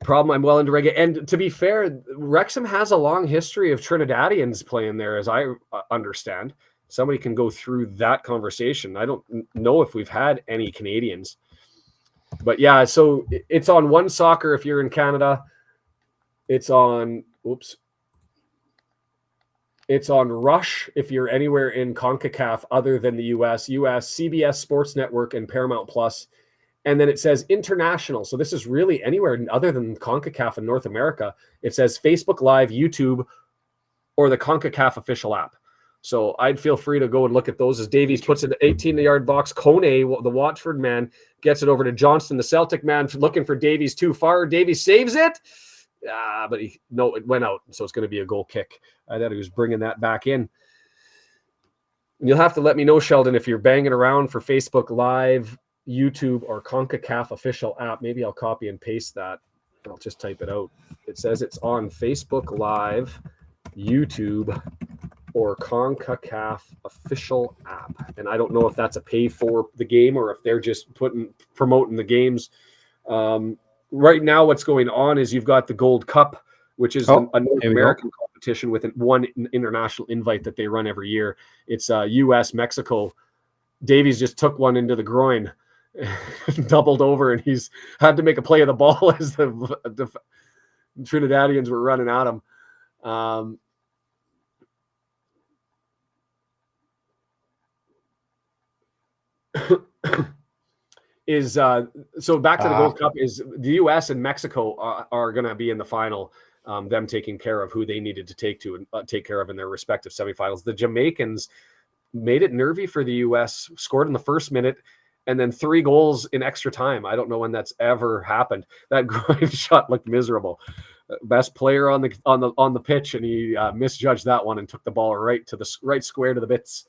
Problem, I'm well into reggae. And to be fair, Wrexham has a long history of Trinidadians playing there, as I understand. Somebody can go through that conversation. I don't know if we've had any Canadians. But yeah, so it's on One Soccer if you're in Canada. It's on, It's on Rush if you're anywhere in CONCACAF other than the US, CBS Sports Network, and Paramount Plus. And then it says international. So this is really anywhere other than CONCACAF in North America. It says Facebook Live, YouTube, or the CONCACAF official app. So I'd feel free to go and look at those as Davies puts it in the 18-yard box. Kone, the Watford man, gets it over to Johnston, the Celtic man, looking for Davies too far. Davies saves it. But it went out. So it's going to be a goal kick. I thought he was bringing that back in. And you'll have to let me know, Sheldon, if you're banging around for Facebook Live, YouTube, or CONCACAF official app. Maybe I'll copy and paste that. I'll just type it out. It says it's on Facebook Live, YouTube, or CONCACAF official app. And I don't know if that's a pay for the game or if they're just promoting the games. Right now, what's going on is you've got the Gold Cup, which is a North American competition with one international invite that they run every year. It's U.S., Mexico. Davies just took one into the groin, doubled over, and he's had to make a play of the ball as the Trinidadians were running at him. So back to the Gold Cup is the U.S. and Mexico are going to be in the final. Them taking care of who they needed to take care of in their respective semifinals. The Jamaicans made it nervy for the U.S. Scored in the first minute, and then 3 goals in extra time. I don't know when that's ever happened. That groin shot looked miserable. Best player on the pitch, and he misjudged that one and took the ball right to the right square to the bits.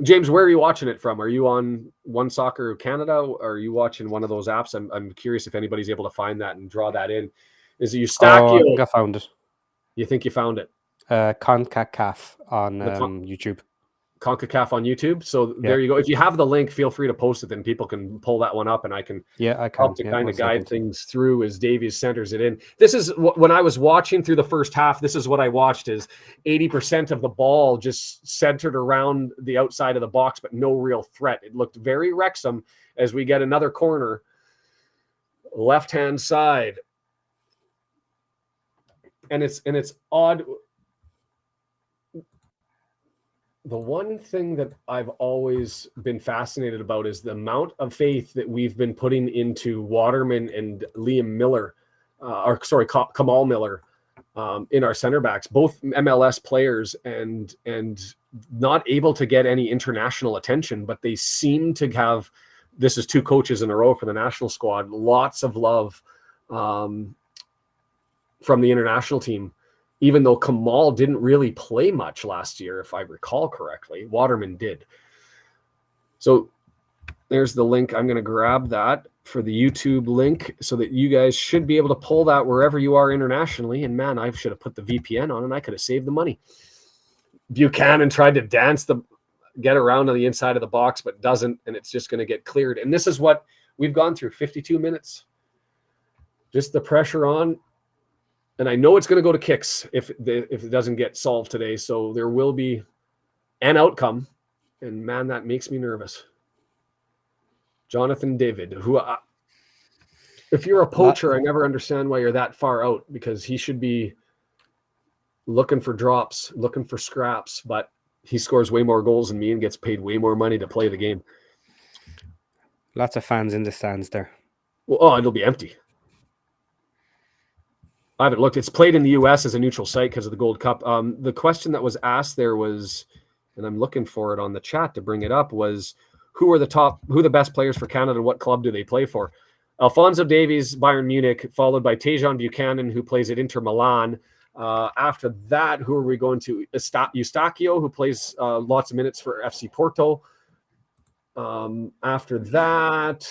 James, where are you watching it from? Are you on One Soccer Canada, or are you watching one of those apps? I'm curious if anybody's able to find that and draw that in. Is it Eustachio? I think I found it. You think you found it? CONCACAF on YouTube. CONCACAF on YouTube. So there you go. If you have the link, feel free to post it. Then people can pull that one up, and I can help to kind of guide things through as Davies centers it in. This is when I was watching through the first half. This is what I watched: is 80% of the ball just centered around the outside of the box, but no real threat. It looked very Wrexham as we get another corner, left-hand side, and it's odd. The one thing that I've always been fascinated about is the amount of faith that we've been putting into Waterman and Liam Miller, Kamal Miller, in our center backs, both MLS players and not able to get any international attention, but they seem to have, this is 2 coaches in a row for the national squad, lots of love from the international team, even though Kamal didn't really play much last year, if I recall correctly. Waterman did. So there's the link. I'm going to grab that for the YouTube link so that you guys should be able to pull that wherever you are internationally. And man, I should have put the VPN on and I could have saved the money. Buchanan tried to get around on the inside of the box, but doesn't, and it's just going to get cleared. And this is what we've gone through, 52 minutes. Just the pressure on. And I know it's going to go to kicks if it doesn't get solved today. So there will be an outcome. And man, that makes me nervous. Jonathan David, who, if you're a poacher, I never understand why you're that far out, because he should be looking for drops, looking for scraps, but he scores way more goals than me and gets paid way more money to play the game. Lots of fans in the stands there. Well, it'll be empty. I haven't looked. It's played in the U.S. as a neutral site because of the Gold Cup. The question that was asked there was, and I'm looking for it on the chat to bring it up, was who are the best players for Canada and what club do they play for? Alphonso Davies, Bayern Munich, followed by Tejan Buchanan, who plays at Inter Milan. After that, who are we going to? Eustachio, who plays lots of minutes for FC Porto. After that,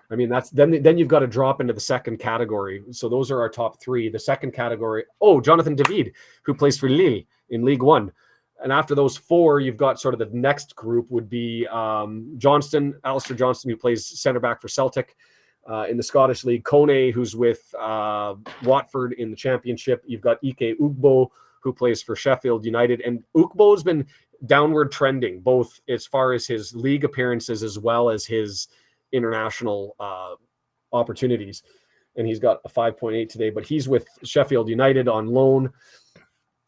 I mean, that's then you've got to drop into the second category. So those are our top three. The second category, Jonathan David, who plays for Lille in League One. And after those four, you've got sort of the next group would be Alistair Johnston, who plays centre back for Celtic in the Scottish League. Kone, who's with Watford in the Championship. You've got Ike Ugbo, who plays for Sheffield United. And Ugbo's been downward trending, both as far as his league appearances as well as his international opportunities. And he's got a 5.8 today, but he's with Sheffield United on loan.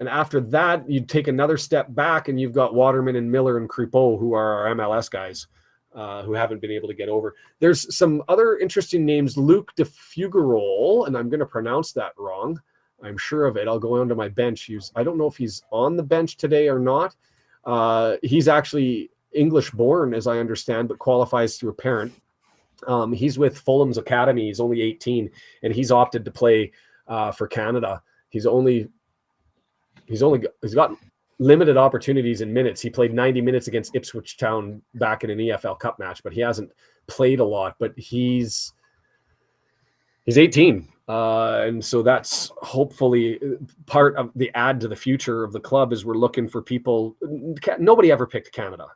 And after that, you take another step back and you've got Waterman and Miller and Crepeau, who are our MLS guys who haven't been able to get over. There's some other interesting names. Luke de Figueroa, and I'm going to pronounce that wrong. I'm sure of it. I'll go onto my bench. I don't know if he's on the bench today or not. He's actually English born, as I understand, but qualifies through a parent. He's with Fulham's Academy. He's only 18, and he's opted to play for Canada. He's got limited opportunities in minutes. He played 90 minutes against Ipswich Town back in an EFL Cup match, but he hasn't played a lot. But he's 18, and so that's hopefully part of the add to the future of the club. Is we're looking for people. Nobody ever picked Canada,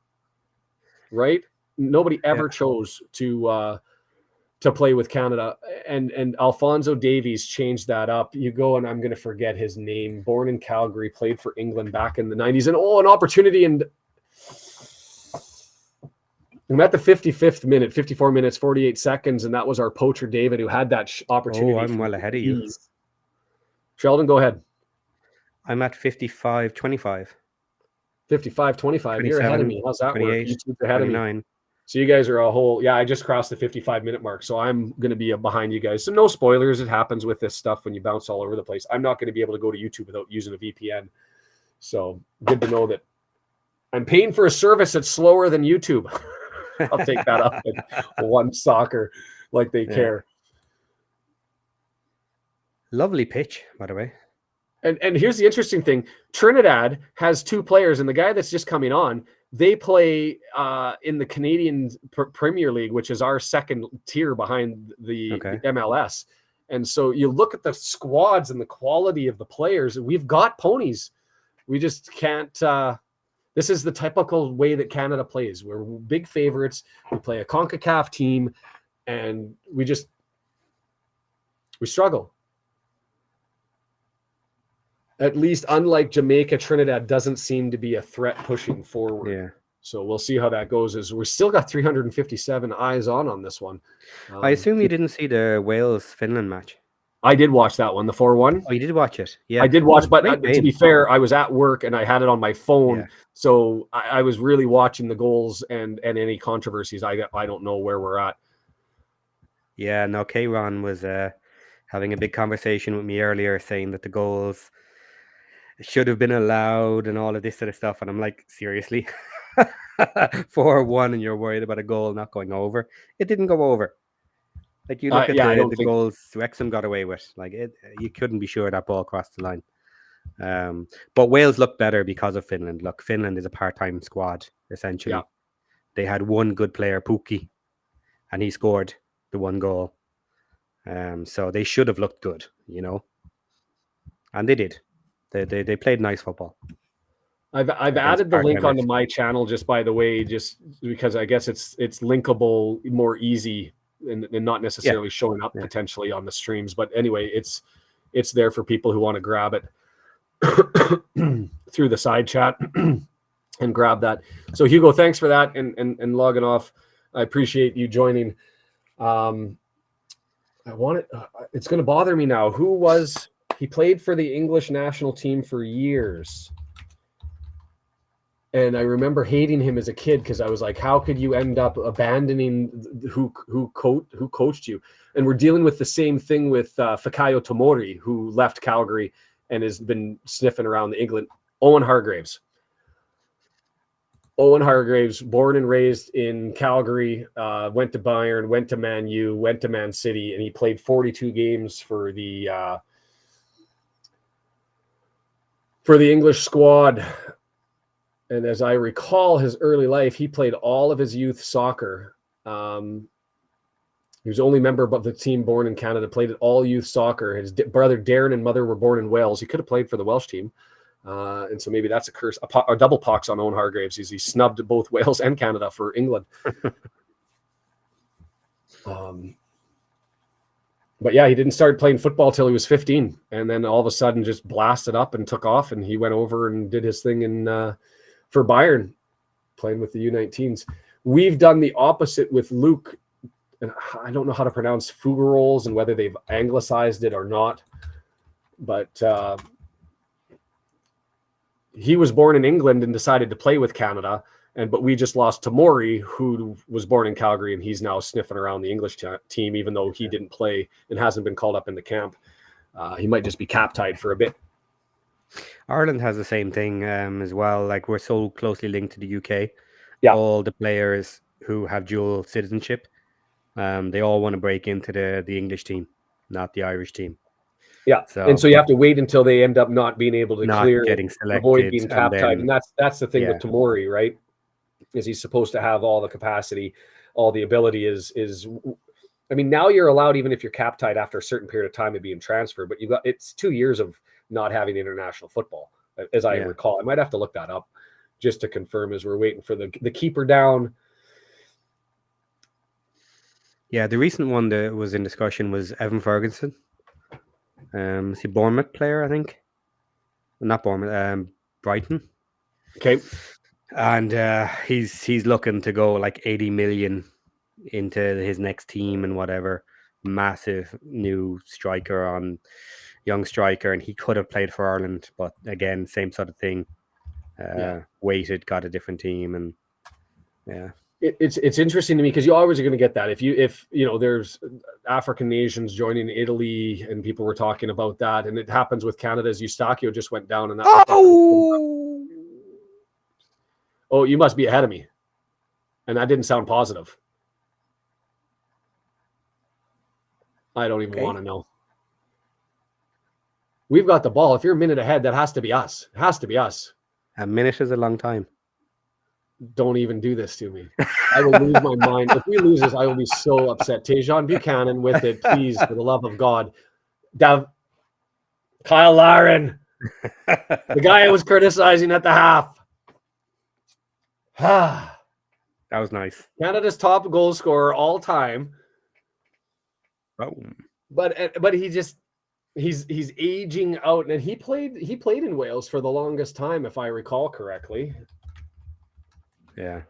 right? Nobody ever chose to play with Canada, and Alphonso Davies changed that up. You go, and I'm going to forget his name. Born in Calgary, played for England back in the 90s, and an opportunity. And I'm at the 55th minute, 54 minutes, 48 seconds, and that was our poacher David who had that opportunity. I'm well ahead of you. Sheldon, go ahead. I'm at 55-25. 55-25. You're ahead of me. How's that work? YouTube's ahead 29. Of me. So you guys are I just crossed the 55-minute mark, so I'm going to be behind you guys. So no spoilers. It happens with this stuff when you bounce all over the place. I'm not going to be able to go to YouTube without using a VPN. So good to know that I'm paying for a service that's slower than YouTube. I'll take that up at One Soccer, like they care. Lovely pitch, by the way. And here's the interesting thing. Trinidad has two players, and the guy that's just coming on, they play in the Canadian Premier League, which is our second tier behind the MLS. And so you look at the squads and the quality of the players. We've got ponies. We just can't. This is the typical way that Canada plays. We're big favorites. We play a CONCACAF team, and we struggle. At least, unlike Jamaica, Trinidad doesn't seem to be a threat pushing forward. Yeah. So we'll see how that goes. As we still got 357 eyes on this one. I assume you didn't see the Wales-Finland match. I did watch that one, the 4-1. Oh, you did watch it? Yeah. I did watch, but to be fair, I was at work and I had it on my phone. Yeah. So I was really watching the goals and any controversies. I don't know where we're at. Yeah, no, K-Ron was having a big conversation with me earlier saying that the goals should have been allowed and all of this sort of stuff. And I'm like, seriously? 4-1 and you're worried about a goal not going over? It didn't go over. Like you look at Yeah, I the don't think. goals Wrexham got away with. Like you couldn't be sure that ball crossed the line. But Wales looked better because of Finland. Look, Finland is a part-time squad essentially. Yeah. They had one good player, Pukki, and he scored the one goal. So they should have looked good, you know, and they did. They played nice football. I've against added the link part-timers. onto my channel just by the way, just because I guess it's linkable more easy and not necessarily showing up potentially on the streams. But anyway, it's there for people who want to grab it through the side chat and grab that. So Hugo, thanks for that and logging off. I appreciate you joining. It's going to bother me now. He played for the English national team for years. And I remember hating him as a kid because I was like, how could you end up abandoning who coached you? And we're dealing with the same thing with Fikayo Tomori, who left Calgary and has been sniffing around England. Owen Hargreaves, born and raised in Calgary, went to Bayern, went to Man U, went to Man City, and he played 42 games for the English squad. And as I recall his early life, he played all of his youth soccer. He was only member of the team born in Canada, played at all youth soccer. His brother Darren and mother were born in Wales. He could have played for the Welsh team. And so maybe that's a curse, a double pox on Owen Hargreaves. He snubbed both Wales and Canada for England. But yeah, he didn't start playing football till he was 15. And then all of a sudden just blasted up and took off. And he went over and did his thing for Bayern, playing with the U19s. We've done the opposite with Luke, and I don't know how to pronounce Fougerols and whether they've anglicized it or not, but he was born in England and decided to play with Canada, but we just lost Tomori, who was born in Calgary, and he's now sniffing around the English team, even though he didn't play and hasn't been called up in the camp. He might just be cap-tied for a bit. Ireland has the same thing as well. Like we're so closely linked to the UK. Yeah. All the players who have dual citizenship, they all want to break into the English team, not the Irish team. Yeah. And so you have to wait until they end up not being able to clear, getting selected, avoid being cap-tied. and that's the thing with Tomori, right? Is he's supposed to have all the capacity, all the ability is I mean, now you're allowed, even if you're cap-tied after a certain period of time of being transferred, but it's 2 years of not having international football, as I recall. I might have to look that up just to confirm as we're waiting for the keeper down. Yeah, the recent one that was in discussion was Evan Ferguson. Is he Bournemouth player, I think? Not Bournemouth, Brighton. Okay. And he's looking to go like 80 million into his next team and whatever. Massive new young striker, and he could have played for Ireland, but again, same sort of thing. Waited, got a different team, and it's interesting to me because you always are going to get that if you know there's African nations joining Italy, and people were talking about that, and it happens with Canada's Eustachio just went down, and that. Oh, you must be ahead of me, and that didn't sound positive. I don't even want to know. We've got the ball. If you're a minute ahead, that has to be us. It has to be us. A minute is a long time. Don't even do this to me. I will lose my mind. If we lose this, I will be so upset. Tejan Buchanan with it, please, for the love of God. Kyle Laren, the guy I was criticizing at the half. That was nice. Canada's top goal scorer all time. Oh. But he's aging out, and he played in Wales for the longest time, if I recall correctly. Yeah.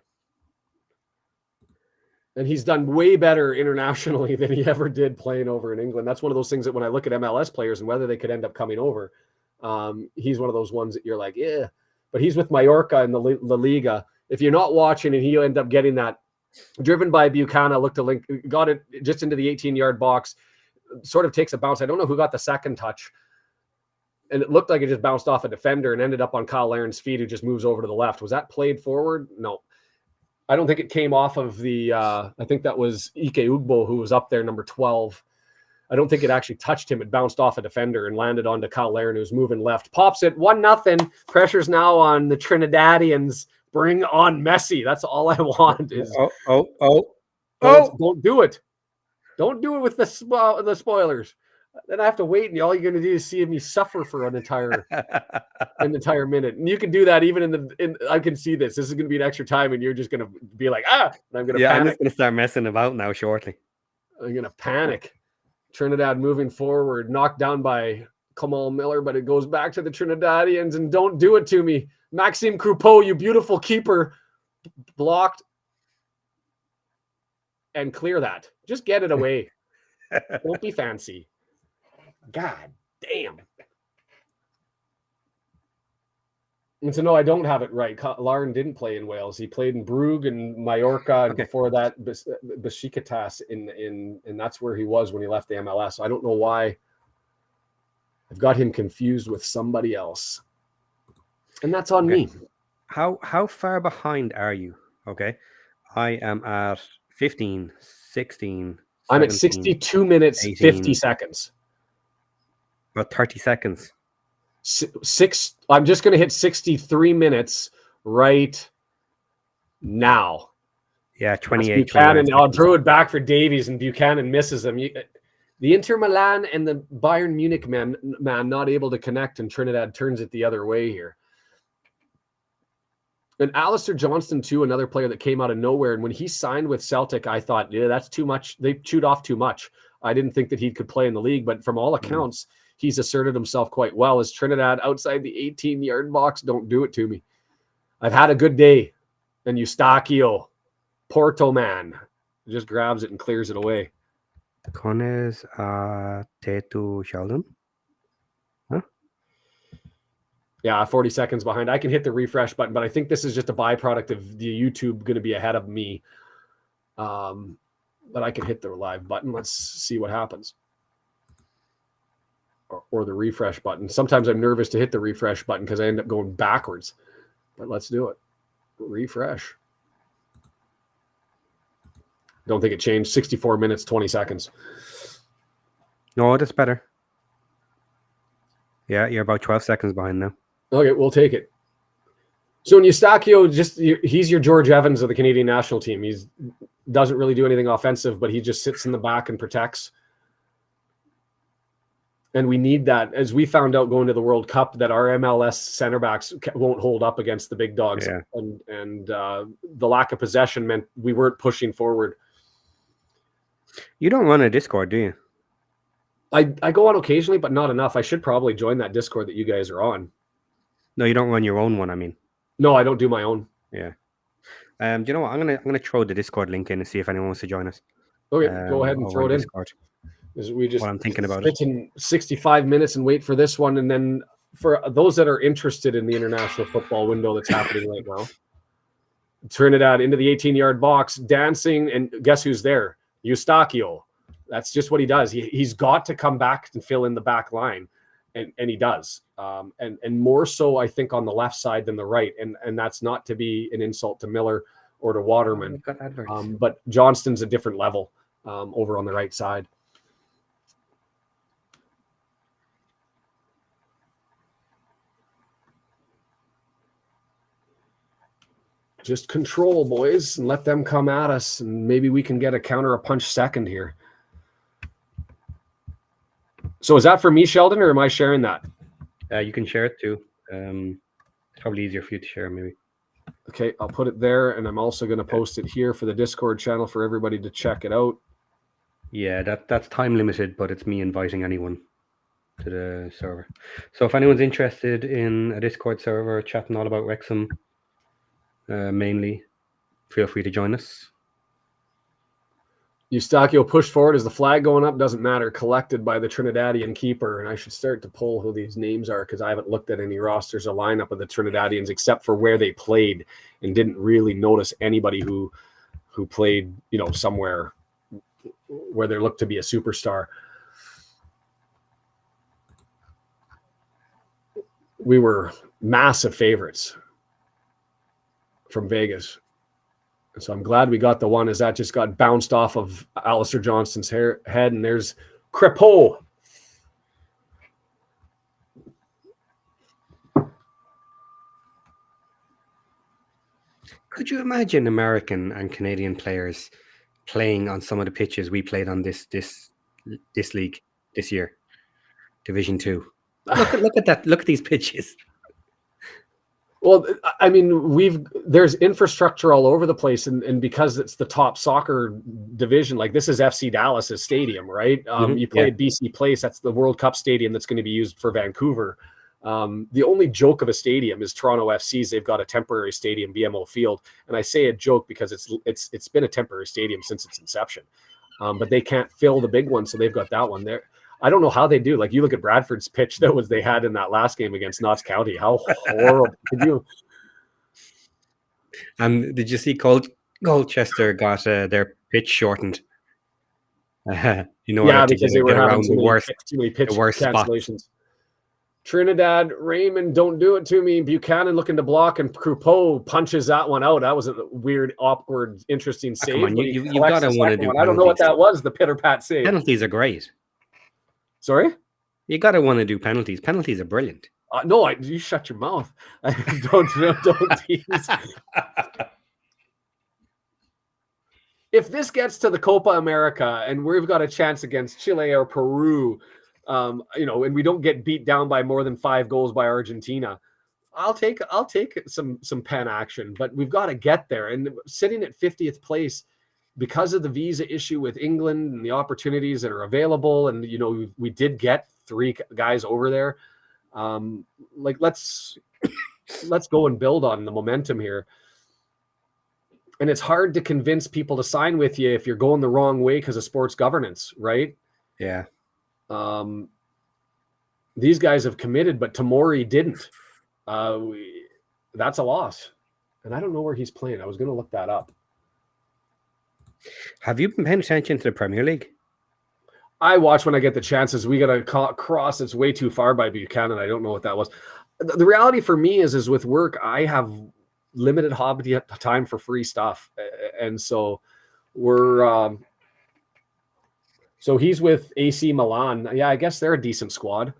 And he's done way better internationally than he ever did playing over in England. That's one of those things that when I look at MLS players and whether they could end up coming over, he's one of those ones that you're like, yeah. But he's with Mallorca in the La Liga. If you're not watching, and he end up getting that driven by Buchanan, looked a link, got it just into the 18-yard box, sort of takes a bounce. I don't know who got the second touch. And it looked like it just bounced off a defender and ended up on Kyle Laren's feet, who just moves over to the left. Was that played forward? No. I don't think it came off of the. I think that was Ike Ugbo who was up there, number 12. I don't think it actually touched him. It bounced off a defender and landed onto Kyle Larin, who's moving left. Pops it 1-0. Pressure's now on the Trinidadians. Bring on Messi. That's all I want. Is don't do it. Don't do it with the spoilers. Then I have to wait, and all you're going to do is see me suffer for an entire minute. And you can do that even I can see this. This is going to be an extra time, and you're just going to be like, and I'm going to panic. I'm just going to start messing about now shortly. I'm going to panic. Trinidad moving forward, knocked down by Kamal Miller, but it goes back to the Trinidadians, and don't do it to me. Maxime Croupeau, you beautiful keeper, blocked. And clear that. Just get it away. Don't be fancy. God damn. And so, no, I don't have it right. Lauren didn't play in Wales. He played in Brugge and Mallorca, and before that, Besiktas, and that's where he was when he left the MLS. So I don't know why I've got him confused with somebody else. And that's on me. How far behind are you? Okay. I am at 15, 16. I'm at 62 minutes, 18, 50 seconds. About 30 seconds. I'm just going to hit 63 minutes right now. Yeah, 28. Buchanan, I'll throw it back for Davies, and Buchanan misses him. The Inter Milan and the Bayern Munich man not able to connect, and Trinidad turns it the other way here. And Alistair Johnston, too, another player that came out of nowhere. And when he signed with Celtic, I thought, yeah, that's too much. They chewed off too much. I didn't think that he could play in the league. But from all accounts, he's asserted himself quite well. As Trinidad outside the 18-yard box, don't do it to me. I've had a good day. And Eustachio, Porto man, just grabs it and clears it away. Cones Tetu Sheldon? Huh? Yeah, 40 seconds behind. I can hit the refresh button, but I think this is just a byproduct of the YouTube going to be ahead of me. But I can hit the live button. Let's see what happens. Or the refresh button. Sometimes I'm nervous to hit the refresh button because I end up going backwards. But let's do it. Refresh. Don't think it changed. 64 minutes, 20 seconds. No, that's better. Yeah, you're about 12 seconds behind now. Okay, we'll take it. So in Eustachio, he's your George Evans of the Canadian national team. He doesn't really do anything offensive, but he just sits in the back and protects. And we need that. As we found out going to the World Cup, that our MLS center backs won't hold up against the big dogs. Yeah. And the lack of possession meant we weren't pushing forward. You don't run a Discord, do you? I go on occasionally, but not enough. I should probably join that Discord that you guys are on. No, you don't run your own one, I mean. No, I don't do my own. Yeah. Do you know what? I'm gonna throw the Discord link in and see if anyone wants to join us. Okay, go ahead and throw it in. Discord. We just I'm thinking about it in 65 minutes and wait for this one. And then for those that are interested in the international football window that's happening right now, Trinidad into the 18-yard box, dancing, and guess who's there? Eustachio. That's just what he does. He's got to come back and fill in the back line, and he does. And more so, I think, on the left side than the right. And that's not to be an insult to Miller or to Waterman. But Johnston's a different level over on the right side. Just control, boys, and let them come at us, and maybe we can get a counter, a punch second here. So is that for me, Sheldon, or am I sharing that? You can share it too. It's probably easier for you to share, maybe. Okay, I'll put it there, and I'm also going to post it here for the Discord channel for everybody to check it out. Yeah, that's time limited, but it's me inviting anyone to the server. So if anyone's interested in a Discord server chatting all about Wrexham, mainly, feel free to join us. Eustachio pushed forward. Is the flag going up? Doesn't matter. Collected by the Trinidadian keeper. And I should start to pull who these names are because I haven't looked at any rosters or lineup of the Trinidadians except for where they played and didn't really notice anybody who played, somewhere where they looked to be a superstar. We were massive favorites from Vegas. So I'm glad we got the one, as that just got bounced off of Alistair Johnston's head, and there's Crepeau. Could you imagine American and Canadian players playing on some of the pitches we played on this league this year, Division 2? Look at that! Look at these pitches. Well, I mean, there's infrastructure all over the place, and because it's the top soccer division, like this is FC Dallas's stadium, right? You play at BC Place, that's the World Cup stadium that's going to be used for Vancouver. The only joke of a stadium is Toronto FC's. They've got a temporary stadium, BMO Field, and I say a joke because it's been a temporary stadium since its inception, but they can't fill the big one, so they've got that one there. I don't know how they do. Like, you look at Bradford's pitch they had in that last game against Notts County. How horrible! Could you? And did you see Colchester got their pitch shortened? Yeah, because they were having too many pitch cancellations. Spots. Trinidad, Raymond, don't do it to me. Buchanan looking to block, and Crepeau punches that one out. That was a weird, awkward, interesting save. Come on, you've got to want to do. I don't know what that was. The pitter-pat save. Penalties are great. Sorry? You got to want to do penalties. Penalties are brilliant. No, you shut your mouth. Don't tease. If this gets to the Copa America and we've got a chance against Chile or Peru, and we don't get beat down by more than 5 goals by Argentina, I'll take some pen action. But we've got to get there. And sitting at 50th place, because of the visa issue with England and the opportunities that are available, and we did get 3 guys over there. Let's go and build on the momentum here. And it's hard to convince people to sign with you if you're going the wrong way because of sports governance, right? Yeah. These guys have committed, but Tamori didn't. That's a loss. And I don't know where he's playing. I was going to look that up. Have you been paying attention to the Premier League? I watch when I get the chances. We got a cross that's way too far by Buchanan. I don't know what that was. The reality for me is with work, I have limited hobby time for free stuff. And so so he's with AC Milan. Yeah, I guess they're a decent squad.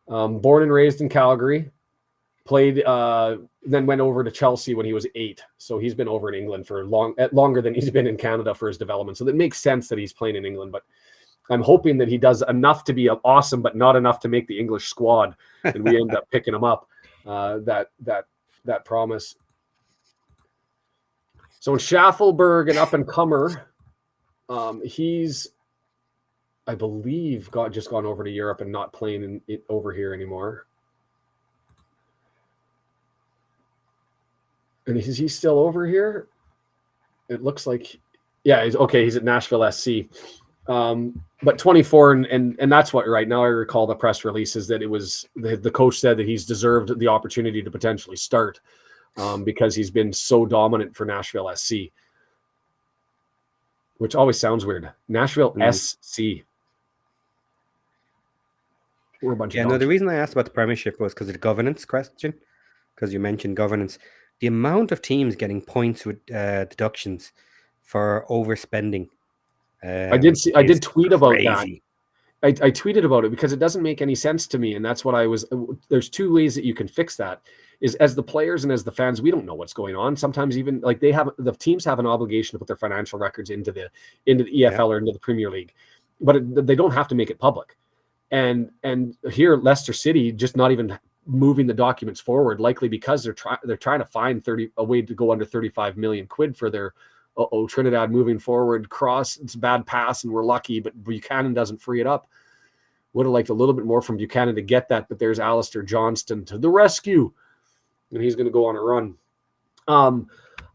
Born and raised in Calgary. Played, then went over to Chelsea when he was 8. So he's been over in England for longer than he's been in Canada for his development. So that makes sense that he's playing in England. But I'm hoping that he does enough to be awesome, but not enough to make the English squad, and we end up picking him up. That promise. So in Schaffelberg, an up-and-comer, he's, I believe, just gone over to Europe and not playing over here anymore. And is he still over here? It looks like, yeah, he's okay. He's at Nashville SC. But 24, and that's what, right now I recall the press release is that it was the coach said that he's deserved the opportunity to potentially start because he's been so dominant for Nashville SC, which always sounds weird. Nashville SC. We're a bunch of the reason I asked about the Premiership was because of the governance question, because you mentioned governance. The amount of teams getting points with deductions for overspending. I did tweet about that. I tweeted about it because it doesn't make any sense to me, and that's what there's 2 ways that you can fix that. Is as the players and as the fans, we don't know what's going on. Sometimes even like the teams have an obligation to put their financial records into the EFL or into the Premier League, but they don't have to make it public. And here Leicester City just not even moving the documents forward, likely because they're trying to find a way to go under 35 million quid for their Trinidad moving forward. Cross, it's a bad pass and we're lucky, but Buchanan doesn't free it up. Would have liked a little bit more from Buchanan to get that, but there's Alistair Johnston to the rescue, and he's going to go on a run.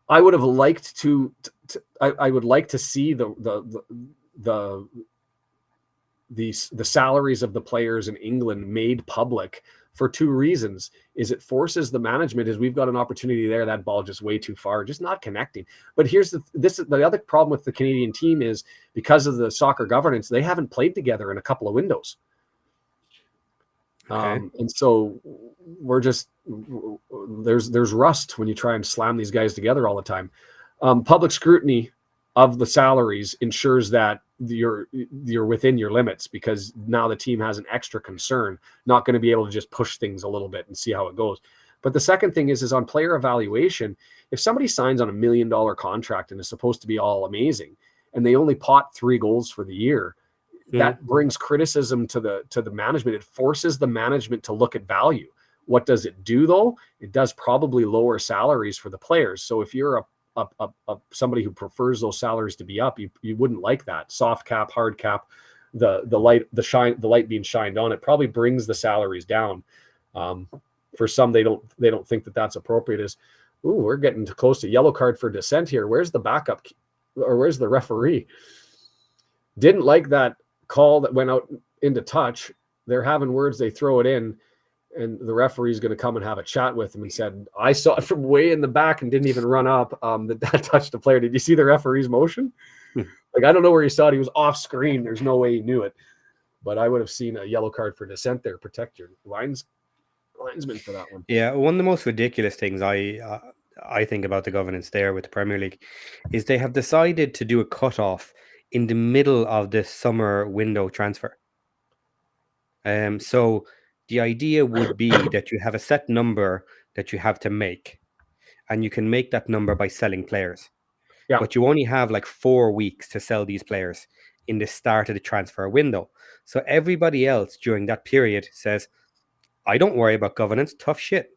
I would have liked I would like to see the salaries of the players in England made public for 2 reasons. Is it forces the management, is we've got an opportunity there, that ball just way too far, just not connecting. But here's the other problem with the Canadian team is because of the soccer governance, they haven't played together in a couple of windows. Okay. And so we're just there's rust when you try and slam these guys together all the time. Public scrutiny of the salaries ensures that you're within your limits, because now the team has an extra concern, not going to be able to just push things a little bit and see how it goes. But the second thing is on player evaluation. If somebody signs on $1 million contract and is supposed to be all amazing, and they only pot 3 goals for the year, that brings criticism to the management. It forces the management to look at value. What does it do though? It does probably lower salaries for the players. So if you're somebody who prefers those salaries to be up, you wouldn't like that. Soft cap, hard cap, the light being shined on, it probably brings the salaries down. For some, they don't think that that's appropriate. We're getting close to yellow card for dissent here. Where's the backup, or where's the referee? Didn't like that call that went out into touch. They're having words, they throw it in, and the referee's going to come and have a chat with him and said, I saw it from way in the back and didn't even run up. That touched the player. Did you see the referee's motion? Like, I don't know where he saw it. He was off screen. There's no way he knew it. But I would have seen a yellow card for dissent there. Protect your linesman for that one. Yeah, one of the most ridiculous things I think about the governance there with the Premier League is they have decided to do a cutoff in the middle of the summer window transfer. So the idea would be that you have a set number that you have to make, and you can make that number by selling players. Yeah. But you only have like 4 weeks to sell these players in the start of the transfer window. So everybody else during that period says, I don't worry about governance, tough shit.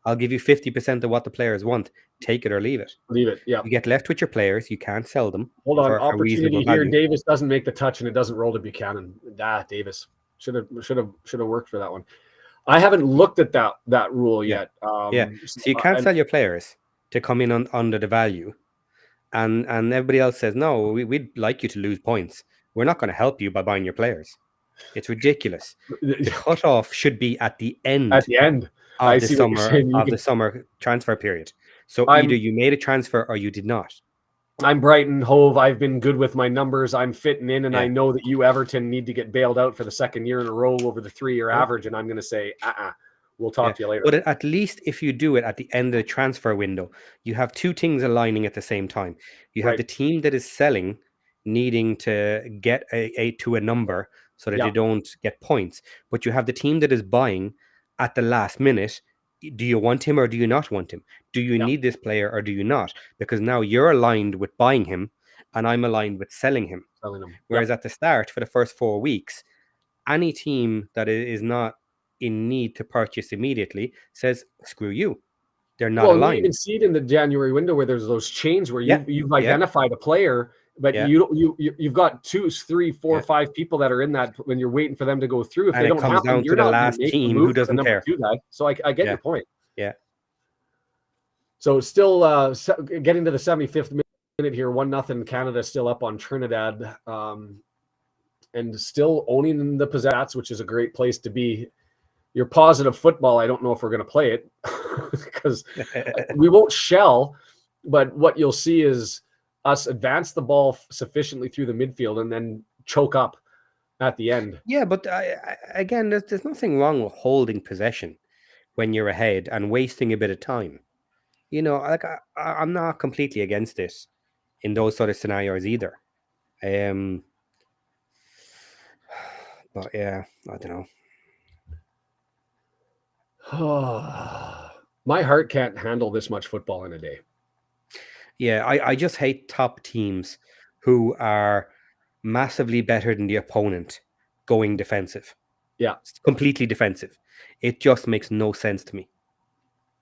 I'll give you 50% of what the players want. Take it or leave it. Leave it, yeah. You get left with your players. You can't sell them. Hold on, for a reasonable opportunity here. value. Davis doesn't make the touch, and it doesn't roll to Buchanan. Davis should have worked for that one. I haven't looked at that rule yet. So you can't sell your players to come in under the value, and everybody else says, no, we'd like you to lose points. We're not going to help you by buying your players. It's ridiculous. The cutoff should be at the end. At the end of the summer transfer period. So either you made a transfer or you did not. I'm Brighton, Hove. I've been good with my numbers. I'm fitting in, and I know that you, Everton, need to get bailed out for the second year in a row over the 3-year average, and I'm going to say, we'll talk to you later. But at least if you do it at the end of the transfer window, you have 2 things aligning at the same time. You have the team that is selling needing to get to a number so that they don't get points, but you have the team that is buying at the last minute. Do you want him or do you not want him? Do you need this player or do you not? Because now you're aligned with buying him and I'm aligned with selling him. Whereas at the start, for the first 4 weeks, any team that is not in need to purchase immediately says, screw you. They're not aligned. You can see it in the January window where there's those chains where you've identified a player, but you've got 2, 3, 4, 5 people that are in that when you're waiting for them to go through. If and they it don't comes happen, down you're to the not last team who doesn't care. So I get your point. Yeah. So still getting to the 75th minute here, 1-0 Canada still up on Trinidad, and still owning the possessions, which is a great place to be. Your positive football, I don't know if we're going to play it because we won't shell, but what you'll see is us advance the ball sufficiently through the midfield and then choke up at the end. Yeah, but again, there's nothing wrong with holding possession when you're ahead and wasting a bit of time. You know, like I'm not completely against it in those sort of scenarios either. But yeah, I don't know. My heart can't handle this much football in a day. Yeah, I just hate top teams who are massively better than the opponent going defensive. Yeah. It's completely defensive. It just makes no sense to me.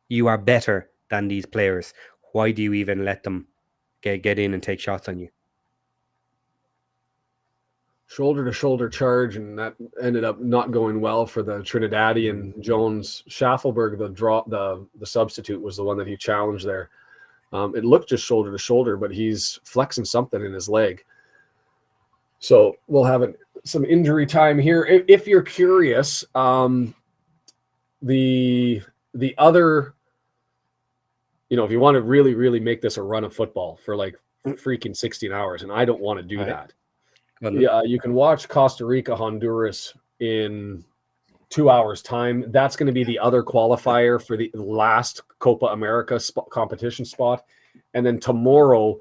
You are better than these players. Why do you even let them get in and take shots on you? Shoulder-to-shoulder charge, and that ended up not going well for the Trinidadian. Jones Schaffelberg, the substitute, was the one that he challenged there. It looked just shoulder-to-shoulder, but he's flexing something in his leg. So we'll have some injury time here. If you're curious, the other, if you want to really, really make this a run of football for like freaking 16 hours, and I don't want to do that. Yeah, you can watch Costa Rica, Honduras in 2 hours' time. That's going to be the other qualifier for the last Copa America competition spot. And then tomorrow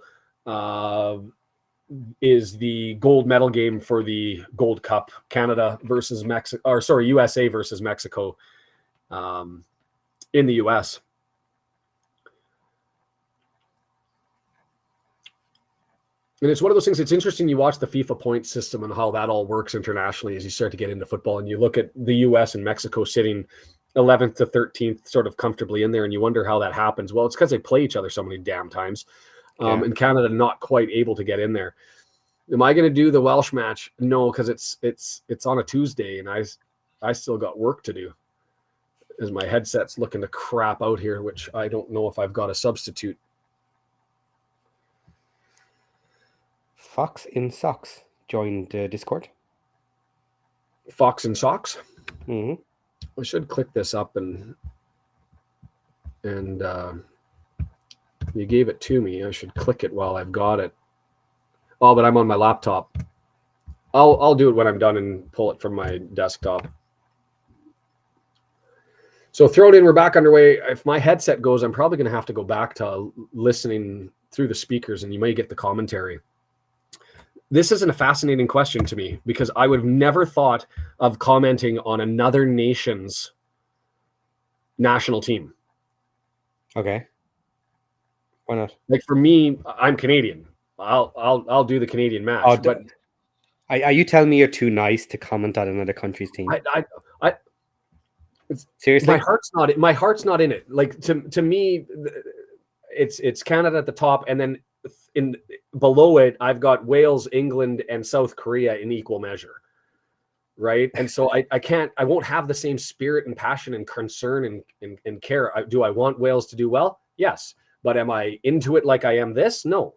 is the gold medal game for the Gold Cup, Canada versus Mexico, or sorry, USA versus Mexico in the US. And it's one of those things, it's interesting. You watch the FIFA point system and how that all works internationally as you start to get into football, and you look at the US and Mexico sitting 11th to 13th sort of comfortably in there, and you wonder how that happens. Well, it's because they play each other so many damn times. And Canada not quite able to get in there. Am I going to do the Welsh match? No, because it's on a Tuesday, and I still got work to do. As my headset's looking to crap out here, which I don't know if I've got a substitute. Fox in Socks joined Discord. Fox and Socks. Mm-hmm. I should click this up and you gave it to me. I should click it while I've got it. Oh, but I'm on my laptop. I'll do it when I'm done and pull it from my desktop. So throw it in. We're back underway. If my headset goes, I'm probably going to have to go back to listening through the speakers, and you may get the commentary. This isn't a fascinating question to me because I would have never thought of commenting on another nation's national team. Okay. Why not? Like for me, I'm Canadian. I'll do the Canadian match. Oh, but are you telling me you're too nice to comment on another country's team? Seriously, my heart's not in it. Like to me, it's Canada at the top, and then in below it, I've got Wales, England, and South Korea in equal measure, right? And so I won't have the same spirit and passion and concern and care. Do I want Wales to do well? Yes, but am I into it like I am this? No.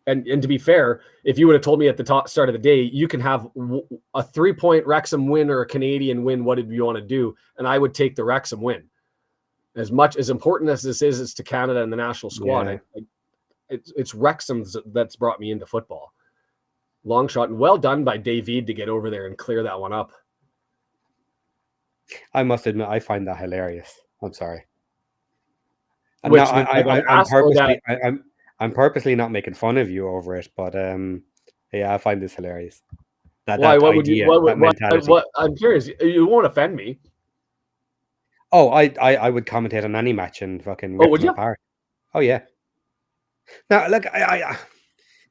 And to be fair, if you would have told me at the start of the day, you can have a 3-point Wrexham win or a Canadian win, what did you want to do? And I would take the Wrexham win. As much as important as this is to Canada and the national squad, yeah. It's Wrexham that's brought me into football. Long shot, and well done by David to get over there and clear that one up. I must admit, I find that hilarious. I'm sorry. Which I'm purposely not making fun of you over it, but yeah, I find this hilarious. Why? What would you? What? I'm curious. You won't offend me. Oh, I would commentate on any match and fucking rip them apart. Oh yeah. Now look, I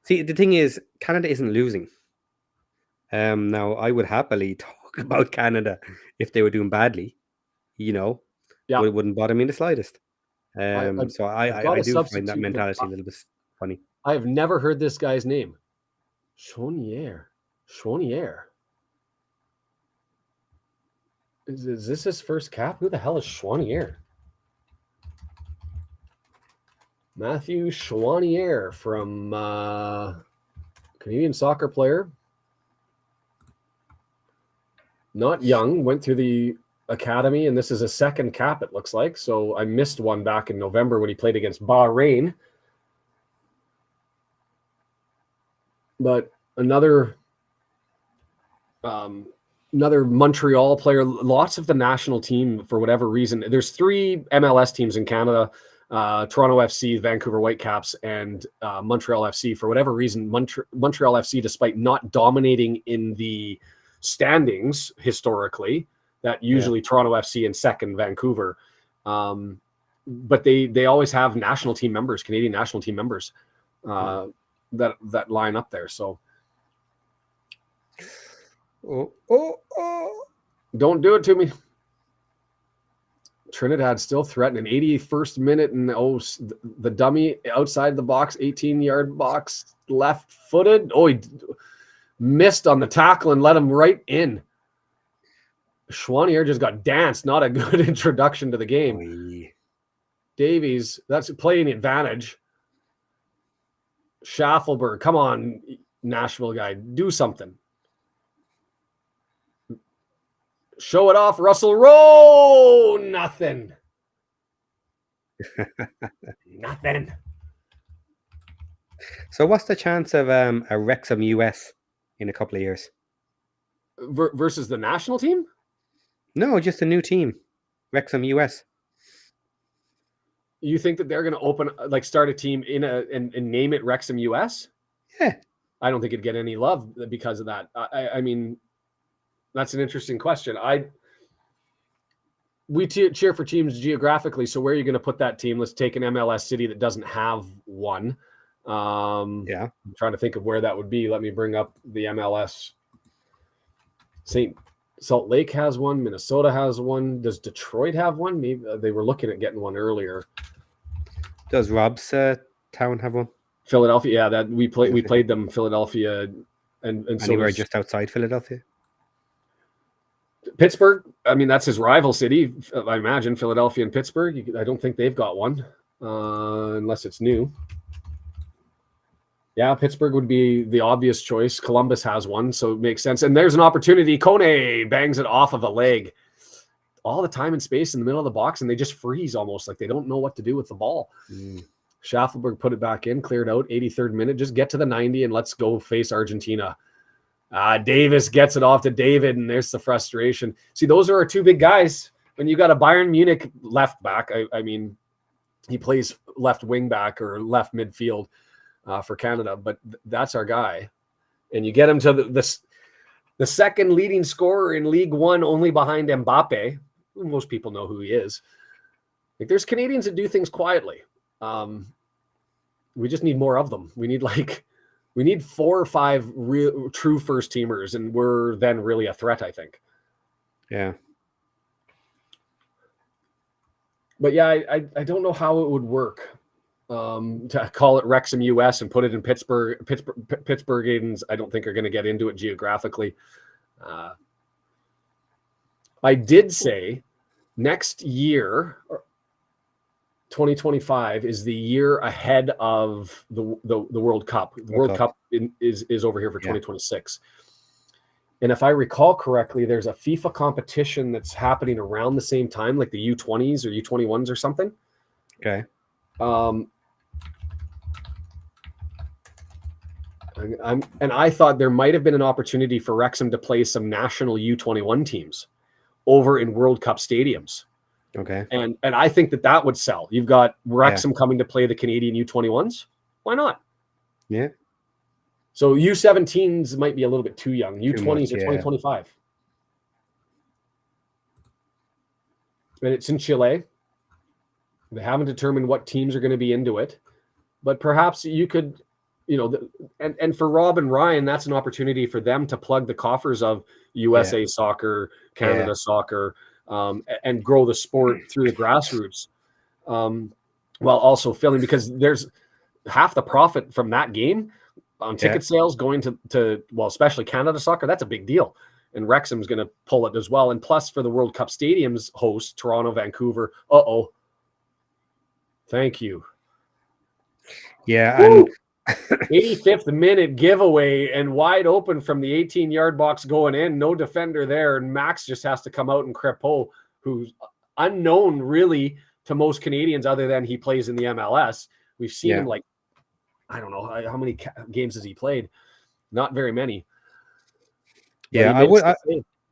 see. The thing is, Canada isn't losing. Now I would happily talk about Canada if they were doing badly. You know, it wouldn't bother me in the slightest. So I do find that mentality a little bit funny. I have never heard this guy's name. Chonier. Is this his first cap? Who the hell is Chouanier? Matthew Chouanier from Canadian soccer player. Not young, went through the academy, and this is a second cap, it looks like. So I missed one back in November when he played against Bahrain. But another Montreal player. Lots of the national team, for whatever reason, there's 3 MLS teams in Canada, Toronto FC, Vancouver Whitecaps, and Montreal FC. For whatever reason, Montreal FC, despite not dominating in the standings historically, that usually Toronto FC and second Vancouver, but they always have national team members, Canadian national team members that line up there. So don't do it to me. Trinidad still threatening. 81st minute, and the dummy outside the box, 18-yard box, left-footed. He missed on the tackle and let him right in. Chouanier just got danced. Not a good introduction to the game. Davies, that's playing advantage. Schaffelberg, come on, Nashville guy, do something. Show it off, Russell Rowe. Nothing. Nothing. So what's the chance of a Wrexham US in a couple of years? Versus the national team? No, just a new team. Wrexham US. You think that they're going to open, like, start a team and name it Wrexham US? Yeah. I don't think it'd get any love because of that. I mean, that's an interesting question. We cheer for teams geographically. So where are you going to put that team? Let's take an MLS city that doesn't have one. I'm trying to think of where that would be. Let me bring up the MLS. Salt Lake has one. Minnesota has one. Does Detroit have one? Maybe they were looking at getting one earlier. Does Rob's town have one? Philadelphia, yeah. That we played them. Philadelphia, and so anywhere just outside Philadelphia. Pittsburgh. I mean, that's his rival city. I imagine Philadelphia and Pittsburgh. I don't think they've got one, unless it's new. Yeah, Pittsburgh would be the obvious choice. Columbus has one, so it makes sense. And there's an opportunity. Kone bangs it off of a leg. All the time and space in the middle of the box, and they just freeze almost, like they don't know what to do with the ball. Schaffelberg put it back in, cleared out, 83rd minute. Just get to the 90 and let's go face Argentina. Davis gets it off to David, and there's the frustration. See, those are our two big guys. When you got a Bayern Munich left back, I mean, he plays left wing back or left midfield for Canada, but that's our guy. And you get him to the second leading scorer in League One, only behind Mbappe. Most people know who he is. Like, there's Canadians that do things quietly. We just need more of them. We need 4 or 5 real true first teamers, and we're then really a threat, I think. Yeah. But yeah, I don't know how it would work to call it Wrexham US and put it in Pittsburgh. Pittsburghians, I don't think, are going to get into it geographically. I did say next year, 2025, is the year ahead of the World Cup. The World Cup is over here for 2026. And if I recall correctly, there's a FIFA competition that's happening around the same time, like the U20s or U21s or something. Okay. And I thought there might have been an opportunity for Wrexham to play some national U21 teams over in World Cup stadiums. Okay. And I think that would sell. You've got Wrexham coming to play the Canadian U21s. Why not? Yeah. So U17s might be a little bit too young. U20s are 2025. And it's in Chile. They haven't determined what teams are going to be into it. But perhaps you could, and for Rob and Ryan, that's an opportunity for them to plug the coffers of USA soccer, Canada soccer, and grow the sport through the grassroots, while also filling, because there's half the profit from that game on ticket sales going to especially Canada soccer. That's a big deal. And Wrexham's going to pull it as well. And plus, for the World Cup stadiums host, Toronto, Vancouver. Thank you. Yeah. And 85th minute giveaway and wide open from the 18-yard box going in. No defender there. And Max just has to come out, and Crepeau, who's unknown really to most Canadians other than he plays in the MLS. We've seen him, like, I don't know how many games has he played. Not very many. Yeah,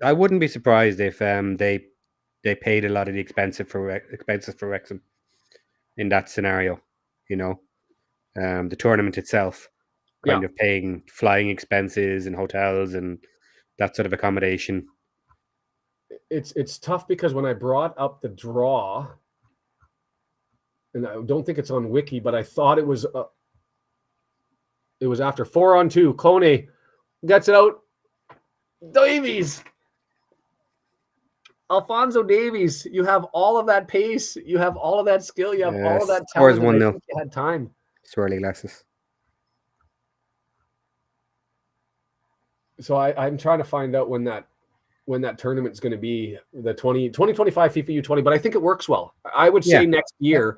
I wouldn't be surprised if they paid a lot of the expenses for Wrexham in that scenario. The tournament itself, kind of paying flying expenses and hotels and that sort of accommodation. It's tough because when I brought up the draw, and I don't think it's on Wiki, but I thought it was after 4-on-2. Kone gets it out. Davies. Alphonso Davies. You have all of that pace. You have all of that skill. You have all of that talent. 1-0. You had time. Swirly glasses. So I'm trying to find out when that tournament's going to be, the 2025 FIFA U20, but I think it works well. I would say next year,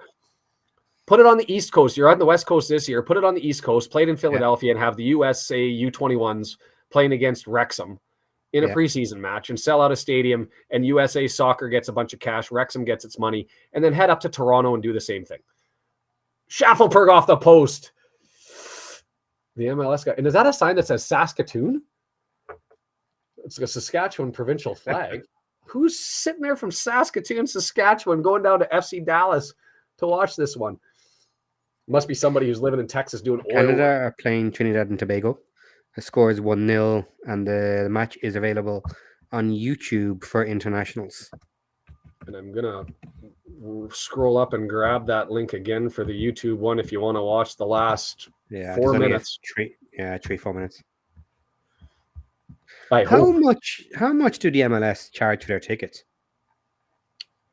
put it on the East Coast. You're on the West Coast this year. Put it on the East Coast, play it in Philadelphia, and have the USA U21s playing against Wrexham in a preseason match, and sell out a stadium, and USA Soccer gets a bunch of cash, Wrexham gets its money, and then head up to Toronto and do the same thing. Schaffelberg off the post. The MLS guy. And is that a sign that says Saskatoon? It's a Saskatchewan provincial flag. Who's sitting there from Saskatoon, Saskatchewan, going down to FC Dallas? to watch this one. Must be somebody who's living in Texas doing oil. Canada are playing Trinidad and Tobago. The score is 1-0, and the match is available on YouTube for internationals. And I'm gonna scroll up and grab that link again for the YouTube one if you want to watch the last 4 minutes. 3-4 minutes. How much do the MLS charge for their tickets?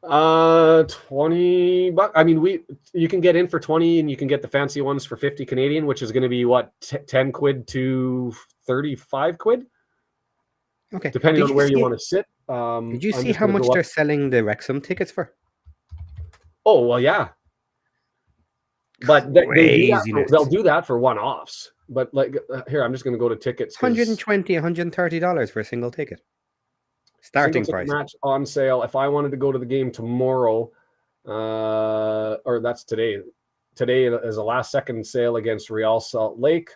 $20. I mean, you can get in for 20, and you can get the fancy ones for 50 Canadian, which is going to be what, 10 quid to 35 quid. Okay, depending on where you want to sit. Did you see how much they're selling the Wrexham tickets for? Oh well, yeah. But they'll do that for one-offs. But like here, I'm just going to go to tickets. $120, $130 for a single ticket. Starting price. Match on sale. If I wanted to go to the game tomorrow, or that's today. Today is a last-second sale against Real Salt Lake.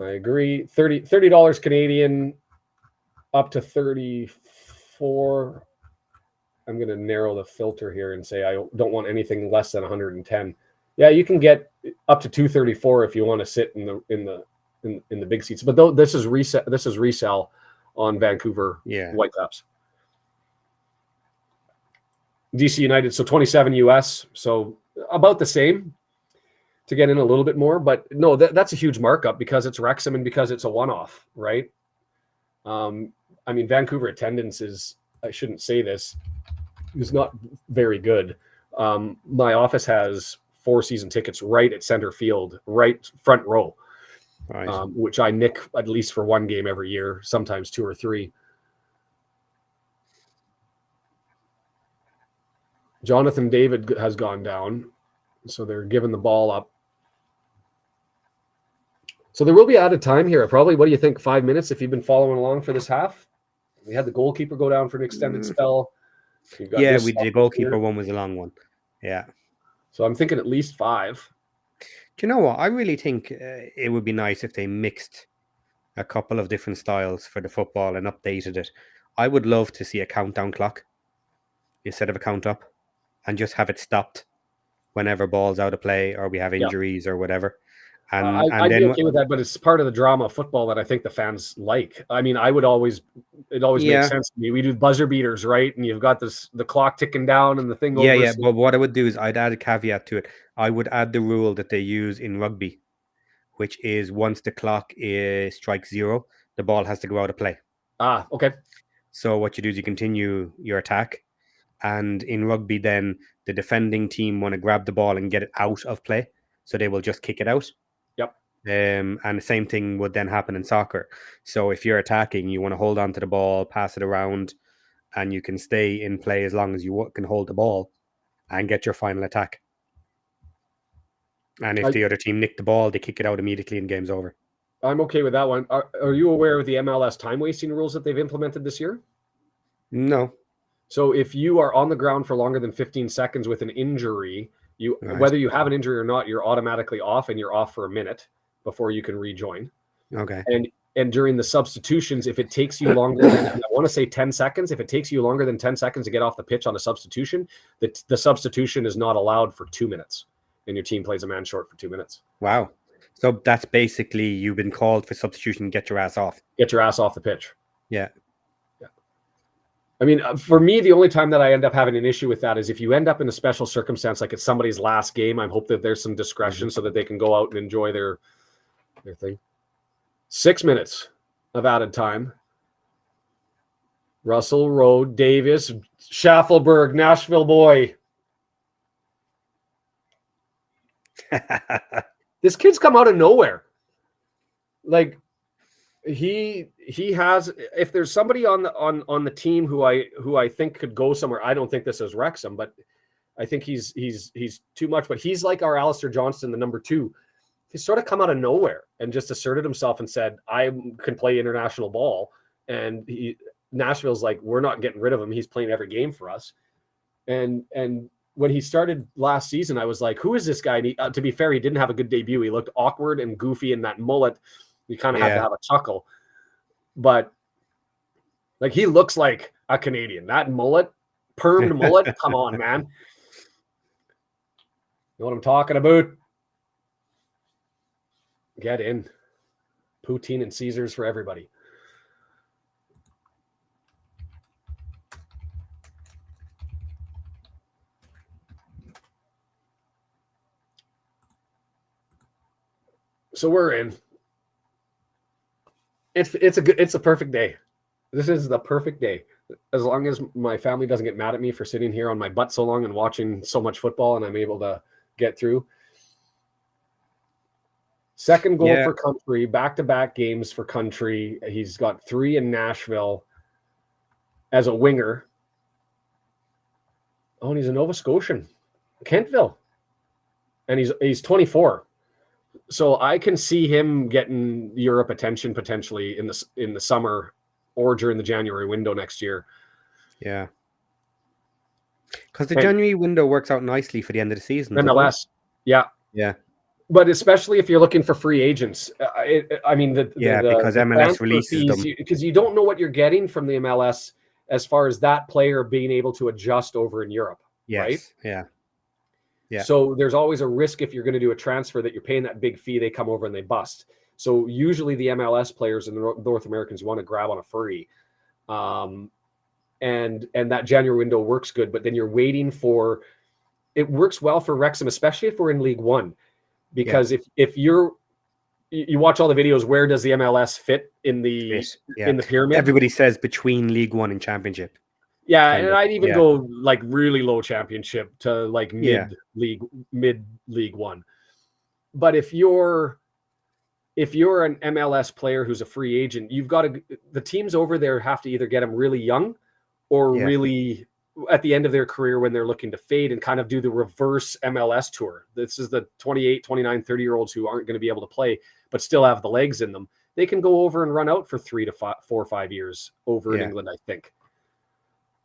I agree. $30 Canadian, up to 34. I'm going to narrow the filter here and say I don't want anything less than 110. Yeah, you can get up to 234 if you want to sit in the big seats. But though this is resell on Vancouver Whitecaps. DC United, so 27 US, so about the same to get in a little bit more. But no, that's a huge markup because it's Wrexham and because it's a one-off, right? I mean, Vancouver attendance is, I shouldn't say this, is not very good. My office has 4 season tickets right at center field, right front row. Right. Which I nick at least for one game every year, sometimes 2 or 3. Jonathan David has gone down, so they're giving the ball up. So there will be added time here. Probably, what do you think, 5 minutes if you've been following along for this half? We had the goalkeeper go down for an extended spell. The goalkeeper one was a long one. Yeah. So I'm thinking at least 5. Do you know what? I really think it would be nice if they mixed a couple of different styles for the football and updated it. I would love to see a countdown clock instead of a count up, and just have it stopped whenever ball's out of play or we have injuries or whatever. And I'd be okay with that, but it's part of the drama of football that I think the fans like. I mean, it always makes sense to me. We do buzzer beaters, right? And you've got the clock ticking down and the thing goes. Yeah. But what I would do is I'd add a caveat to it. I would add the rule that they use in rugby, which is once the clock strikes 0, the ball has to go out of play. Ah, okay. So what you do is you continue your attack. And in rugby, then the defending team want to grab the ball and get it out of play. So they will just kick it out. Yep. And the same thing would then happen in soccer. So if you're attacking, you want to hold on to the ball, pass it around, and you can stay in play as long as you can hold the ball and get your final attack. And if the other team nick the ball, they kick it out immediately and game's over. I'm okay with that one. Are you aware of the MLS time-wasting rules that they've implemented this year? No. So if you are on the ground for longer than 15 seconds with an injury, whether you have an injury or not, you're automatically off, and you're off for a minute before you can rejoin. Okay. And during the substitutions, if it takes you longer than, I want to say 10 seconds, if it takes you longer than 10 seconds to get off the pitch on a substitution, the substitution is not allowed for 2 minutes, and your team plays a man short for 2 minutes. Wow. So that's basically you've been called for substitution, get your ass off. Get your ass off the pitch. Yeah. I mean, for me, the only time that I end up having an issue with that is if you end up in a special circumstance, like it's somebody's last game. I hope that there's some discretion so that they can go out and enjoy their thing. 6 minutes of added time. Russell, Road, Davis, Schaffelberg, Nashville boy. This kid's come out of nowhere. Like, he has, if there's somebody on the team who I think could go somewhere, I don't think this is Wrexham, but I think he's too much. But he's like our Alistair Johnston, the number 2. He's sort of come out of nowhere and just asserted himself and said, I can play international ball. And Nashville's like, we're not getting rid of him. He's playing every game for us. And when he started last season, I was like, who is this guy? And to be fair, he didn't have a good debut. He looked awkward and goofy in that mullet. You kind of had to have a chuckle, but like he looks like a Canadian. That mullet, permed mullet. Come on, man. Know what I'm talking about? Get in. Poutine and Caesars for everybody. So we're in. It's a perfect day. This is the perfect day. As long as my family doesn't get mad at me for sitting here on my butt so long and watching so much football, and I'm able to get through. Second goal for country, back-to-back games for country. He's got 3 in Nashville as a winger. Oh, and he's a Nova Scotian, Kentville, and he's 24. So I can see him getting Europe attention potentially in the summer or during the January window next year. Yeah, because the January window works out nicely for the end of the season. MLS, yeah. But especially if you're looking for free agents, because MLS releases them, because you don't know what you're getting from the MLS as far as that player being able to adjust over in Europe. Yes. Right? Yeah. So there's always a risk if you're going to do a transfer that you're paying that big fee, they come over and they bust. So usually the MLS players and the North Americans want to grab on a free. And that January window works good, but then you're waiting for it works well for Wrexham, especially if we're in League One. Because if you watch all the videos, where does the MLS fit in the pyramid? Everybody says between League One and Championship. Yeah, and I'd even go like really low Championship to like mid League One. But if you're an MLS player who's a free agent, you've got to the teams over there have to either get them really young or really at the end of their career when they're looking to fade and kind of do the reverse MLS tour. This is the 28, 29, 30-year-olds who aren't going to be able to play but still have the legs in them. They can go over and run out for 4 or 5 years over in England, I think.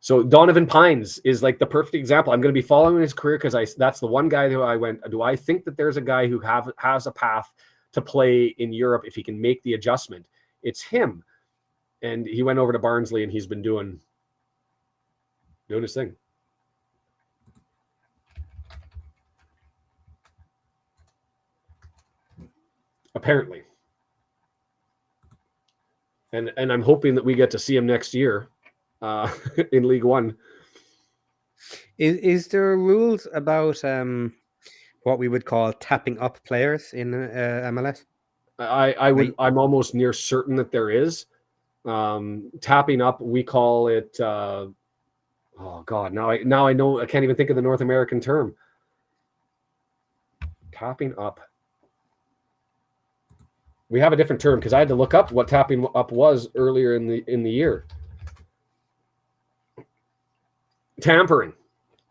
So Donovan Pines is like the perfect example. I'm going to be following his career because that's the one guy who I went, do I think that there's a guy who has a path to play in Europe if he can make the adjustment? It's him. And he went over to Barnsley and he's been doing his thing. Apparently. And I'm hoping that we get to see him next year in League One. Is there rules about what we would call tapping up players in MLS? I'm almost near certain that there is. Tapping up, we call it oh God, now I know, I can't even think of the North American term. Tapping up. We have a different term because I had to look up what tapping up was earlier in the year. Tampering,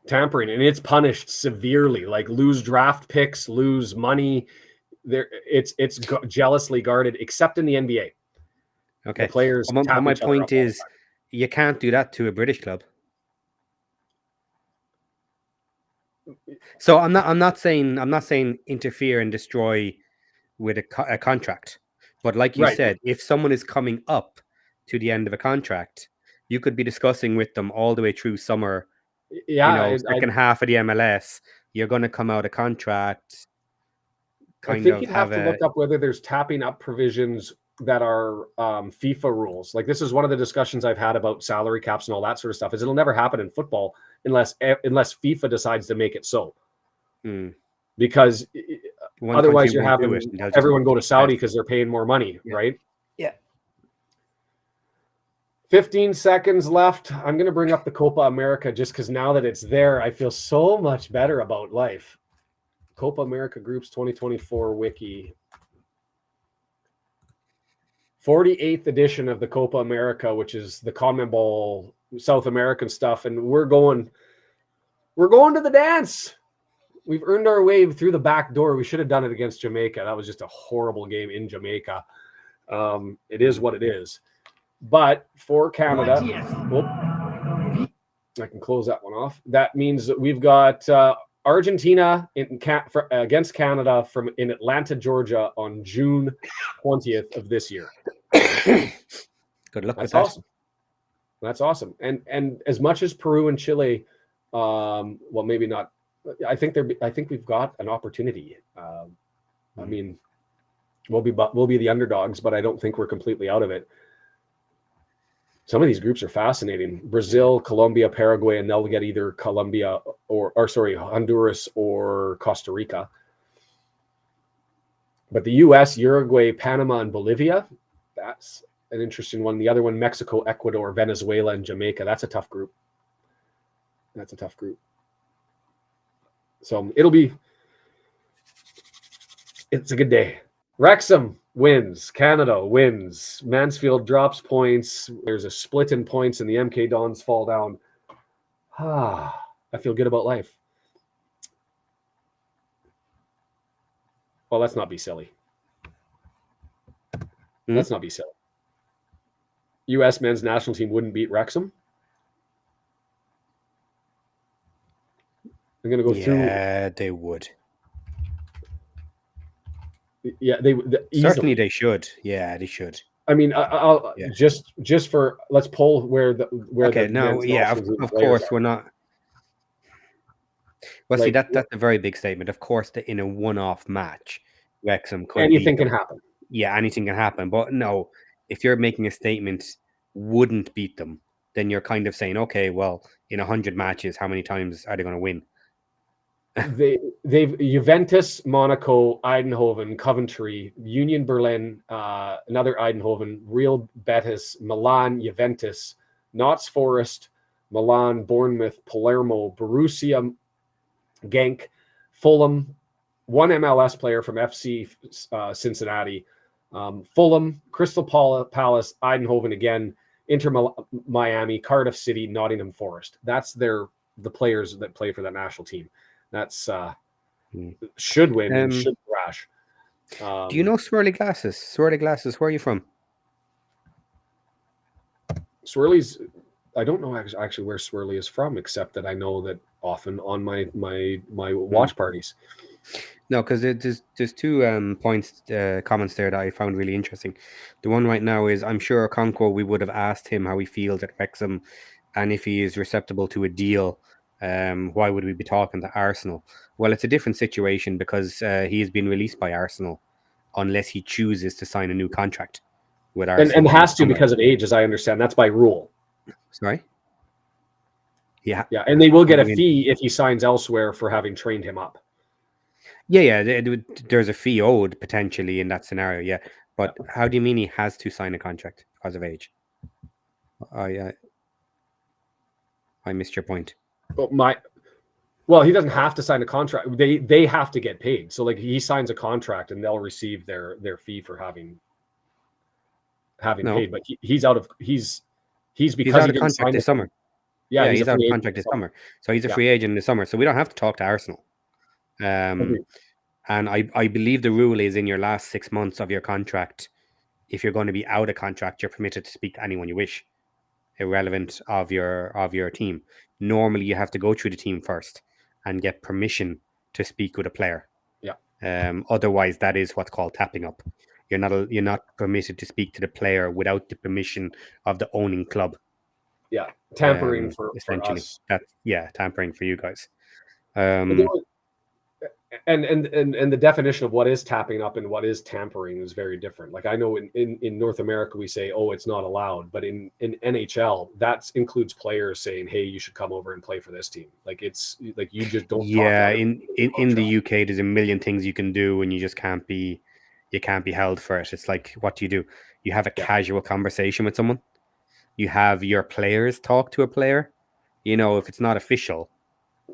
and it's punished severely. Like lose draft picks, lose money. There, it's jealously guarded, except in the NBA. Okay, the players. My point is, you can't do that to a British club. So I'm not saying interfere and destroy with a contract, but like you said, if someone is coming up to the end of a contract, you could be discussing with them all the way through summer. Yeah, second half of the MLS, you're going to come out of contract. I think you'd have to look up whether there's tapping up provisions that are FIFA rules. Like this is one of the discussions I've had about salary caps and all that sort of stuff. Is it'll never happen in football unless FIFA decides to make it so. Because otherwise you're having everyone go to Saudi because they're paying more money, right? Yeah. 15 seconds left. I'm going to bring up the Copa America just because now that it's there, I feel so much better about life. Copa America Groups 2024 Wiki. 48th edition of the Copa America, which is the CONMEBOL South American stuff. And we're going to the dance. We've earned our way through the back door. We should have done it against Jamaica. That was just a horrible game in Jamaica. It is what it is. But for Canada, I can close that one off. That means that we've got Argentina against Canada in Atlanta, Georgia on June 20th of this year. Good luck with that. Awesome. That's awesome. And as much as Peru and Chile, well, maybe not I think we've got an opportunity. I mean, we'll be the underdogs, but I don't think we're completely out of it. Some of these groups are fascinating. Brazil, Colombia, Paraguay, and they'll get either Colombia or Honduras or Costa Rica. But the U.S., Uruguay, Panama, and Bolivia, that's an interesting one. The other one, Mexico, Ecuador, Venezuela, and Jamaica. That's a tough group. So it's a good day. Wrexham wins. Canada wins. Mansfield drops points. There's a split in points, and the MK Dons fall down. I feel good about life. Well, let's not be silly. Let's not be silly. U.S. men's national team wouldn't beat Wrexham. I'm going to go through. Yeah, they would. Yeah, they certainly they should. Yeah, they should. I mean, I'll just for let's poll where okay, no, yeah, of course we're not. Well, see, that's a very big statement. Of course, that in a one-off match, Wrexham could anything can happen. Yeah, anything can happen. But no, if you're making a statement, wouldn't beat them, then you're kind of saying, okay, well, in 100 matches, how many times are they going to win? They've Juventus, Monaco, Eindhoven, Coventry, Union Berlin, another Eindhoven, Real Betis, Milan, Juventus, Notts Forest, Milan, Bournemouth, Palermo, Borussia, Genk, Fulham, one MLS player from FC Cincinnati, Fulham, Crystal Palace, Eindhoven again, Inter Miami, Cardiff City, Nottingham Forest. That's the players that play for that national team. That's should win and should thrash. Do you know Swirly Glasses? Swirly Glasses, where are you from? Swirly's, I don't know actually where Swirly is from, except that I know that often on my watch parties. No, because there's two comments there that I found really interesting. The one right now is, I'm sure Okonkwo, we would have asked him how he feels at Wrexham and if he is receptible to a deal. Why would we be talking to Arsenal? Well, it's a different situation because he has been released by Arsenal unless he chooses to sign a new contract with Arsenal. And has to because of age, as I understand. That's by rule. Sorry? Yeah. Yeah, and they will get a fee if he signs elsewhere for having trained him up. Yeah. There's a fee owed potentially in that scenario, yeah. But how do you mean he has to sign a contract because of age? I missed your point. Well, he doesn't have to sign a contract. They have to get paid. So like he signs a contract and they'll receive their fee for having paid. But he's out of he's out of contract this summer. Yeah, he's out of contract this summer. So he's a free agent in the summer. So we don't have to talk to Arsenal. And I believe the rule is in your last 6 months of your contract, if you're going to be out of contract, you're permitted to speak to anyone you wish, irrelevant of your team. Normally you have to go through the team first and get permission to speak with a player. Otherwise that is what's called tapping up. You're not permitted to speak to the player without the permission of the owning club. Tampering for essentially us. Tampering for you guys. And the definition of what is tapping up and what is tampering is very different. Like I know in North America we say, oh, it's not allowed, but in NHL that includes players saying, hey, you should come over and play for this team. Like it's like you just don't. Yeah, in the UK there's a million things you can do and you just can't be held for it. It's like, what do? You have a casual conversation with someone. You have your players talk to a player. You know, if it's not official,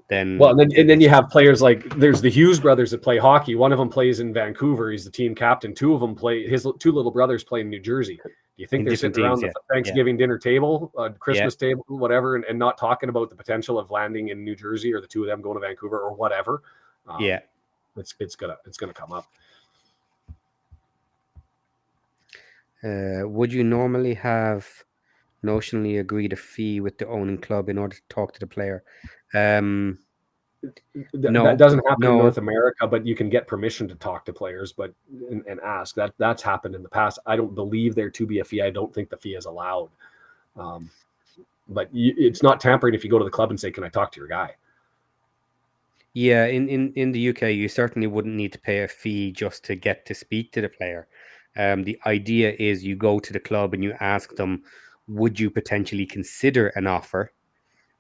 then and then you have players like there's the Hughes brothers that play hockey. One of them plays in Vancouver. He's the team captain. Two of them play. His two little brothers play in New Jersey. Do you think they're sitting around the Thanksgiving dinner table, Christmas table, whatever, and not talking about the potential of landing in New Jersey or the two of them going to Vancouver or whatever? It's gonna come up. Would you normally have notionally agreed a fee with the owning club in order to talk to the player? No, that doesn't happen in North America, but you can get permission to talk to players, and ask. That's happened in the past. I don't believe there to be a fee. I don't think the fee is allowed. But it's not tampering if you go to the club and say, "Can I talk to your guy?" Yeah, in the UK, you certainly wouldn't need to pay a fee just to get to speak to the player. The idea is you go to the club and you ask them, would you potentially consider an offer?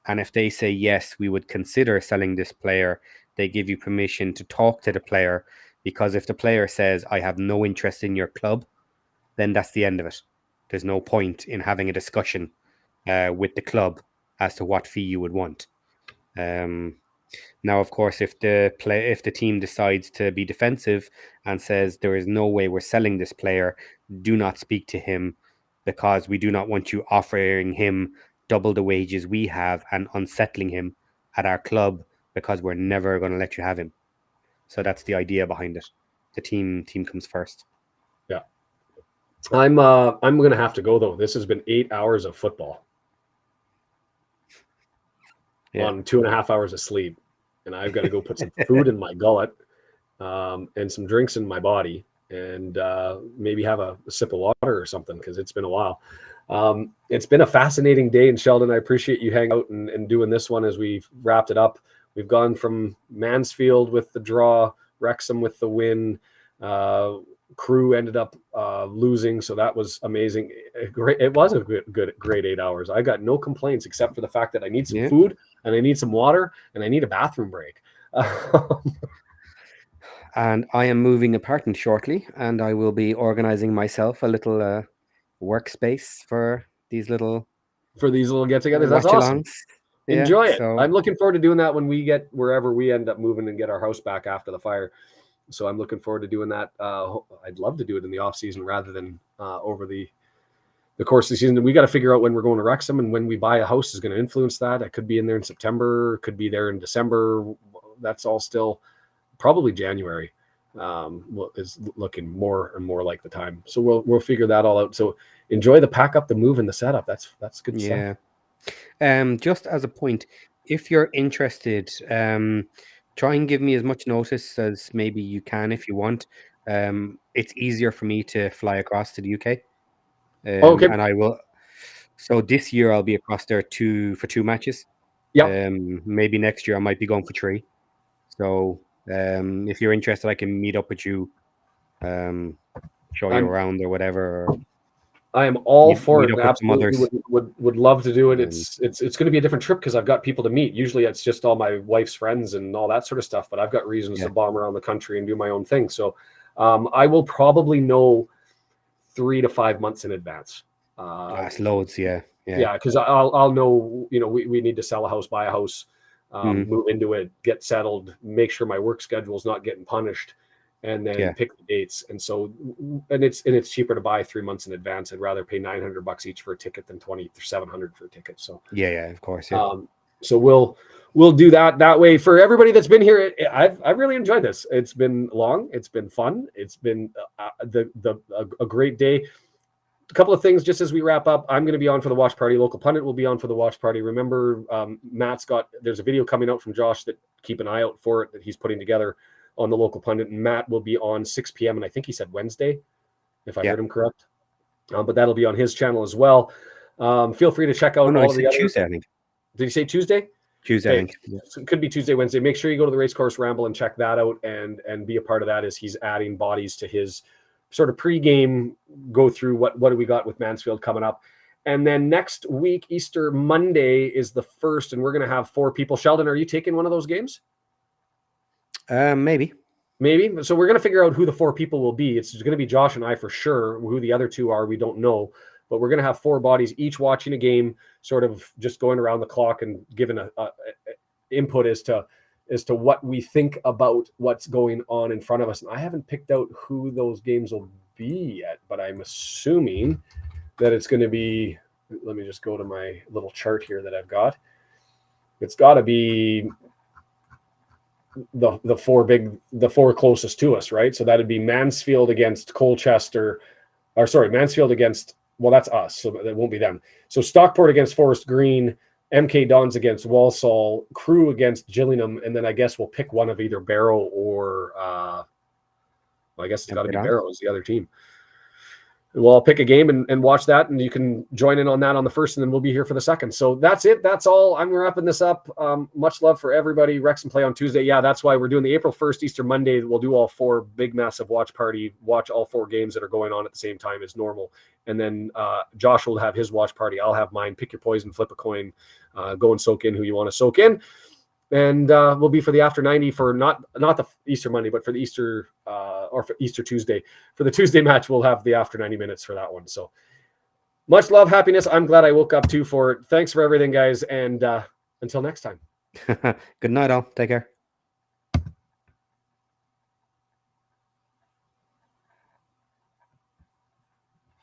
And if they say yes, we would consider selling this player, they give you permission to talk to the player. Because if the player says, I have no interest in your club, then that's the end of it. There's no point in having a discussion with the club as to what fee you would want. Now, of course, if the team decides to be defensive and says there is no way we're selling this player, do not speak to him because we do not want you offering him double the wages we have and unsettling him at our club because we're never going to let you have him. So that's the idea behind it. The team comes first. Yeah. I'm going to have to go though. This has been 8 hours of football on 2.5 hours of sleep. And I've got to go put some food in my gullet and some drinks in my body and maybe have a sip of water or something because it's been a while. It's been a fascinating day. And Sheldon, I appreciate you hanging out and doing this one as we've wrapped it up. We've gone from Mansfield with the draw, Wrexham with the win. Crewe ended up losing, so that was amazing. It was a great 8 hours. I got no complaints except for the fact that I need some food and I need some water and I need a bathroom break. And I am moving apartment shortly, and I will be organizing myself a little workspace for these little get-togethers. That's awesome. Enjoy it. So I'm looking forward to doing that when we get wherever we end up moving and get our house back after the fire. So I'm looking forward to doing that. I'd love to do it in the off season rather than over the course of the season. We got to figure out when we're going to Wrexham and when we buy a house is going to influence that. I could be in there in September, could be there in December. That's all still probably January. Is looking more and more like the time. So we'll figure that all out. So enjoy the pack up, the move, and the setup. That's good stuff. Just as a point, if you're interested, try and give me as much notice as maybe you can if you want. It's easier for me to fly across to the UK. Okay. And I will. So this year I'll be across there for 2 matches. Yeah. Maybe next year I might be going for 3. So if you're interested, I can meet up with you, show you around or whatever. I am all for it. Absolutely would love to do it. It's going to be a different trip because I've got people to meet. Usually it's just all my wife's friends and all that sort of stuff, but I've got reasons to bomb around the country and do my own thing. So I will probably know 3 to 5 months in advance. That's loads, yeah. Because I'll know, we need to sell a house, buy a house, move into it, get settled, make sure my work schedule is not getting punished, and then pick the dates. And so, and it's cheaper to buy 3 months in advance. I'd rather pay $900 each for a ticket than $700 for a ticket. So of course. Yeah. So we'll do that way for everybody that's been here. I've really enjoyed this. It's been long. It's been fun. It's been a great day. A couple of things just as we wrap up. I'm going to be on for the watch party. Local pundit will be on for the watch party. Remember, there's a video coming out from Josh that keep an eye out for it that he's putting together on the local pundit. And Matt will be on 6 p.m. and I think he said Wednesday, if I heard him correct. But that'll be on his channel as well. Feel free to check out all of the other. Tuesday, I think. Did he say Tuesday? Tuesday, I think. Yeah. So it could be Tuesday, Wednesday. Make sure you go to the Racecourse Ramble and check that out and be a part of that as he's adding bodies to his sort of pre-game go through what do we got with Mansfield coming up. And then next week, Easter Monday is the 1st, and we're going to have 4 people. Sheldon, are you taking one of those games? Maybe. So we're going to figure out who the 4 people will be. It's going to be Josh and I for sure. Who the other 2 are, we don't know. But we're going to have 4 bodies each watching a game, sort of just going around the clock and giving a input as to what we think about what's going on in front of us. And I haven't picked out who those games will be yet, but I'm assuming that it's going to be, let me just go to my little chart here that I've got. It's got to be the 4 closest to us, right? So that'd be Mansfield against Colchester, Mansfield against, well, that's us, so it won't be them. So Stockport against Forest Green, MK Dons against Walsall, Crewe against Gillingham, and then I guess we'll pick one of either Barrow or I guess it's got to be Barrow as the other team. we'll all pick a game and watch that, and you can join in on that on the first, and then we'll be here for the second. So that's it. That's all. I'm wrapping this up. Much love for everybody. Wrexham play on Tuesday. Yeah, that's why we're doing the April 1st Easter Monday. We'll do all 4 big, massive watch party, watch all 4 games that are going on at the same time as normal. And then Josh will have his watch party. I'll have mine. Pick your poison, flip a coin, go and soak in who you want to soak in. And we'll be for the after 90 for not the Easter Monday, but for the Easter or for Easter Tuesday. For the Tuesday match, we'll have the after 90 minutes for that one. So much love, happiness. I'm glad I woke up too for it. Thanks for everything, guys. And until next time. Good night, all. Take care.